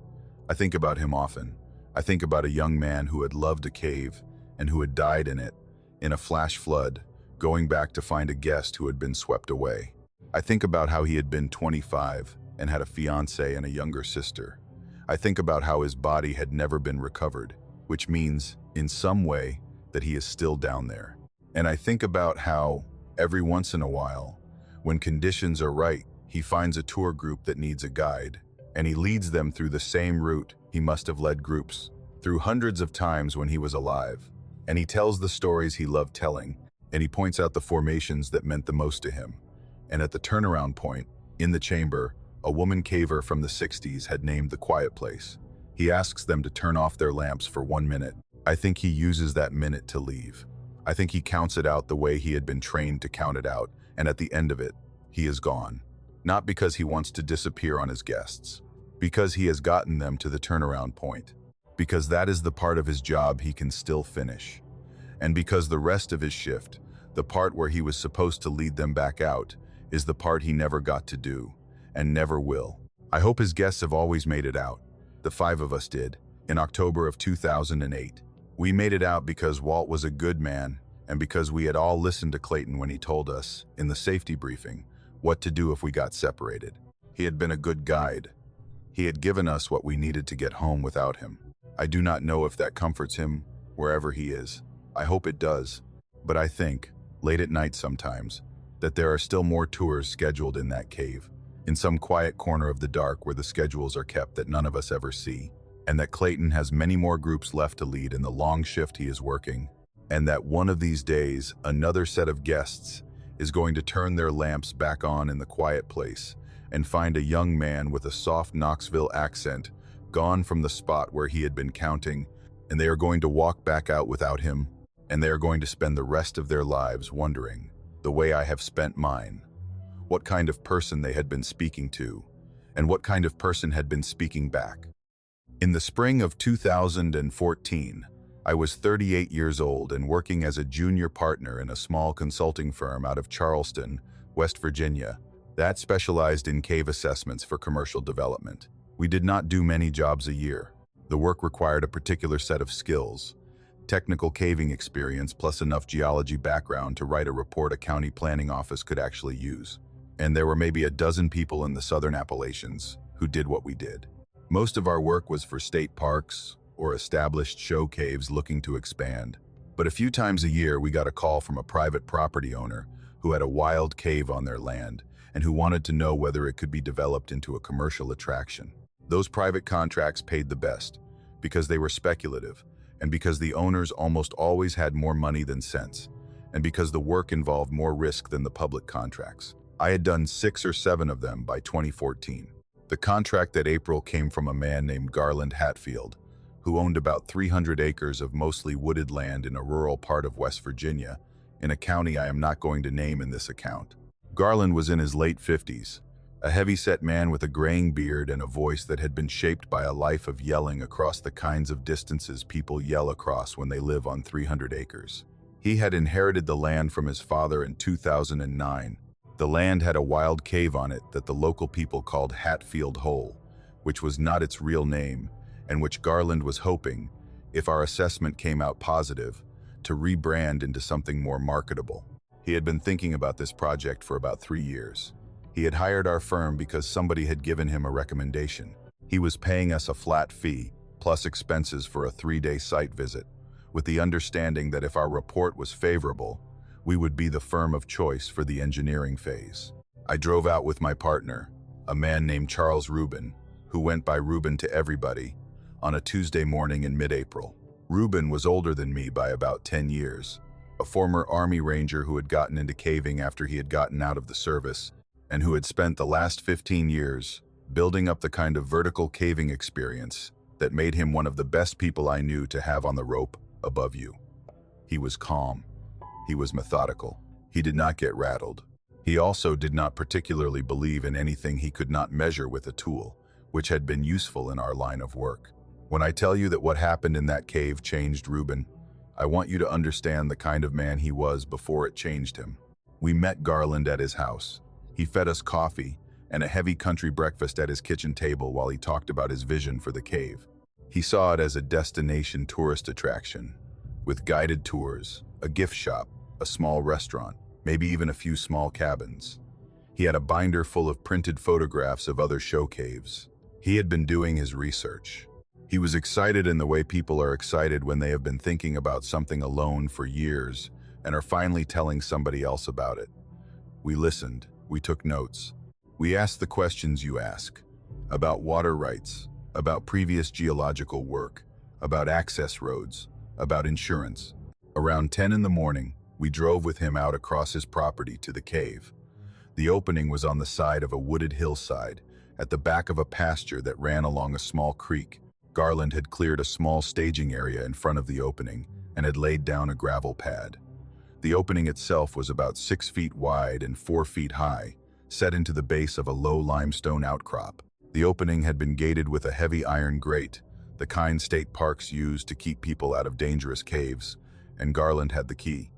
I think about him often. I think about a young man who had loved a cave and who had died in it, in a flash flood, going back to find a guest who had been swept away. I think about how he had been 25 and had a fiancé and a younger sister. I think about how his body had never been recovered, which means, in some way, that he is still down there. And I think about how, every once in a while, when conditions are right, he finds a tour group that needs a guide, and he leads them through the same route he must have led groups through hundreds of times when he was alive. And he tells the stories he loved telling, and he points out the formations that meant the most to him. And at the turnaround point, in the chamber, a woman caver from the 60s had named the quiet place. He asks them to turn off their lamps for 1 minute. I think he uses that minute to leave. I think he counts it out the way he had been trained to count it out, and at the end of it, he is gone. Not because he wants to disappear on his guests, because he has gotten them to the turnaround point, because that is the part of his job he can still finish, and because the rest of his shift, the part where he was supposed to lead them back out, is the part he never got to do, and never will. I hope his guests have always made it out. The 5 of us did, in October of 2008. We made it out because Walt was a good man, and because we had all listened to Clayton when he told us, in the safety briefing, what to do if we got separated. He had been a good guide. He had given us what we needed to get home without him. I do not know if that comforts him, wherever he is. I hope it does. But I think, late at night sometimes, that there are still more tours scheduled in that cave, in some quiet corner of the dark where the schedules are kept that none of us ever see, and that Clayton has many more groups left to lead in the long shift he is working, and that one of these days, another set of guests is going to turn their lamps back on in the quiet place and find a young man with a soft Knoxville accent gone from the spot where he had been counting, and they are going to walk back out without him, and they are going to spend the rest of their lives wondering, the way I have spent mine, what kind of person they had been speaking to, and what kind of person had been speaking back. In the spring of 2014, I was 38 years old and working as a junior partner in a small consulting firm out of Charleston, West Virginia, that specialized in cave assessments for commercial development. We did not do many jobs a year. The work required a particular set of skills, technical caving experience plus enough geology background to write a report a county planning office could actually use. And there were maybe a dozen people in the southern Appalachians who did what we did. Most of our work was for state parks or established show caves looking to expand. But a few times a year we got a call from a private property owner who had a wild cave on their land and who wanted to know whether it could be developed into a commercial attraction. Those private contracts paid the best because they were speculative, and because the owners almost always had more money than sense, and because the work involved more risk than the public contracts. I had done 6 or 7 of them by 2014. The contract that April came from a man named Garland Hatfield, who owned about 300 acres of mostly wooded land in a rural part of West Virginia, in a county I am not going to name in this account. Garland was in his late 50s, a heavy-set man with a graying beard and a voice that had been shaped by a life of yelling across the kinds of distances people yell across when they live on 300 acres. He had inherited the land from his father in 2009. The land had a wild cave on it that the local people called Hatfield Hole, which was not its real name, and which Garland was hoping, if our assessment came out positive, to rebrand into something more marketable. He had been thinking about this project for about 3 years. He had hired our firm because somebody had given him a recommendation. He was paying us a flat fee, plus expenses for a 3-day site visit, with the understanding that if our report was favorable, we would be the firm of choice for the engineering phase. I drove out with my partner, a man named Charles Rubin, who went by Rubin to everybody, on a Tuesday morning in mid-April. Rubin was older than me by about 10 years, a former Army Ranger who had gotten into caving after he had gotten out of the service, and who had spent the last 15 years building up the kind of vertical caving experience that made him one of the best people I knew to have on the rope above you. He was calm. He was methodical. He did not get rattled. He also did not particularly believe in anything he could not measure with a tool, which had been useful in our line of work. When I tell you that what happened in that cave changed Rubin, I want you to understand the kind of man he was before it changed him. We met Garland at his house. He fed us coffee and a heavy country breakfast at his kitchen table while he talked about his vision for the cave. He saw it as a destination tourist attraction, with guided tours, a gift shop, a small restaurant, maybe even a few small cabins. He had a binder full of printed photographs of other show caves. He had been doing his research. He was excited in the way people are excited when they have been thinking about something alone for years and are finally telling somebody else about it. We listened. We took notes. We asked the questions you ask, about water rights, about previous geological work, about access roads, about insurance. Around 10 in the morning, we drove with him out across his property to the cave. The opening was on the side of a wooded hillside, at the back of a pasture that ran along a small creek. Garland had cleared a small staging area in front of the opening and had laid down a gravel pad. The opening itself was about 6 feet wide and 4 feet high, set into the base of a low limestone outcrop. The opening had been gated with a heavy iron grate, the kind state parks use to keep people out of dangerous caves, and Garland had the key.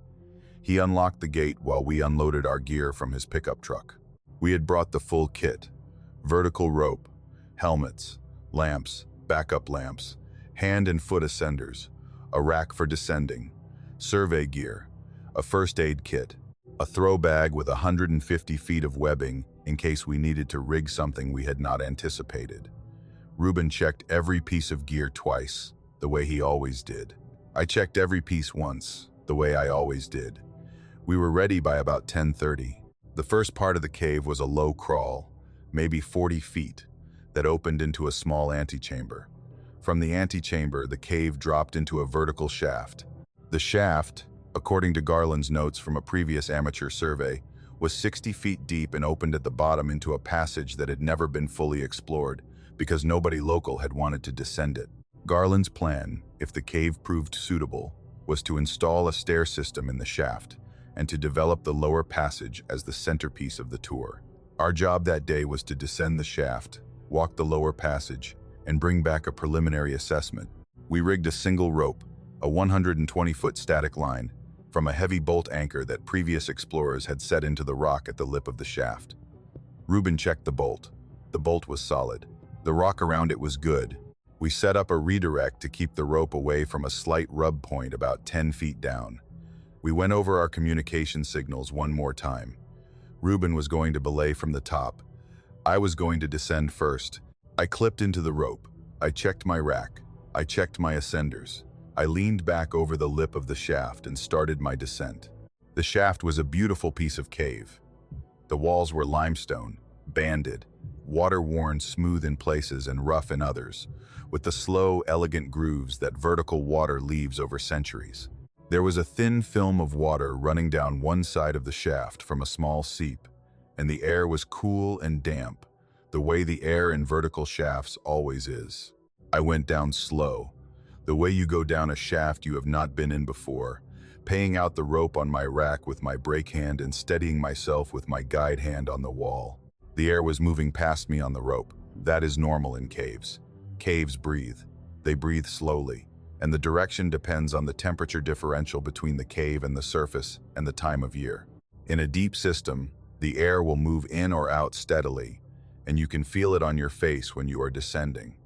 He unlocked the gate while we unloaded our gear from his pickup truck. We had brought the full kit: vertical rope, helmets, lamps, backup lamps, hand and foot ascenders, a rack for descending, survey gear, a first aid kit, a throw bag with 150 feet of webbing in case we needed to rig something we had not anticipated. Ruben checked every piece of gear twice, the way he always did. I checked every piece once, the way I always did. We were ready by about 10:30. The first part of the cave was a low crawl, maybe 40 feet, that opened into a small antechamber. From the antechamber, the cave dropped into a vertical shaft. The shaft, according to Garland's notes from a previous amateur survey, was 60 feet deep and opened at the bottom into a passage that had never been fully explored because nobody local had wanted to descend it. Garland's plan, if the cave proved suitable, was to install a stair system in the shaft and to develop the lower passage as the centerpiece of the tour. Our job that day was to descend the shaft, walk the lower passage, and bring back a preliminary assessment. We rigged a single rope, a 120-foot static line, from a heavy bolt anchor that previous explorers had set into the rock at the lip of the shaft. Ruben checked the bolt. The bolt was solid. The rock around it was good. We set up a redirect to keep the rope away from a slight rub point about 10 feet down. We went over our communication signals one more time. Ruben was going to belay from the top. I was going to descend first. I clipped into the rope. I checked my rack. I checked my ascenders. I leaned back over the lip of the shaft and started my descent. The shaft was a beautiful piece of cave. The walls were limestone, banded, water-worn smooth in places and rough in others, with the slow, elegant grooves that vertical water leaves over centuries. There was a thin film of water running down one side of the shaft from a small seep, and the air was cool and damp, the way the air in vertical shafts always is. I went down slow, the way you go down a shaft you have not been in before, paying out the rope on my rack with my brake hand and steadying myself with my guide hand on the wall. The air was moving past me on the rope. That is normal in caves. Caves breathe. They breathe slowly, and the direction depends on the temperature differential between the cave and the surface and the time of year. In a deep system, the air will move in or out steadily, and you can feel it on your face when you are descending.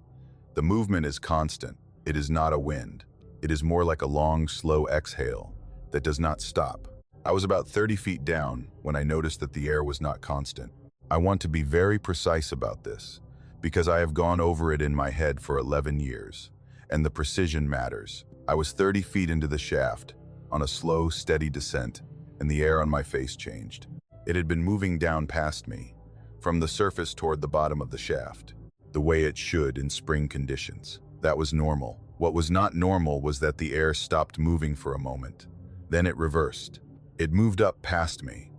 The movement is constant. It is not a wind. It is more like a long, slow exhale that does not stop. I was about 30 feet down when I noticed that the air was not constant. I want to be very precise about this, because I have gone over it in my head for 11 years, and the precision matters. I was 30 feet into the shaft, on a slow, steady descent, and the air on my face changed. It had been moving down past me, from the surface toward the bottom of the shaft, the way it should in spring conditions. That was normal. What was not normal was that the air stopped moving for a moment. Then it reversed. It moved up past me,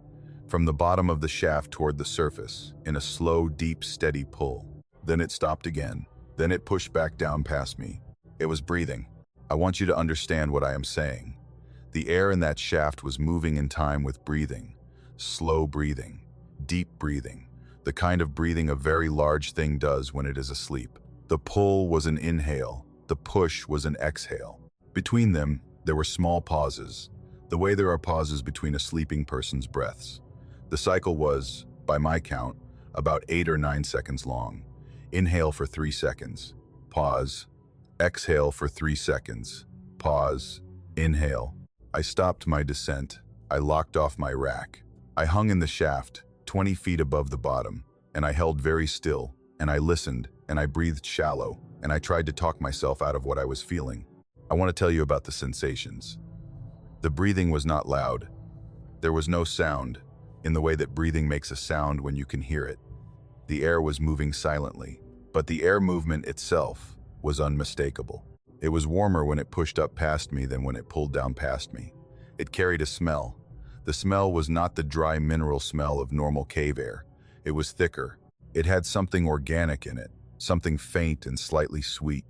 from the bottom of the shaft toward the surface, in a slow, deep, steady pull. Then it stopped again. Then it pushed back down past me. It was breathing. I want you to understand what I am saying. The air in that shaft was moving in time with breathing. Slow breathing. Deep breathing. The kind of breathing a very large thing does when it is asleep. The pull was an inhale. The push was an exhale. Between them, there were small pauses, the way there are pauses between a sleeping person's breaths. The cycle was, by my count, about 8 or 9 seconds long. Inhale for 3 seconds. Pause. Exhale for 3 seconds. Pause. Inhale. I stopped my descent. I locked off my rack. I hung in the shaft, 20 feet above the bottom, and I held very still, and I listened, and I breathed shallow, and I tried to talk myself out of what I was feeling. I want to tell you about the sensations. The breathing was not loud. There was no sound, in the way that breathing makes a sound when you can hear it. The air was moving silently, but the air movement itself was unmistakable. It was warmer when it pushed up past me than when it pulled down past me. It carried a smell. The smell was not the dry mineral smell of normal cave air. It was thicker. It had something organic in it, something faint and slightly sweet.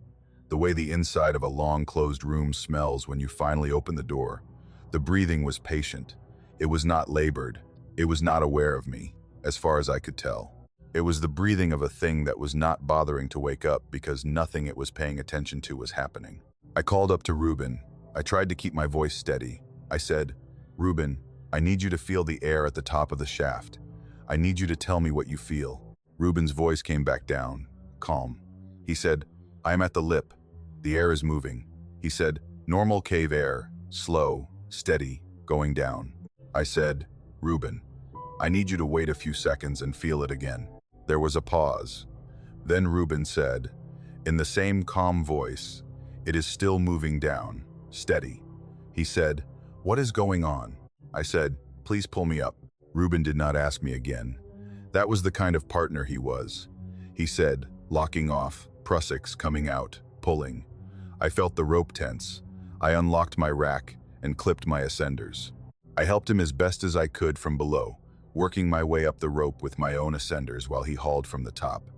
The way the inside of a long closed room smells when you finally open the door. The breathing was patient. It was not labored. It was not aware of me, as far as I could tell. It was the breathing of a thing that was not bothering to wake up because nothing it was paying attention to was happening. I called up to Ruben. I tried to keep my voice steady. I said, "Ruben, I need you to feel the air at the top of the shaft. I need you to tell me what you feel." Ruben's voice came back down, calm. He said, "I am at the lip. The air is moving." He said, "Normal cave air, slow, steady, going down." I said, "Ruben, I need you to wait a few seconds and feel it again." There was a pause. Then Ruben said, in the same calm voice, "It is still moving down, steady." He said, "What is going on?" I said, "Please pull me up." Ruben did not ask me again. That was the kind of partner he was. He said, locking off, prussics coming out, pulling. I felt the rope tense. I unlocked my rack and clipped my ascenders. I helped him as best as I could from below, working my way up the rope with my own ascenders while he hauled from the top.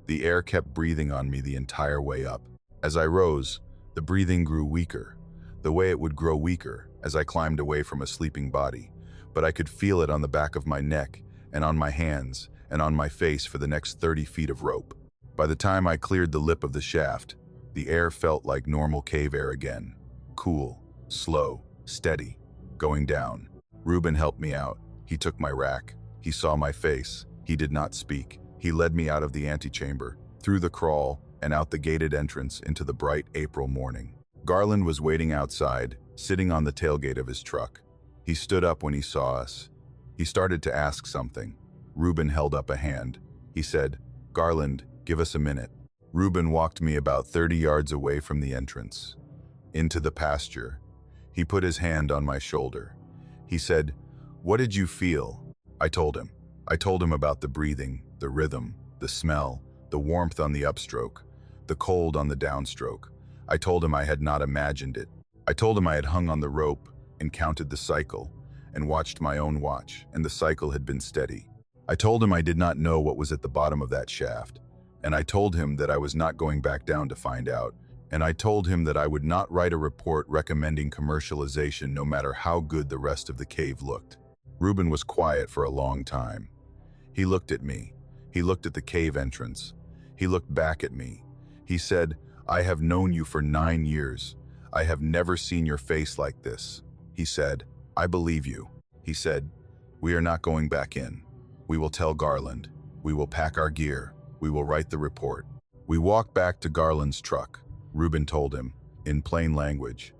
The air kept breathing on me the entire way up. As I rose, the breathing grew weaker, the way it would grow weaker as I climbed away from a sleeping body, but I could feel it on the back of my neck and on my hands and on my face for the next 30 feet of rope. By the time I cleared the lip of the shaft, the air felt like normal cave air again. Cool, slow, steady, going down. Ruben helped me out. He took my rack. He saw my face. He did not speak. He led me out of the antechamber, through the crawl, and out the gated entrance into the bright April morning. Garland was waiting outside, sitting on the tailgate of his truck. He stood up when he saw us. He started to ask something. Ruben held up a hand. He said, "Garland, give us a minute." Ruben walked me about 30 yards away from the entrance, into the pasture. He put his hand on my shoulder. He said, "What did you feel?" I told him. I told him about the breathing, the rhythm, the smell, the warmth on the upstroke, the cold on the downstroke. I told him I had not imagined it. I told him I had hung on the rope and counted the cycle and watched my own watch, and the cycle had been steady. I told him I did not know what was at the bottom of that shaft, and I told him that I was not going back down to find out, and I told him that I would not write a report recommending commercialization no matter how good the rest of the cave looked. Ruben was quiet for a long time. He looked at me. He looked at the cave entrance. He looked back at me. He said, "I have known you for 9 years. I have never seen your face like this." He said, "I believe you." He said, "We are not going back in. We will tell Garland. We will pack our gear. We will write the report." We walked back to Garland's truck. Ruben told him, in plain language,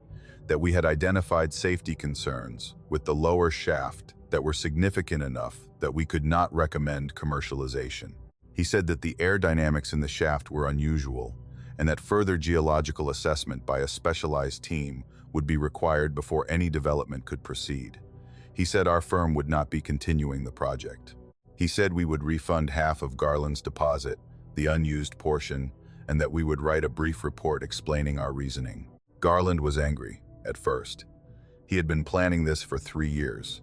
that we had identified safety concerns with the lower shaft that were significant enough that we could not recommend commercialization. He said that the air dynamics in the shaft were unusual, and that further geological assessment by a specialized team would be required before any development could proceed. He said our firm would not be continuing the project. He said we would refund half of Garland's deposit, the unused portion, and that we would write a brief report explaining our reasoning. Garland was angry, at first. He had been planning this for 3 years.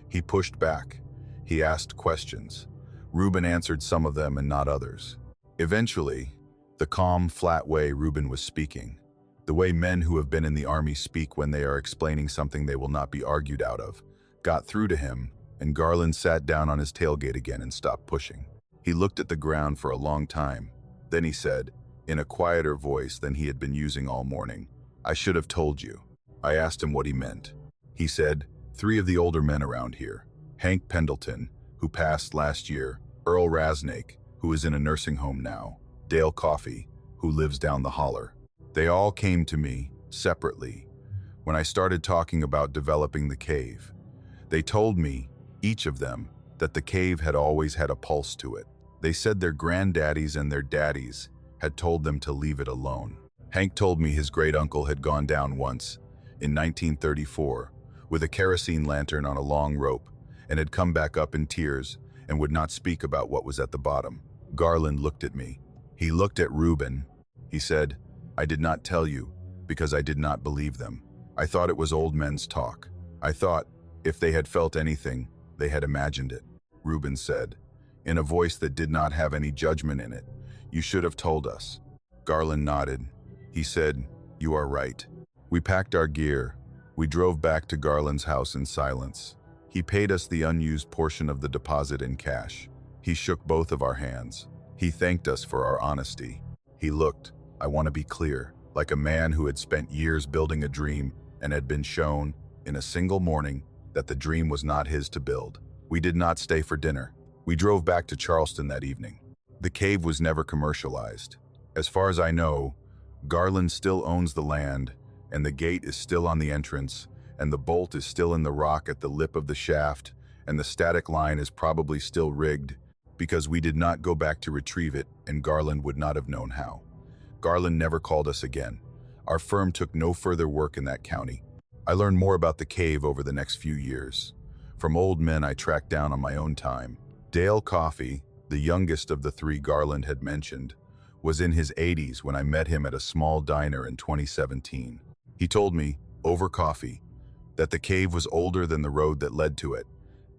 He pushed back. He asked questions. Ruben answered some of them and not others. Eventually, the calm, flat way Ruben was speaking, the way men who have been in the army speak when they are explaining something they will not be argued out of, got through to him, and Garland sat down on his tailgate again and stopped pushing. He looked at the ground for a long time. Then he said, in a quieter voice than he had been using all morning, "I should have told you." I asked him what he meant. He said, 3 of the older men around here, Hank Pendleton, who passed last year, Earl Rasnake, who is in a nursing home now, Dale Coffey, who lives down the holler. They all came to me, separately, when I started talking about developing the cave. They told me, each of them, that the cave had always had a pulse to it. They said their granddaddies and their daddies had told them to leave it alone. Hank told me his great-uncle had gone down once, in 1934, with a kerosene lantern on a long rope, and had come back up in tears and would not speak about what was at the bottom. Garland looked at me. He looked at Ruben. He said, "I did not tell you because I did not believe them. I thought it was old men's talk. I thought, if they had felt anything, they had imagined it." Ruben said, in a voice that did not have any judgment in it, "You should have told us." Garland nodded. He said, "You are right." We packed our gear. We drove back to Garland's house in silence. He paid us the unused portion of the deposit in cash. He shook both of our hands. He thanked us for our honesty. He looked, I want to be clear, like a man who had spent years building a dream and had been shown, in a single morning, that the dream was not his to build. We did not stay for dinner. We drove back to Charleston that evening. The cave was never commercialized. As far as I know, Garland still owns the land, and the gate is still on the entrance, and the bolt is still in the rock at the lip of the shaft, and the static line is probably still rigged, because we did not go back to retrieve it, and Garland would not have known how. Garland never called us again. Our firm took no further work in that county. I learned more about the cave over the next few years. From old men I tracked down on my own time. Dale Coffey, the youngest of the three Garland had mentioned, was in his 80s when I met him at a small diner in 2017. He told me, over coffee, that the cave was older than the road that led to it,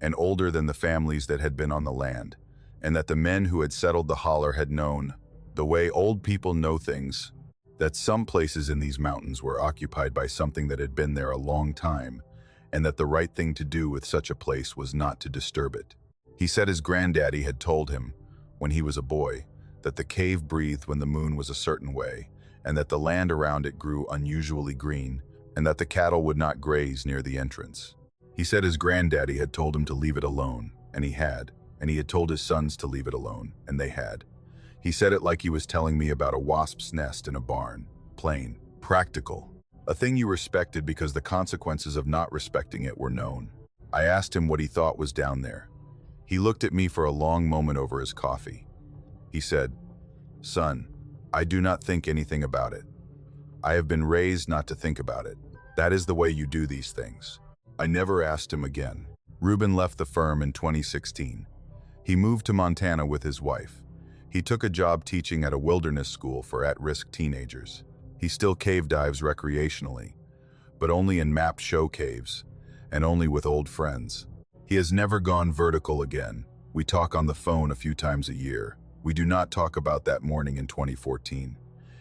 and older than the families that had been on the land, and that the men who had settled the holler had known, the way old people know things, that some places in these mountains were occupied by something that had been there a long time, and that the right thing to do with such a place was not to disturb it. He said his granddaddy had told him, when he was a boy, that the cave breathed when the moon was a certain way, and that the land around it grew unusually green, and that the cattle would not graze near the entrance. He said his granddaddy had told him to leave it alone, and he had told his sons to leave it alone, and they had. He said it like he was telling me about a wasp's nest in a barn. Plain, practical. A thing you respected because the consequences of not respecting it were known. I asked him what he thought was down there. He looked at me for a long moment over his coffee. He said, "Son, I do not think anything about it. I have been raised not to think about it. That is the way you do these things." I never asked him again. Reuben left the firm in 2016. He moved to Montana with his wife. He took a job teaching at a wilderness school for at-risk teenagers. He still cave dives recreationally, but only in mapped show caves, and only with old friends. He has never gone vertical again. We talk on the phone a few times a year. We do not talk about that morning in 2014.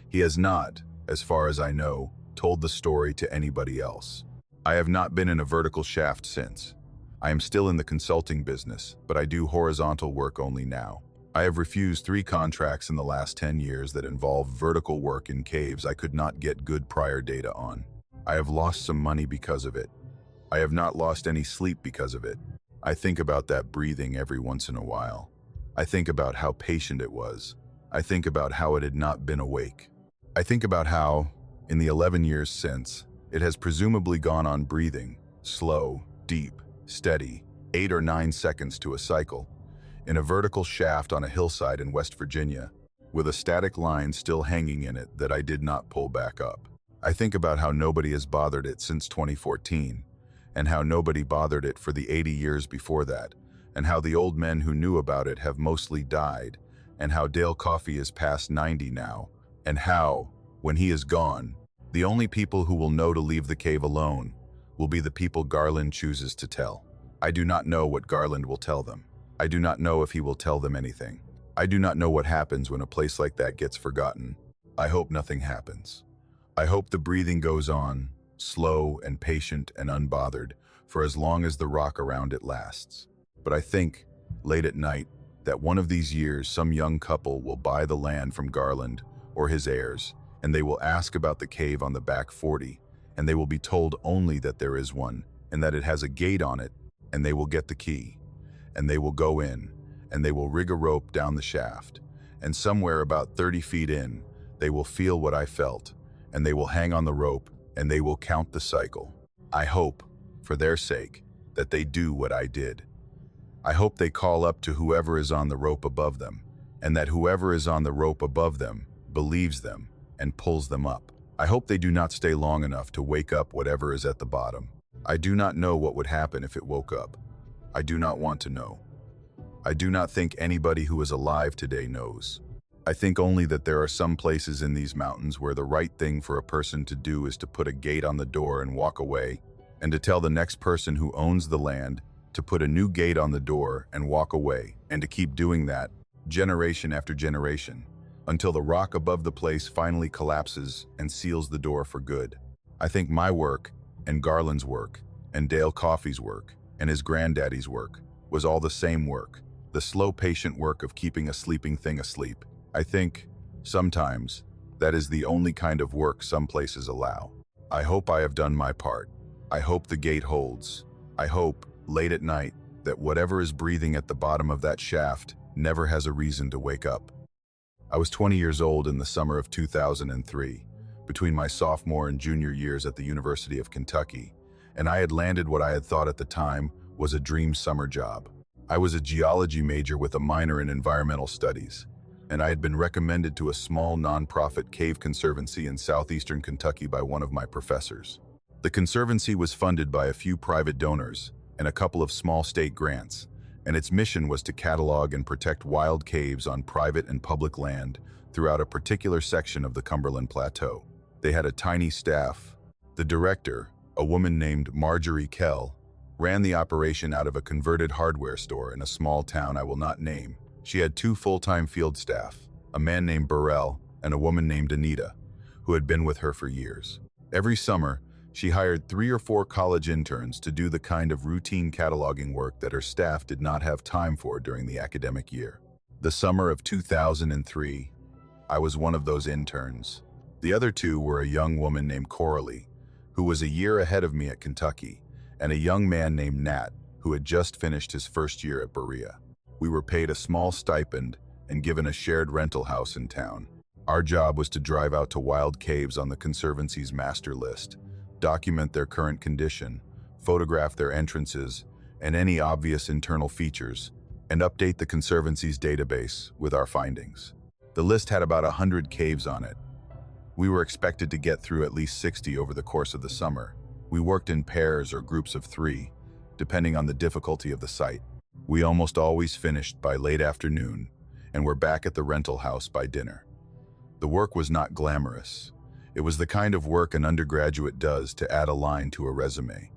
He has not, as far as I know, told the story to anybody else. I have not been in a vertical shaft since. I am still in the consulting business, but I do horizontal work only now. I have refused 3 contracts in the last 10 years that involve vertical work in caves I could not get good prior data on. I have lost some money because of it. I have not lost any sleep because of it. I think about that breathing every once in a while. I think about how patient it was. I think about how it had not been awake. I think about how, in the 11 years since, it has presumably gone on breathing, slow, deep, steady, 8 or 9 seconds to a cycle, in a vertical shaft on a hillside in West Virginia, with a static line still hanging in it that I did not pull back up. I think about how nobody has bothered it since 2014, and how nobody bothered it for the 80 years before that, and how the old men who knew about it have mostly died, and how Dale Coffey is past 90 now, and how, when he is gone, the only people who will know to leave the cave alone will be the people Garland chooses to tell. I do not know what Garland will tell them. I do not know if he will tell them anything. I do not know what happens when a place like that gets forgotten. I hope nothing happens. I hope the breathing goes on, slow and patient and unbothered, for as long as the rock around it lasts. But I think, late at night, that one of these years some young couple will buy the land from Garland or his heirs, and they will ask about the cave on the back 40, and they will be told only that there is one, and that it has a gate on it, and they will get the key, and they will go in, and they will rig a rope down the shaft, and somewhere about 30 feet in, they will feel what I felt, and they will hang on the rope, and they will count the cycle. I hope, for their sake, that they do what I did. I hope they call up to whoever is on the rope above them, and that whoever is on the rope above them believes them and pulls them up. I hope they do not stay long enough to wake up whatever is at the bottom. I do not know what would happen if it woke up. I do not want to know. I do not think anybody who is alive today knows. I think only that there are some places in these mountains where the right thing for a person to do is to put a gate on the door and walk away, and to tell the next person who owns the land to put a new gate on the door and walk away, and to keep doing that, generation after generation, until the rock above the place finally collapses and seals the door for good. I think my work, and Garland's work, and Dale Coffey's work, and his granddaddy's work, was all the same work, the slow, patient work of keeping a sleeping thing asleep. I think, sometimes, that is the only kind of work some places allow. I hope I have done my part. I hope the gate holds. I hope, late at night, that whatever is breathing at the bottom of that shaft never has a reason to wake up. I was 20 years old in the summer of 2003, between my sophomore and junior years at the University of Kentucky, and I had landed what I had thought at the time was a dream summer job. I was a geology major with a minor in environmental studies, and I had been recommended to a small nonprofit cave conservancy in southeastern Kentucky by one of my professors. The conservancy was funded by a few private donors and a couple of small state grants, and its mission was to catalog and protect wild caves on private and public land throughout a particular section of the Cumberland Plateau. They had a tiny staff. The director, a woman named Marjorie Kell, ran the operation out of a converted hardware store in a small town I will not name. She had 2 full-time field staff, a man named Burrell and a woman named Anita, who had been with her for years. Every summer, she hired 3 or 4 college interns to do the kind of routine cataloging work that her staff did not have time for during the academic year. The summer of 2003, I was one of those interns. The other 2 were a young woman named Coralie, who was a year ahead of me at Kentucky, and a young man named Nat, who had just finished his first year at Berea. We were paid a small stipend and given a shared rental house in town. Our job was to drive out to wild caves on the Conservancy's master list, document their current condition, photograph their entrances and any obvious internal features, and update the Conservancy's database with our findings. The list had about 100 caves on it. We were expected to get through at least 60 over the course of the summer. We worked in pairs or groups of 3, depending on the difficulty of the site. We almost always finished by late afternoon and were back at the rental house by dinner. The work was not glamorous. It was the kind of work an undergraduate does to add a line to a resume.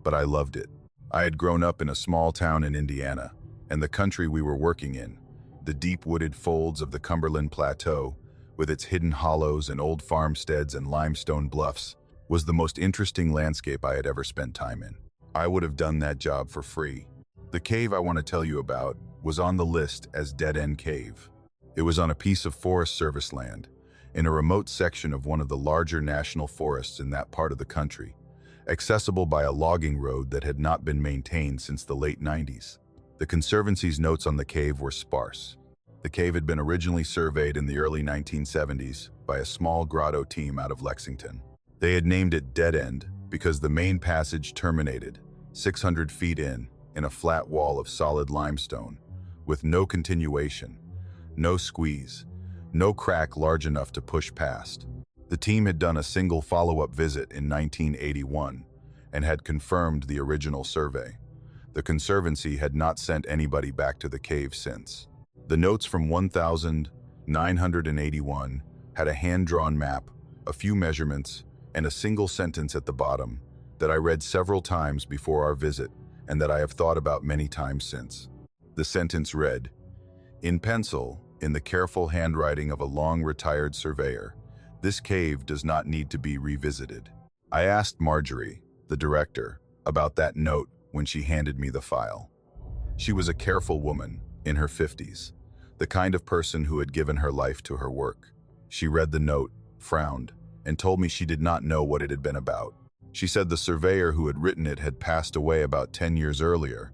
But I loved it. I had grown up in a small town in Indiana, and the country we were working in, the deep wooded folds of the Cumberland Plateau, with its hidden hollows and old farmsteads and limestone bluffs, was the most interesting landscape I had ever spent time in. I would have done that job for free. The cave I want to tell you about was on the list as Dead End Cave. It was on a piece of Forest Service land, in a remote section of one of the larger national forests in that part of the country, accessible by a logging road that had not been maintained since the late 90s. The Conservancy's notes on the cave were sparse. The cave had been originally surveyed in the early 1970s by a small grotto team out of Lexington. They had named it Dead End because the main passage terminated, 600 feet in a flat wall of solid limestone, with no continuation, no squeeze, no crack large enough to push past. The team had done a single follow-up visit in 1981 and had confirmed the original survey. The Conservancy had not sent anybody back to the cave since. The notes from 1981 had a hand-drawn map, a few measurements, and a single sentence at the bottom that I read several times before our visit and that I have thought about many times since. The sentence read, in pencil, in the careful handwriting of a long-retired surveyor, this cave does not need to be revisited. I asked Marjorie, the director, about that note when she handed me the file. She was a careful woman, in her 50s, the kind of person who had given her life to her work. She read the note, frowned, and told me she did not know what it had been about. She said the surveyor who had written it had passed away about 10 years earlier,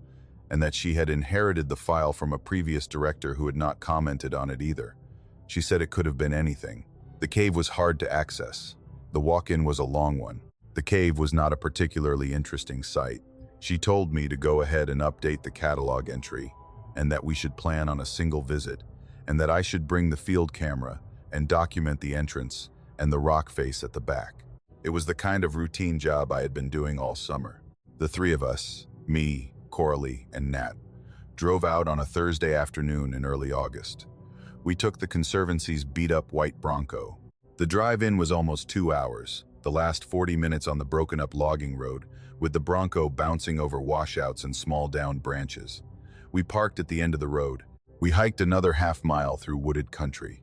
and that she had inherited the file from a previous director who had not commented on it either. She said it could have been anything. The cave was hard to access. The walk-in was a long one. The cave was not a particularly interesting site. She told me to go ahead and update the catalog entry, and that we should plan on a single visit, and that I should bring the field camera and document the entrance and the rock face at the back. It was the kind of routine job I had been doing all summer. The 3 of us, me, Coralie, and Nat, drove out on a Thursday afternoon in early August. We took the Conservancy's beat-up white Bronco. The drive-in was almost 2 hours, the last 40 minutes on the broken-up logging road, with the Bronco bouncing over washouts and small downed branches. We parked at the end of the road. We hiked another half-mile through wooded country,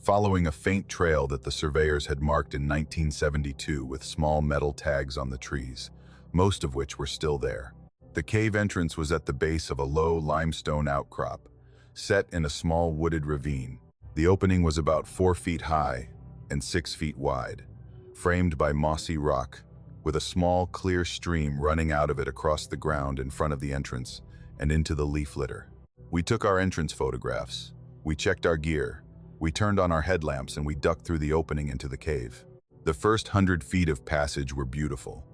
following a faint trail that the surveyors had marked in 1972 with small metal tags on the trees, most of which were still there. The cave entrance was at the base of a low limestone outcrop, set in a small wooded ravine. The opening was about 4 feet high and 6 feet wide, framed by mossy rock, with a small, clear stream running out of it across the ground in front of the entrance and into the leaf litter. We took our entrance photographs. We checked our gear. We turned on our headlamps and we ducked through the opening into the cave. The first 100 feet of passage were beautiful.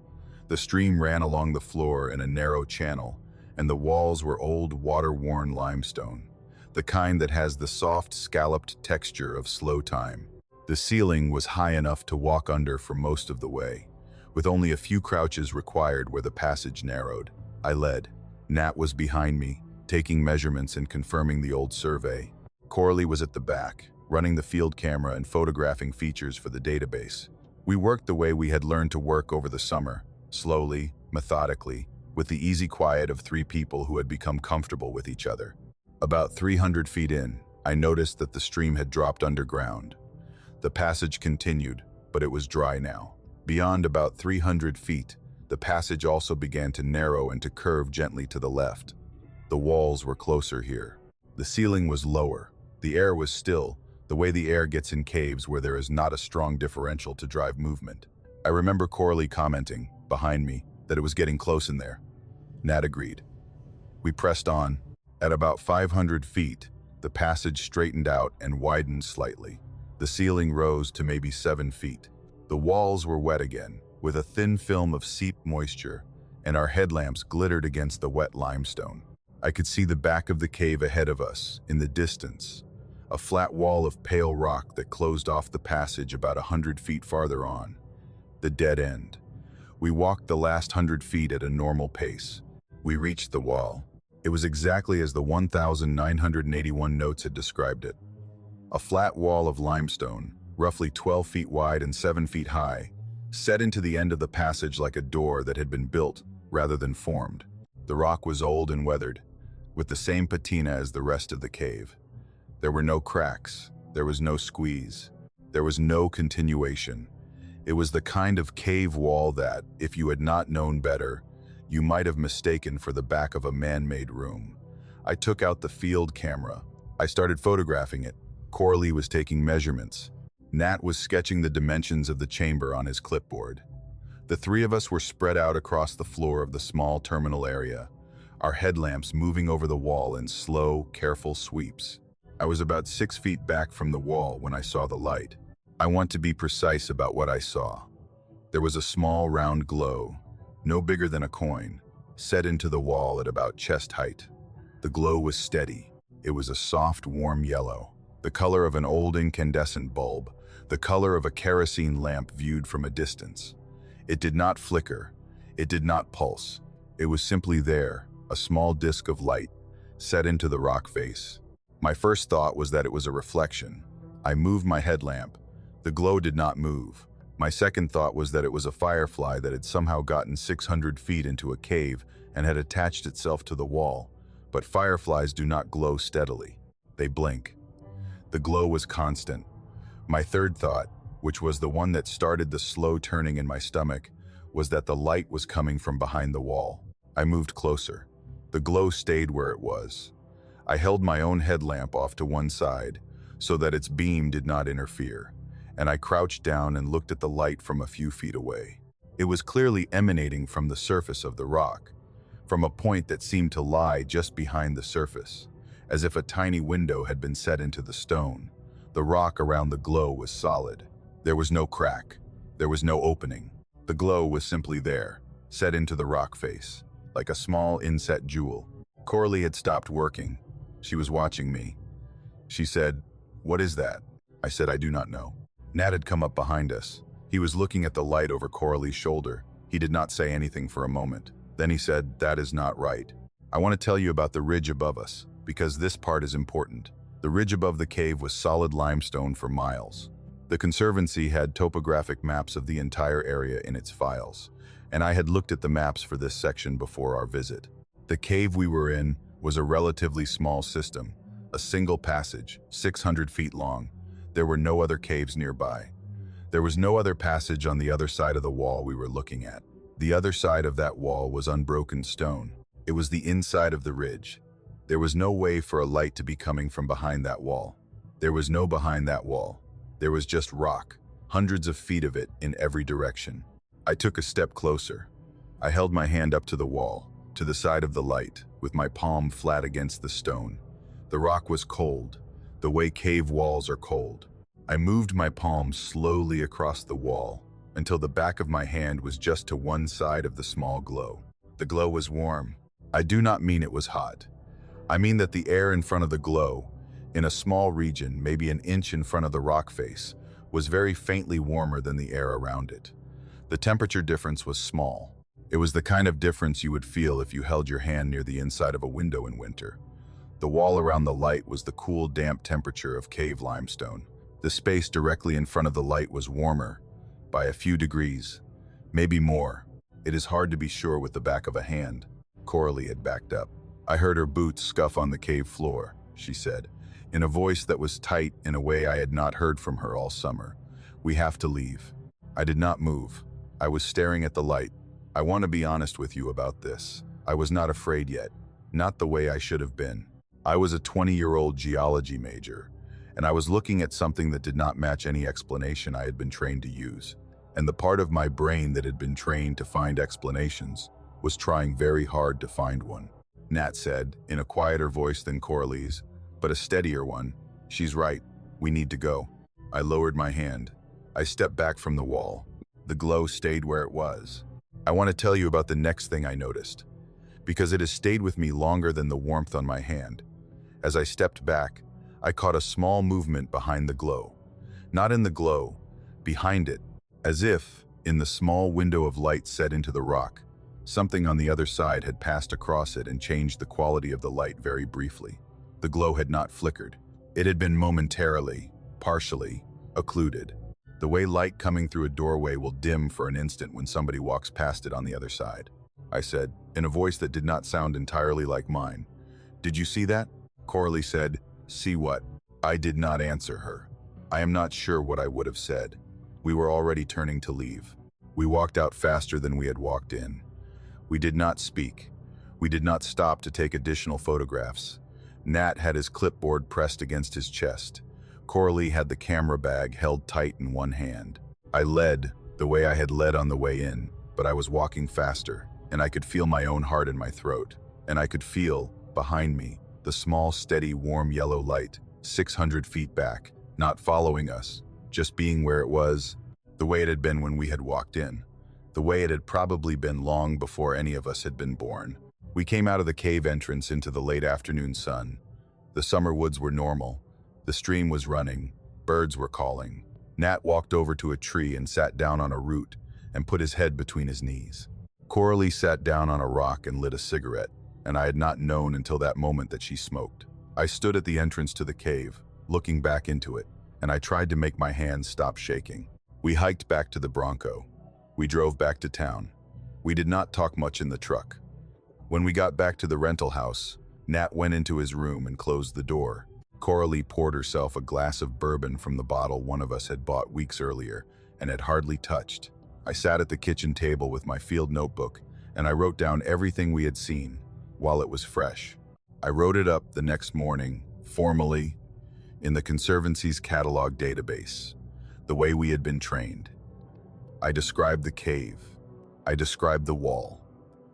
The stream ran along the floor in a narrow channel, and the walls were old, water-worn limestone, the kind that has the soft, scalloped texture of slow time. The ceiling was high enough to walk under for most of the way, with only a few crouches required where the passage narrowed. I led. Nat was behind me, taking measurements and confirming the old survey. Coralie was at the back, running the field camera and photographing features for the database. We worked the way we had learned to work over the summer, slowly, methodically, with the easy quiet of 3 people who had become comfortable with each other. About 300 feet in, I noticed that the stream had dropped underground. The passage continued, but it was dry now. Beyond about 300 feet, the passage also began to narrow and to curve gently to the left. The walls were closer here. The ceiling was lower. The air was still, the way the air gets in caves where there is not a strong differential to drive movement. I remember Coralie commenting, behind me, that it was getting close in there. Nat agreed. We pressed on. At about 500 feet, the passage straightened out and widened slightly. The ceiling rose to maybe 7 feet. The walls were wet again, with a thin film of seeped moisture, and our headlamps glittered against the wet limestone. I could see the back of the cave ahead of us, in the distance, a flat wall of pale rock that closed off the passage about 100 feet farther on. The dead end. We walked the last 100 feet at a normal pace. We reached the wall. It was exactly as the 1,981 notes had described it. A flat wall of limestone, roughly 12 feet wide and 7 feet high, set into the end of the passage like a door that had been built rather than formed. The rock was old and weathered, with the same patina as the rest of the cave. There were no cracks, there was no squeeze, there was no continuation. It was the kind of cave wall that, if you had not known better, you might have mistaken for the back of a man-made room. I took out the field camera. I started photographing it. Coralie was taking measurements. Nat was sketching the dimensions of the chamber on his clipboard. The 3 of us were spread out across the floor of the small terminal area, our headlamps moving over the wall in slow, careful sweeps. I was about 6 feet back from the wall when I saw the light. I want to be precise about what I saw. There was a small round glow, no bigger than a coin, set into the wall at about chest height. The glow was steady. It was a soft, warm yellow, the color of an old incandescent bulb, the color of a kerosene lamp viewed from a distance. It did not flicker. It did not pulse. It was simply there, a small disk of light, set into the rock face. My first thought was that it was a reflection. I moved my headlamp. The glow did not move. My second thought was that it was a firefly that had somehow gotten 600 feet into a cave and had attached itself to the wall. But fireflies do not glow steadily. They blink. The glow was constant. My third thought, which was the one that started the slow turning in my stomach, was that the light was coming from behind the wall. I moved closer. The glow stayed where it was. I held my own headlamp off to one side so that its beam did not interfere, and I crouched down and looked at the light from a few feet away. It was clearly emanating from the surface of the rock, from a point that seemed to lie just behind the surface, as if a tiny window had been set into the stone. The rock around the glow was solid. There was no crack. There was no opening. The glow was simply there, set into the rock face, like a small inset jewel. Coralie had stopped working. She was watching me. She said, "What is that?" I said, "I do not know." Nat had come up behind us. He was looking at the light over Coralie's shoulder. He did not say anything for a moment. Then he said, "That is not right. I want to tell you about the ridge above us, because this part is important." The ridge above the cave was solid limestone for miles. The Conservancy had topographic maps of the entire area in its files, and I had looked at the maps for this section before our visit. The cave we were in was a relatively small system, a single passage, 600 feet long, There were no other caves nearby. There was no other passage on the other side of the wall we were looking at. The other side of that wall was unbroken stone. It was the inside of the ridge. There was no way for a light to be coming from behind that wall. There was no behind that wall. There was just rock, hundreds of feet of it in every direction. I took a step closer. I held my hand up to the wall, to the side of the light, with my palm flat against the stone. The rock was cold, the way cave walls are cold. I moved my palm slowly across the wall until the back of my hand was just to one side of the small glow. The glow was warm. I do not mean it was hot. I mean that the air in front of the glow, in a small region, maybe an inch in front of the rock face, was very faintly warmer than the air around it. The temperature difference was small. It was the kind of difference you would feel if you held your hand near the inside of a window in winter. The wall around the light was the cool, damp temperature of cave limestone. The space directly in front of the light was warmer, by a few degrees, maybe more. It is hard to be sure with the back of a hand. Coralie had backed up. I heard her boots scuff on the cave floor, she said, in a voice that was tight in a way I had not heard from her all summer. We have to leave. I did not move. I was staring at the light. I want to be honest with you about this. I was not afraid yet, not the way I should have been. I was a 20-year-old geology major, and I was looking at something that did not match any explanation I had been trained to use. And the part of my brain that had been trained to find explanations was trying very hard to find one. Nat said, in a quieter voice than Coralie's, but a steadier one, "She's right. We need to go." I lowered my hand. I stepped back from the wall. The glow stayed where it was. I want to tell you about the next thing I noticed, because it has stayed with me longer than the warmth on my hand. As I stepped back, I caught a small movement behind the glow. Not in the glow, behind it, as if, in the small window of light set into the rock, something on the other side had passed across it and changed the quality of the light very briefly. The glow had not flickered. It had been momentarily, partially, occluded. The way light coming through a doorway will dim for an instant when somebody walks past it on the other side. I said, in a voice that did not sound entirely like mine. "Did you see that?" Coralie said, "See what?" I did not answer her. I am not sure what I would have said. We were already turning to leave. We walked out faster than we had walked in. We did not speak. We did not stop to take additional photographs. Nat had his clipboard pressed against his chest. Coralie had the camera bag held tight in one hand. I led, the way I had led on the way in, but I was walking faster, and I could feel my own heart in my throat. And I could feel, behind me, the small, steady, warm yellow light, 600 feet back, not following us, just being where it was, the way it had been when we had walked in, the way it had probably been long before any of us had been born. We came out of the cave entrance into the late afternoon sun. The summer woods were normal. The stream was running. Birds were calling. Nat walked over to a tree and sat down on a root and put his head between his knees. Coralie sat down on a rock and lit a cigarette, and I had not known until that moment that she smoked. I stood at the entrance to the cave, looking back into it, and I tried to make my hands stop shaking. We hiked back to the Bronco. We drove back to town. We did not talk much in the truck. When we got back to the rental house, Nat went into his room and closed the door. Coralie poured herself a glass of bourbon from the bottle one of us had bought weeks earlier and had hardly touched. I sat at the kitchen table with my field notebook, and I wrote down everything we had seen while it was fresh. I wrote it up the next morning, formally, in the Conservancy's catalog database, the way we had been trained. I described the cave. I described the wall.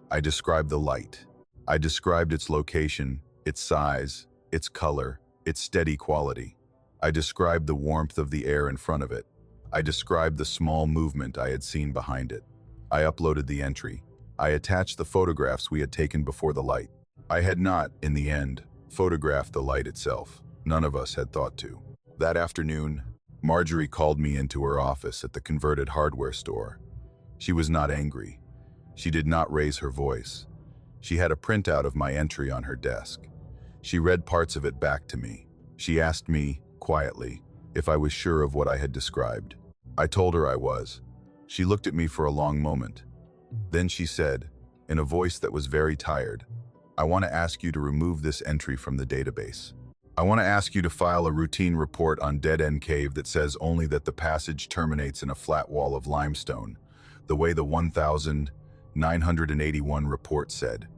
I described the light. I described its location, its size, its color, its steady quality. I described the warmth of the air in front of it. I described the small movement I had seen behind it. I uploaded the entry. I attached the photographs we had taken before the light. I had not, in the end, photographed the light itself. None of us had thought to. That afternoon, Marjorie called me into her office at the converted hardware store. She was not angry. She did not raise her voice. She had a printout of my entry on her desk. She read parts of it back to me. She asked me, quietly, if I was sure of what I had described. I told her I was. She looked at me for a long moment. Then she said, in a voice that was very tired, "I want to ask you to remove this entry from the database." I want to ask you to file a routine report on Dead End Cave that says only that the passage terminates in a flat wall of limestone, the way the 1981 report said.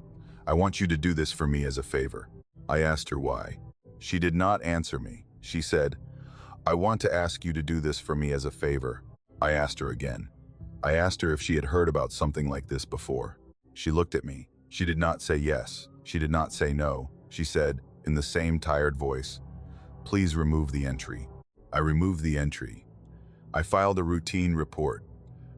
I want you to do this for me as a favor. I asked her why. She did not answer me. She said, I want to ask you to do this for me as a favor. I asked her again. I asked her if she had heard about something like this before. She looked at me. She did not say yes. She did not say no. She said, in the same tired voice, please remove the entry. I removed the entry. I filed a routine report.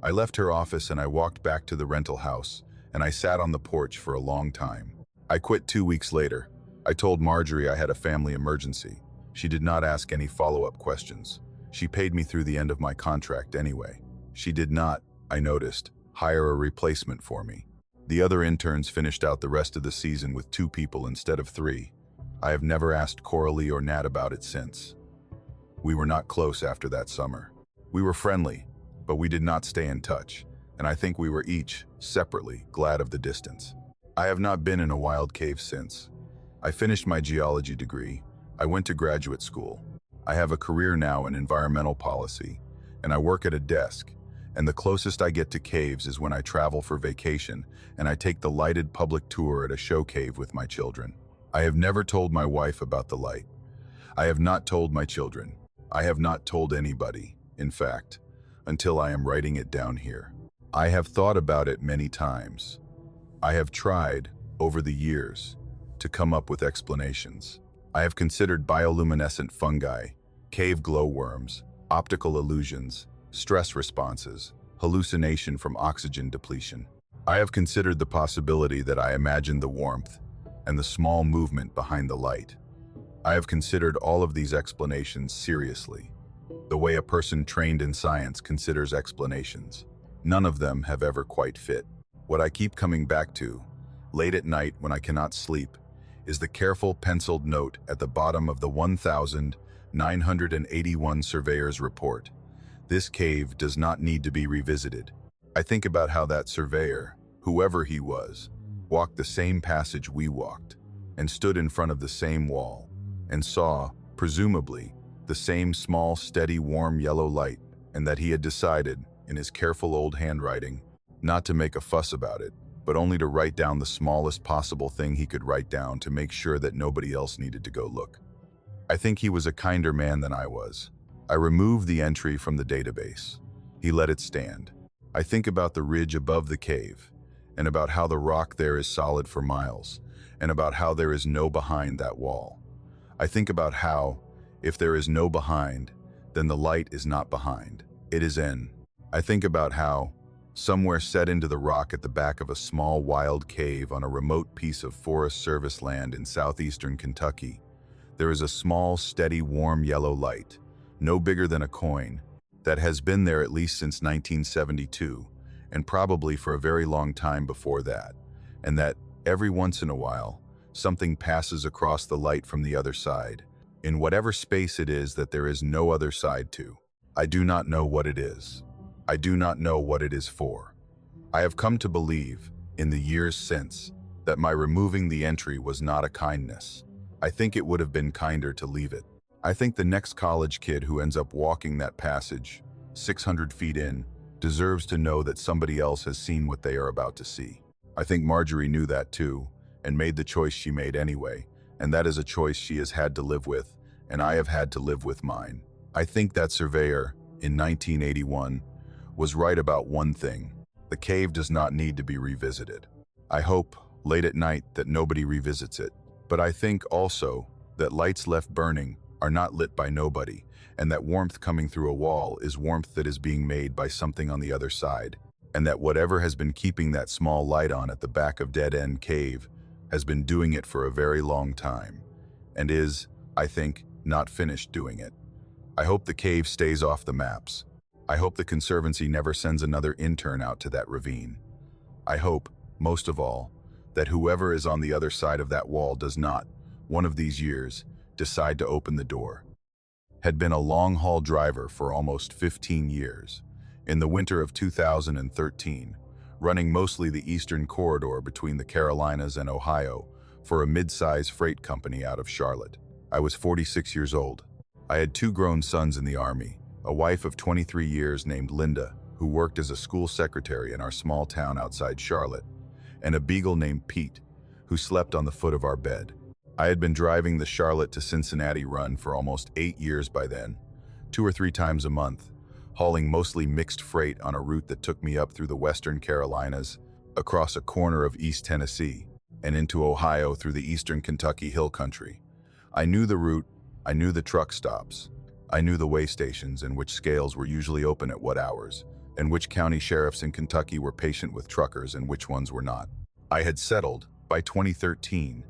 I left her office and I walked back to the rental house, and I sat on the porch for a long time. I quit 2 weeks later. I told Marjorie I had a family emergency. She did not ask any follow-up questions. She paid me through the end of my contract anyway. She did not, I noticed, hire a replacement for me. The other interns finished out the rest of the season with 2 people instead of 3. I have never asked Coralie or Nat about it since. We were not close after that summer. We were friendly, but we did not stay in touch, and I think we were each, separately, glad of the distance. I have not been in a wild cave since. I finished my geology degree. I went to graduate school. I have a career now in environmental policy, and I work at a desk, and the closest I get to caves is when I travel for vacation and I take the lighted public tour at a show cave with my children. I have never told my wife about the light. I have not told my children. I have not told anybody, in fact, until I am writing it down here. I have thought about it many times. I have tried, over the years, to come up with explanations. I have considered bioluminescent fungi, cave glowworms, optical illusions, stress responses, hallucination from oxygen depletion. I have considered the possibility that I imagined the warmth and the small movement behind the light. I have considered all of these explanations seriously, the way a person trained in science considers explanations. None of them have ever quite fit. What I keep coming back to, late at night when I cannot sleep, is the careful penciled note at the bottom of the 1981 surveyor's report. This cave does not need to be revisited. I think about how that surveyor, whoever he was, walked the same passage we walked, and stood in front of the same wall, and saw, presumably, the same small, steady, warm yellow light, and that he had decided, in his careful old handwriting, not to make a fuss about it, but only to write down the smallest possible thing he could write down to make sure that nobody else needed to go look. I think he was a kinder man than I was. I removed the entry from the database. He let it stand. I think about the ridge above the cave, and about how the rock there is solid for miles, and about how there is no behind that wall. I think about how, if there is no behind, then the light is not behind. It is in. I think about how, somewhere set into the rock at the back of a small wild cave on a remote piece of Forest Service land in southeastern Kentucky, there is a small, steady, warm yellow light, no bigger than a coin, that has been there at least since 1972, and probably for a very long time before that, and that, every once in a while, something passes across the light from the other side, in whatever space it is that there is no other side to. I do not know what it is. I do not know what it is for. I have come to believe, in the years since, that my removing the entry was not a kindness. I think it would have been kinder to leave it. I think the next college kid who ends up walking that passage, 600 feet in, deserves to know that somebody else has seen what they are about to see. I think Marjorie knew that too, and made the choice she made anyway, and that is a choice she has had to live with, and I have had to live with mine. I think that surveyor, in 1981, was right about one thing. The cave does not need to be revisited. I hope, late at night, that nobody revisits it. But I think also that lights left burning are not lit by nobody, and that warmth coming through a wall is warmth that is being made by something on the other side, and that whatever has been keeping that small light on at the back of Dead End Cave has been doing it for a very long time, and is, I think, not finished doing it. I hope the cave stays off the maps. I hope the Conservancy never sends another intern out to that ravine. I hope, most of all, that whoever is on the other side of that wall does not, one of these years, decide to open the door. Had been a long-haul driver for almost 15 years. In the winter of 2013, running mostly the eastern corridor between the Carolinas and Ohio for a mid-size freight company out of Charlotte. I was 46 years old. I had two grown sons in the Army, a wife of 23 years named Linda, who worked as a school secretary in our small town outside Charlotte, and a beagle named Pete, who slept on the foot of our bed. I had been driving the Charlotte to Cincinnati run for almost 8 years by then, 2 or 3 times a month, hauling mostly mixed freight on a route that took me up through the western Carolinas, across a corner of East Tennessee, and into Ohio through the eastern Kentucky hill country. I knew the route, I knew the truck stops, I knew the way stations and which scales were usually open at what hours, and which county sheriffs in Kentucky were patient with truckers and which ones were not. I had settled, by 2013,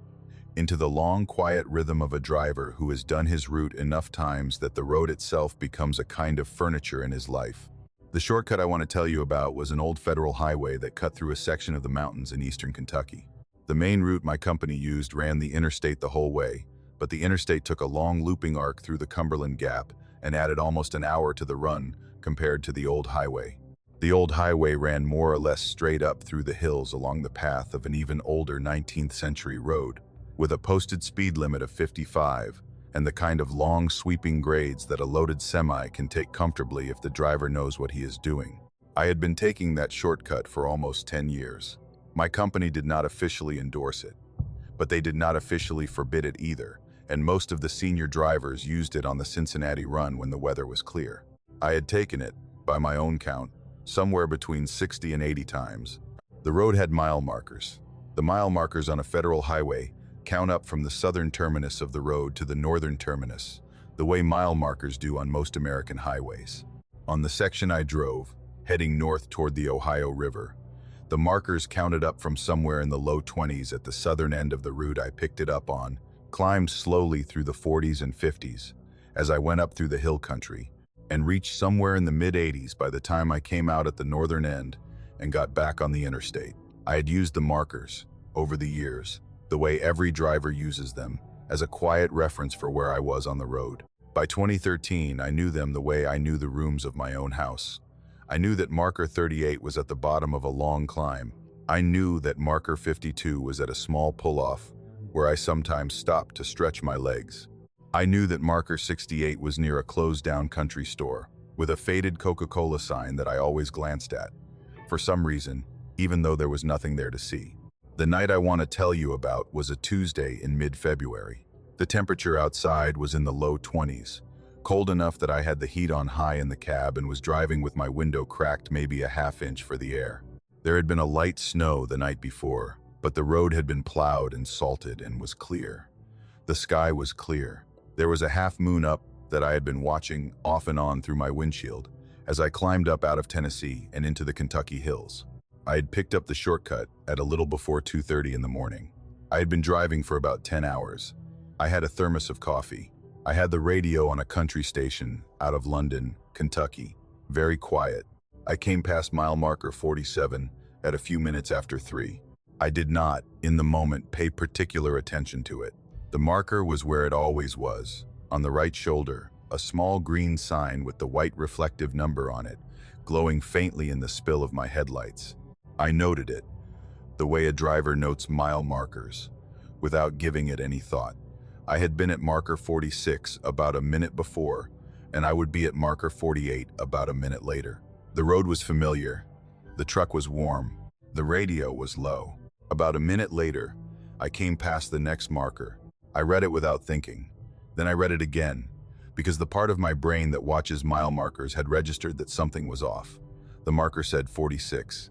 into the long, quiet rhythm of a driver who has done his route enough times that the road itself becomes a kind of furniture in his life. The shortcut I want to tell you about was an old federal highway that cut through a section of the mountains in eastern Kentucky. The main route my company used ran the interstate the whole way, but the interstate took a long looping arc through the Cumberland Gap and added almost an hour to the run compared to the old highway. The old highway ran more or less straight up through the hills along the path of an even older 19th century road, with a posted speed limit of 55 and the kind of long sweeping grades that a loaded semi can take comfortably if the driver knows what he is doing. I had been taking that shortcut for almost 10 years. My company did not officially endorse it, but they did not officially forbid it either, and most of the senior drivers used it on the Cincinnati run when the weather was clear. I had taken it, by my own count, somewhere between 60 and 80 times. The road had mile markers. The mile markers on a federal highway count up from the southern terminus of the road to the northern terminus, the way mile markers do on most American highways. On the section I drove, heading north toward the Ohio River, the markers counted up from somewhere in the low 20s at the southern end of the route I picked it up on, climbed slowly through the 40s and 50s as I went up through the hill country, and reached somewhere in the mid-80s by the time I came out at the northern end and got back on the interstate. I had used the markers, over the years, the way every driver uses them, as a quiet reference for where I was on the road. By 2013, I knew them the way I knew the rooms of my own house. I knew that marker 38 was at the bottom of a long climb. I knew that marker 52 was at a small pull-off, where I sometimes stopped to stretch my legs. I knew that marker 68 was near a closed-down country store, with a faded Coca-Cola sign that I always glanced at, for some reason, even though there was nothing there to see. The night I want to tell you about was a Tuesday in mid-February. The temperature outside was in the low 20s, cold enough that I had the heat on high in the cab and was driving with my window cracked maybe a half-inch for the air. There had been a light snow the night before, but the road had been plowed and salted and was clear. The sky was clear. There was a half moon up that I had been watching off and on through my windshield as I climbed up out of Tennessee and into the Kentucky hills. I had picked up the shortcut at a little before 2:30 in the morning. I had been driving for about 10 hours. I had a thermos of coffee. I had the radio on a country station out of London, Kentucky. Very quiet. I came past mile marker 47 at a few minutes after 3. I did not, in the moment, pay particular attention to it. The marker was where it always was, on the right shoulder, a small green sign with the white reflective number on it, glowing faintly in the spill of my headlights. I noted it, the way a driver notes mile markers, without giving it any thought. I had been at marker 46 about a minute before, and I would be at marker 48 about a minute later. The road was familiar. The truck was warm. The radio was low. About a minute later, I came past the next marker. I read it without thinking. Then I read it again, because the part of my brain that watches mile markers had registered that something was off. The marker said 46.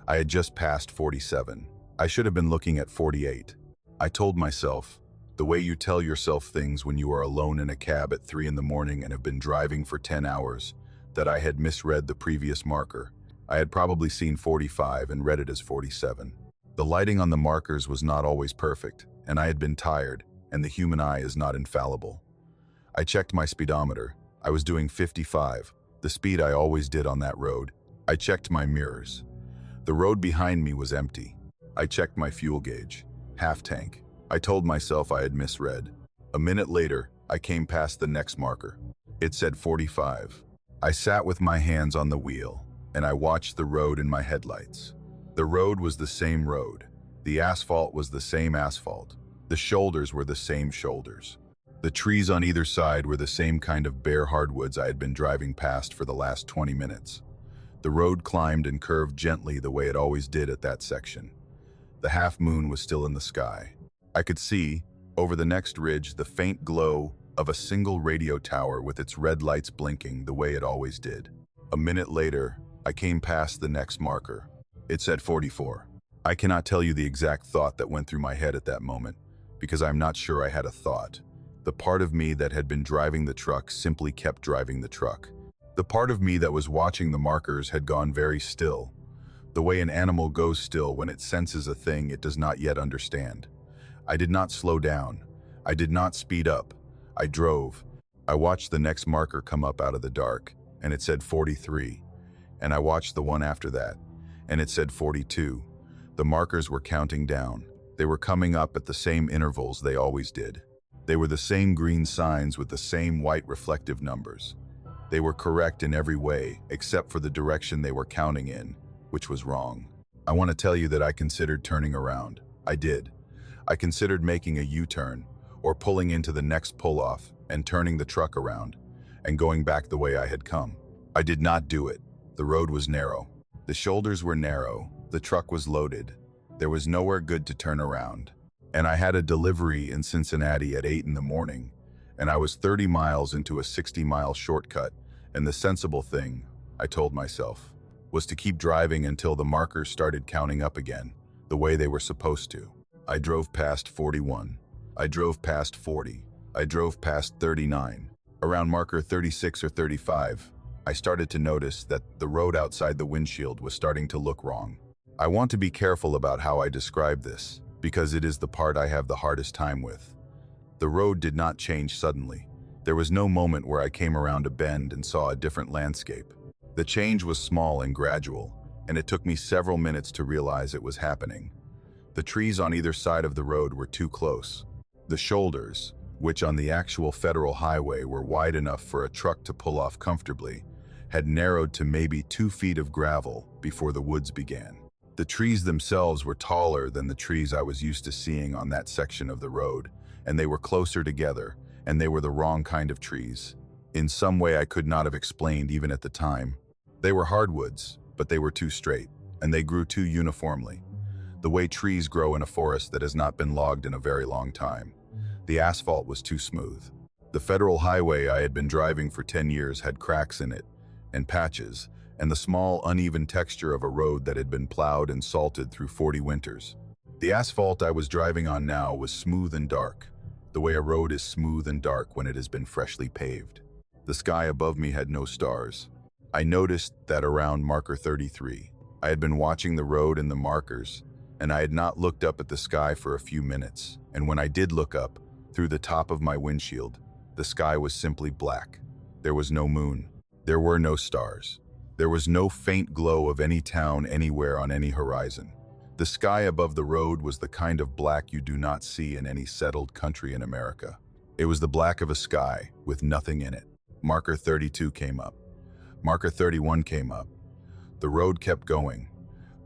I had just passed 47. I should have been looking at 48. I told myself, the way you tell yourself things when you are alone in a cab at 3 in the morning and have been driving for 10 hours, that I had misread the previous marker. I had probably seen 45 and read it as 47. The lighting on the markers was not always perfect, and I had been tired, and the human eye is not infallible. I checked my speedometer. I was doing 55, the speed I always did on that road. I checked my mirrors. The road behind me was empty. I checked my fuel gauge, half tank. I told myself I had misread. A minute later, I came past the next marker. It said 45. I sat with my hands on the wheel, and I watched the road in my headlights. The road was the same road. The asphalt was the same asphalt. The shoulders were the same shoulders. The trees on either side were the same kind of bare hardwoods I had been driving past for the last 20 minutes. The road climbed and curved gently the way it always did at that section. The half moon was still in the sky. I could see, over the next ridge, the faint glow of a single radio tower with its red lights blinking the way it always did. A minute later, I came past the next marker. It said 44. I cannot tell you the exact thought that went through my head at that moment, because I'm not sure I had a thought. The part of me that had been driving the truck simply kept driving the truck. The part of me that was watching the markers had gone very still, the way an animal goes still when it senses a thing it does not yet understand. I did not slow down. I did not speed up. I drove. I watched the next marker come up out of the dark, and it said 43. And I watched the one after that, and it said 42. The markers were counting down. They were coming up at the same intervals they always did. They were the same green signs with the same white reflective numbers. They were correct in every way, except for the direction they were counting in, which was wrong. I want to tell you that I considered turning around. I did. I considered making a U-turn, or pulling into the next pull-off and turning the truck around, and going back the way I had come. I did not do it. The road was narrow. The shoulders were narrow. The truck was loaded. There was nowhere good to turn around. And I had a delivery in Cincinnati at 8 in the morning, and I was 30 miles into a 60-mile shortcut, and the sensible thing, I told myself, was to keep driving until the markers started counting up again, the way they were supposed to. I drove past 41. I drove past 40. I drove past 39. Around marker 36 or 35, I started to notice that the road outside the windshield was starting to look wrong. I want to be careful about how I describe this, because it is the part I have the hardest time with. The road did not change suddenly. There was no moment where I came around a bend and saw a different landscape. The change was small and gradual, and it took me several minutes to realize it was happening. The trees on either side of the road were too close. The shoulders, which on the actual federal highway were wide enough for a truck to pull off comfortably, had narrowed to maybe 2 feet of gravel before the woods began. The trees themselves were taller than the trees I was used to seeing on that section of the road, and they were closer together, and they were the wrong kind of trees. In some way I could not have explained even at the time. They were hardwoods, but they were too straight, and they grew too uniformly, the way trees grow in a forest that has not been logged in a very long time. The asphalt was too smooth. The federal highway I had been driving for 10 years had cracks in it, and patches, and the small, uneven texture of a road that had been plowed and salted through 40 winters. The asphalt I was driving on now was smooth and dark, the way a road is smooth and dark when it has been freshly paved. The sky above me had no stars. I noticed that around marker 33, I had been watching the road and the markers, and I had not looked up at the sky for a few minutes, and when I did look up, through the top of my windshield, the sky was simply black. There was no moon. There were no stars. There was no faint glow of any town anywhere on any horizon. The sky above the road was the kind of black you do not see in any settled country in America. It was the black of a sky with nothing in it. Marker 32 came up. Marker 31 came up. The road kept going.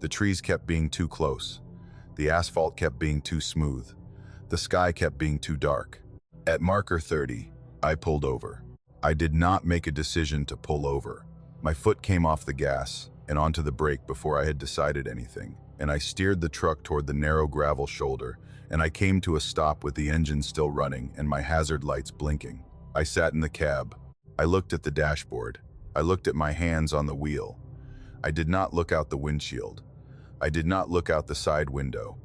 The trees kept being too close. The asphalt kept being too smooth. The sky kept being too dark. At marker 30, I pulled over. I did not make a decision to pull over. My foot came off the gas and onto the brake before I had decided anything, and I steered the truck toward the narrow gravel shoulder, and I came to a stop with the engine still running and my hazard lights blinking. I sat in the cab. I looked at the dashboard. I looked at my hands on the wheel. I did not look out the windshield. I did not look out the side window.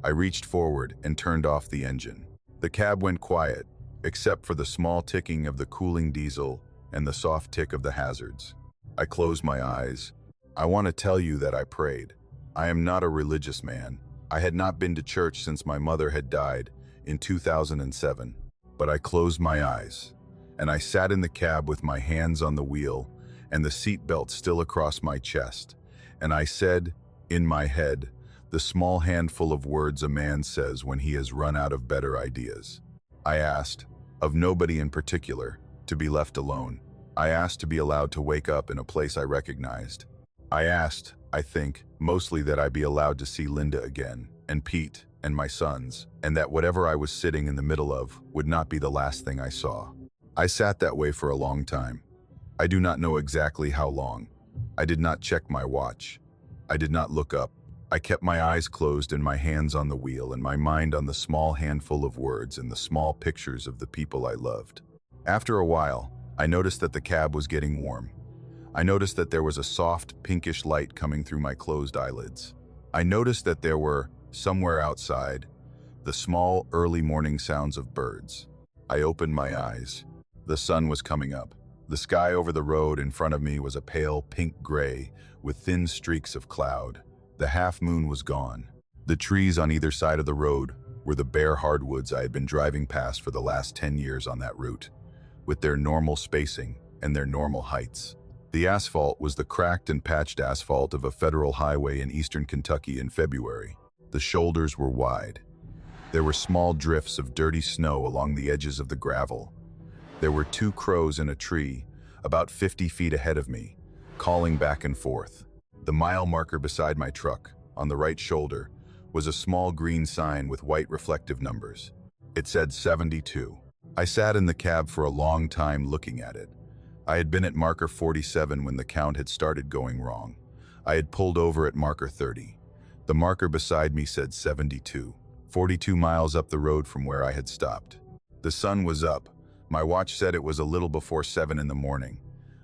I reached forward and turned off the engine. The cab went quiet, except for the small ticking of the cooling diesel and the soft tick of the hazards. I closed my eyes. I want to tell you that I prayed. I am not a religious man. I had not been to church since my mother had died in 2007. But I closed my eyes, and I sat in the cab with my hands on the wheel and the seat belt still across my chest, and I said, in my head, the small handful of words a man says when he has run out of better ideas. I asked, of nobody in particular, to be left alone. I asked to be allowed to wake up in a place I recognized. I asked, I think, mostly that I be allowed to see Linda again, and Pete, and my sons, and that whatever I was sitting in the middle of would not be the last thing I saw. I sat that way for a long time. I do not know exactly how long. I did not check my watch. I did not look up. I kept my eyes closed and my hands on the wheel and my mind on the small handful of words and the small pictures of the people I loved. After a while, I noticed that the cab was getting warm. I noticed that there was a soft, pinkish light coming through my closed eyelids. I noticed that there were, somewhere outside, the small, early morning sounds of birds. I opened my eyes. The sun was coming up. The sky over the road in front of me was a pale pink gray with thin streaks of cloud. The half moon was gone. The trees on either side of the road were the bare hardwoods I had been driving past for the last 10 years on that route, with their normal spacing and their normal heights. The asphalt was the cracked and patched asphalt of a federal highway in eastern Kentucky in February. The shoulders were wide. There were small drifts of dirty snow along the edges of the gravel. There were 2 crows in a tree, about 50 feet ahead of me, calling back and forth. The mile marker beside my truck, on the right shoulder, was a small green sign with white reflective numbers. It said 72. I sat in the cab for a long time looking at it. I had been at marker 47 when the count had started going wrong. I had pulled over at marker 30. The marker beside me said 72, 42 miles up the road from where I had stopped. The sun was up. My watch said it was a little before 7 in the morning.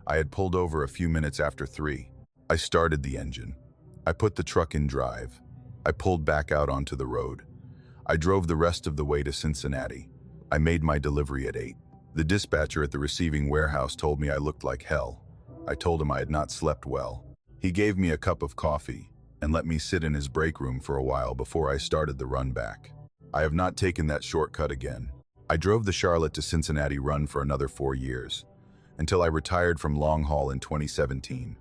I had pulled over a few minutes after 3. I started the engine. I put the truck in drive. I pulled back out onto the road. I drove the rest of the way to Cincinnati. I made my delivery at 8. The dispatcher at the receiving warehouse told me I looked like hell. I told him I had not slept well. He gave me a cup of coffee and let me sit in his break room for a while before I started the run back. I have not taken that shortcut again. I drove the Charlotte to Cincinnati run for another 4 years, until I retired from long haul in 2017.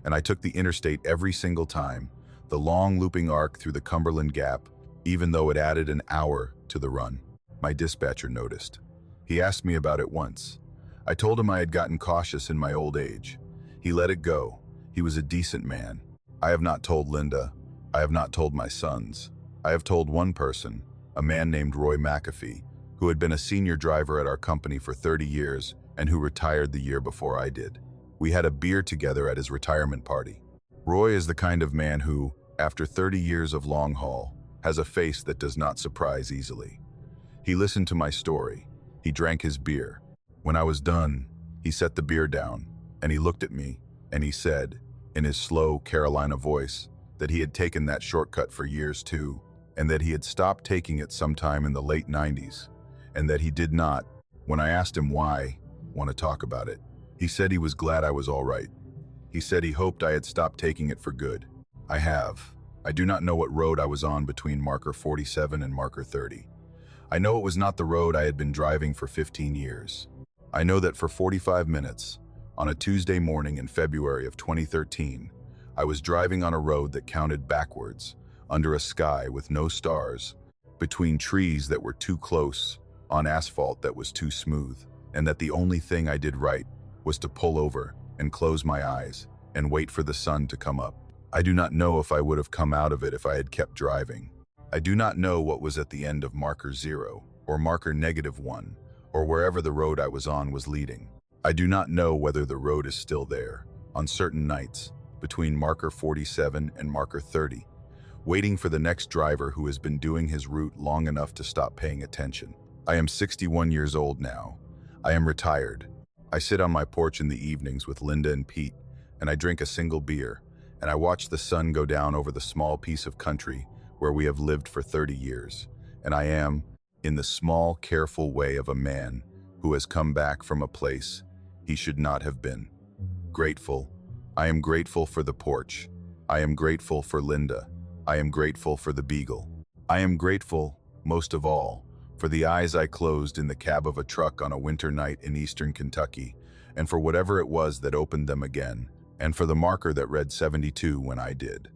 And I took the interstate every single time, the long looping arc through the Cumberland Gap, even though it added an hour to the run. My dispatcher noticed. He asked me about it once. I told him I had gotten cautious in my old age. He let it go. He was a decent man. I have not told Linda. I have not told my sons. I have told one person, a man named Roy McAfee, who had been a senior driver at our company for 30 years and who retired the year before I did. We had a beer together at his retirement party. Roy is the kind of man who, after 30 years of long haul, has a face that does not surprise easily. He listened to my story. He drank his beer. When I was done, he set the beer down, and he looked at me, and he said, in his slow Carolina voice, that he had taken that shortcut for years too, and that he had stopped taking it sometime in the late 90s. And that he did not, when I asked him why, want to talk about it. He said he was glad I was all right. He said he hoped I had stopped taking it for good. I have. I do not know what road I was on between marker 47 and marker 30. I know it was not the road I had been driving for 15 years. I know that for 45 minutes, on a Tuesday morning in February of 2013, I was driving on a road that counted backwards, under a sky with no stars, between trees that were too close, on asphalt that was too smooth, and that the only thing I did right was to pull over and close my eyes and wait for the sun to come up. I do not know if I would have come out of it if I had kept driving. I do not know what was at the end of marker 0 or marker -1 or wherever the road I was on was leading. I do not know whether the road is still there on certain nights between marker 47 and marker 30, waiting for the next driver who has been doing his route long enough to stop paying attention. I am 61 years old now. I am retired. I sit on my porch in the evenings with Linda and Pete, and I drink a single beer, and I watch the sun go down over the small piece of country where we have lived for 30 years, and I am, in the small, careful way of a man who has come back from a place he should not have been, grateful. I am grateful for the porch. I am grateful for Linda. I am grateful for the beagle. I am grateful, most of all, for the eyes I closed in the cab of a truck on a winter night in eastern Kentucky, and for whatever it was that opened them again, and for the marker that read 72 when I did.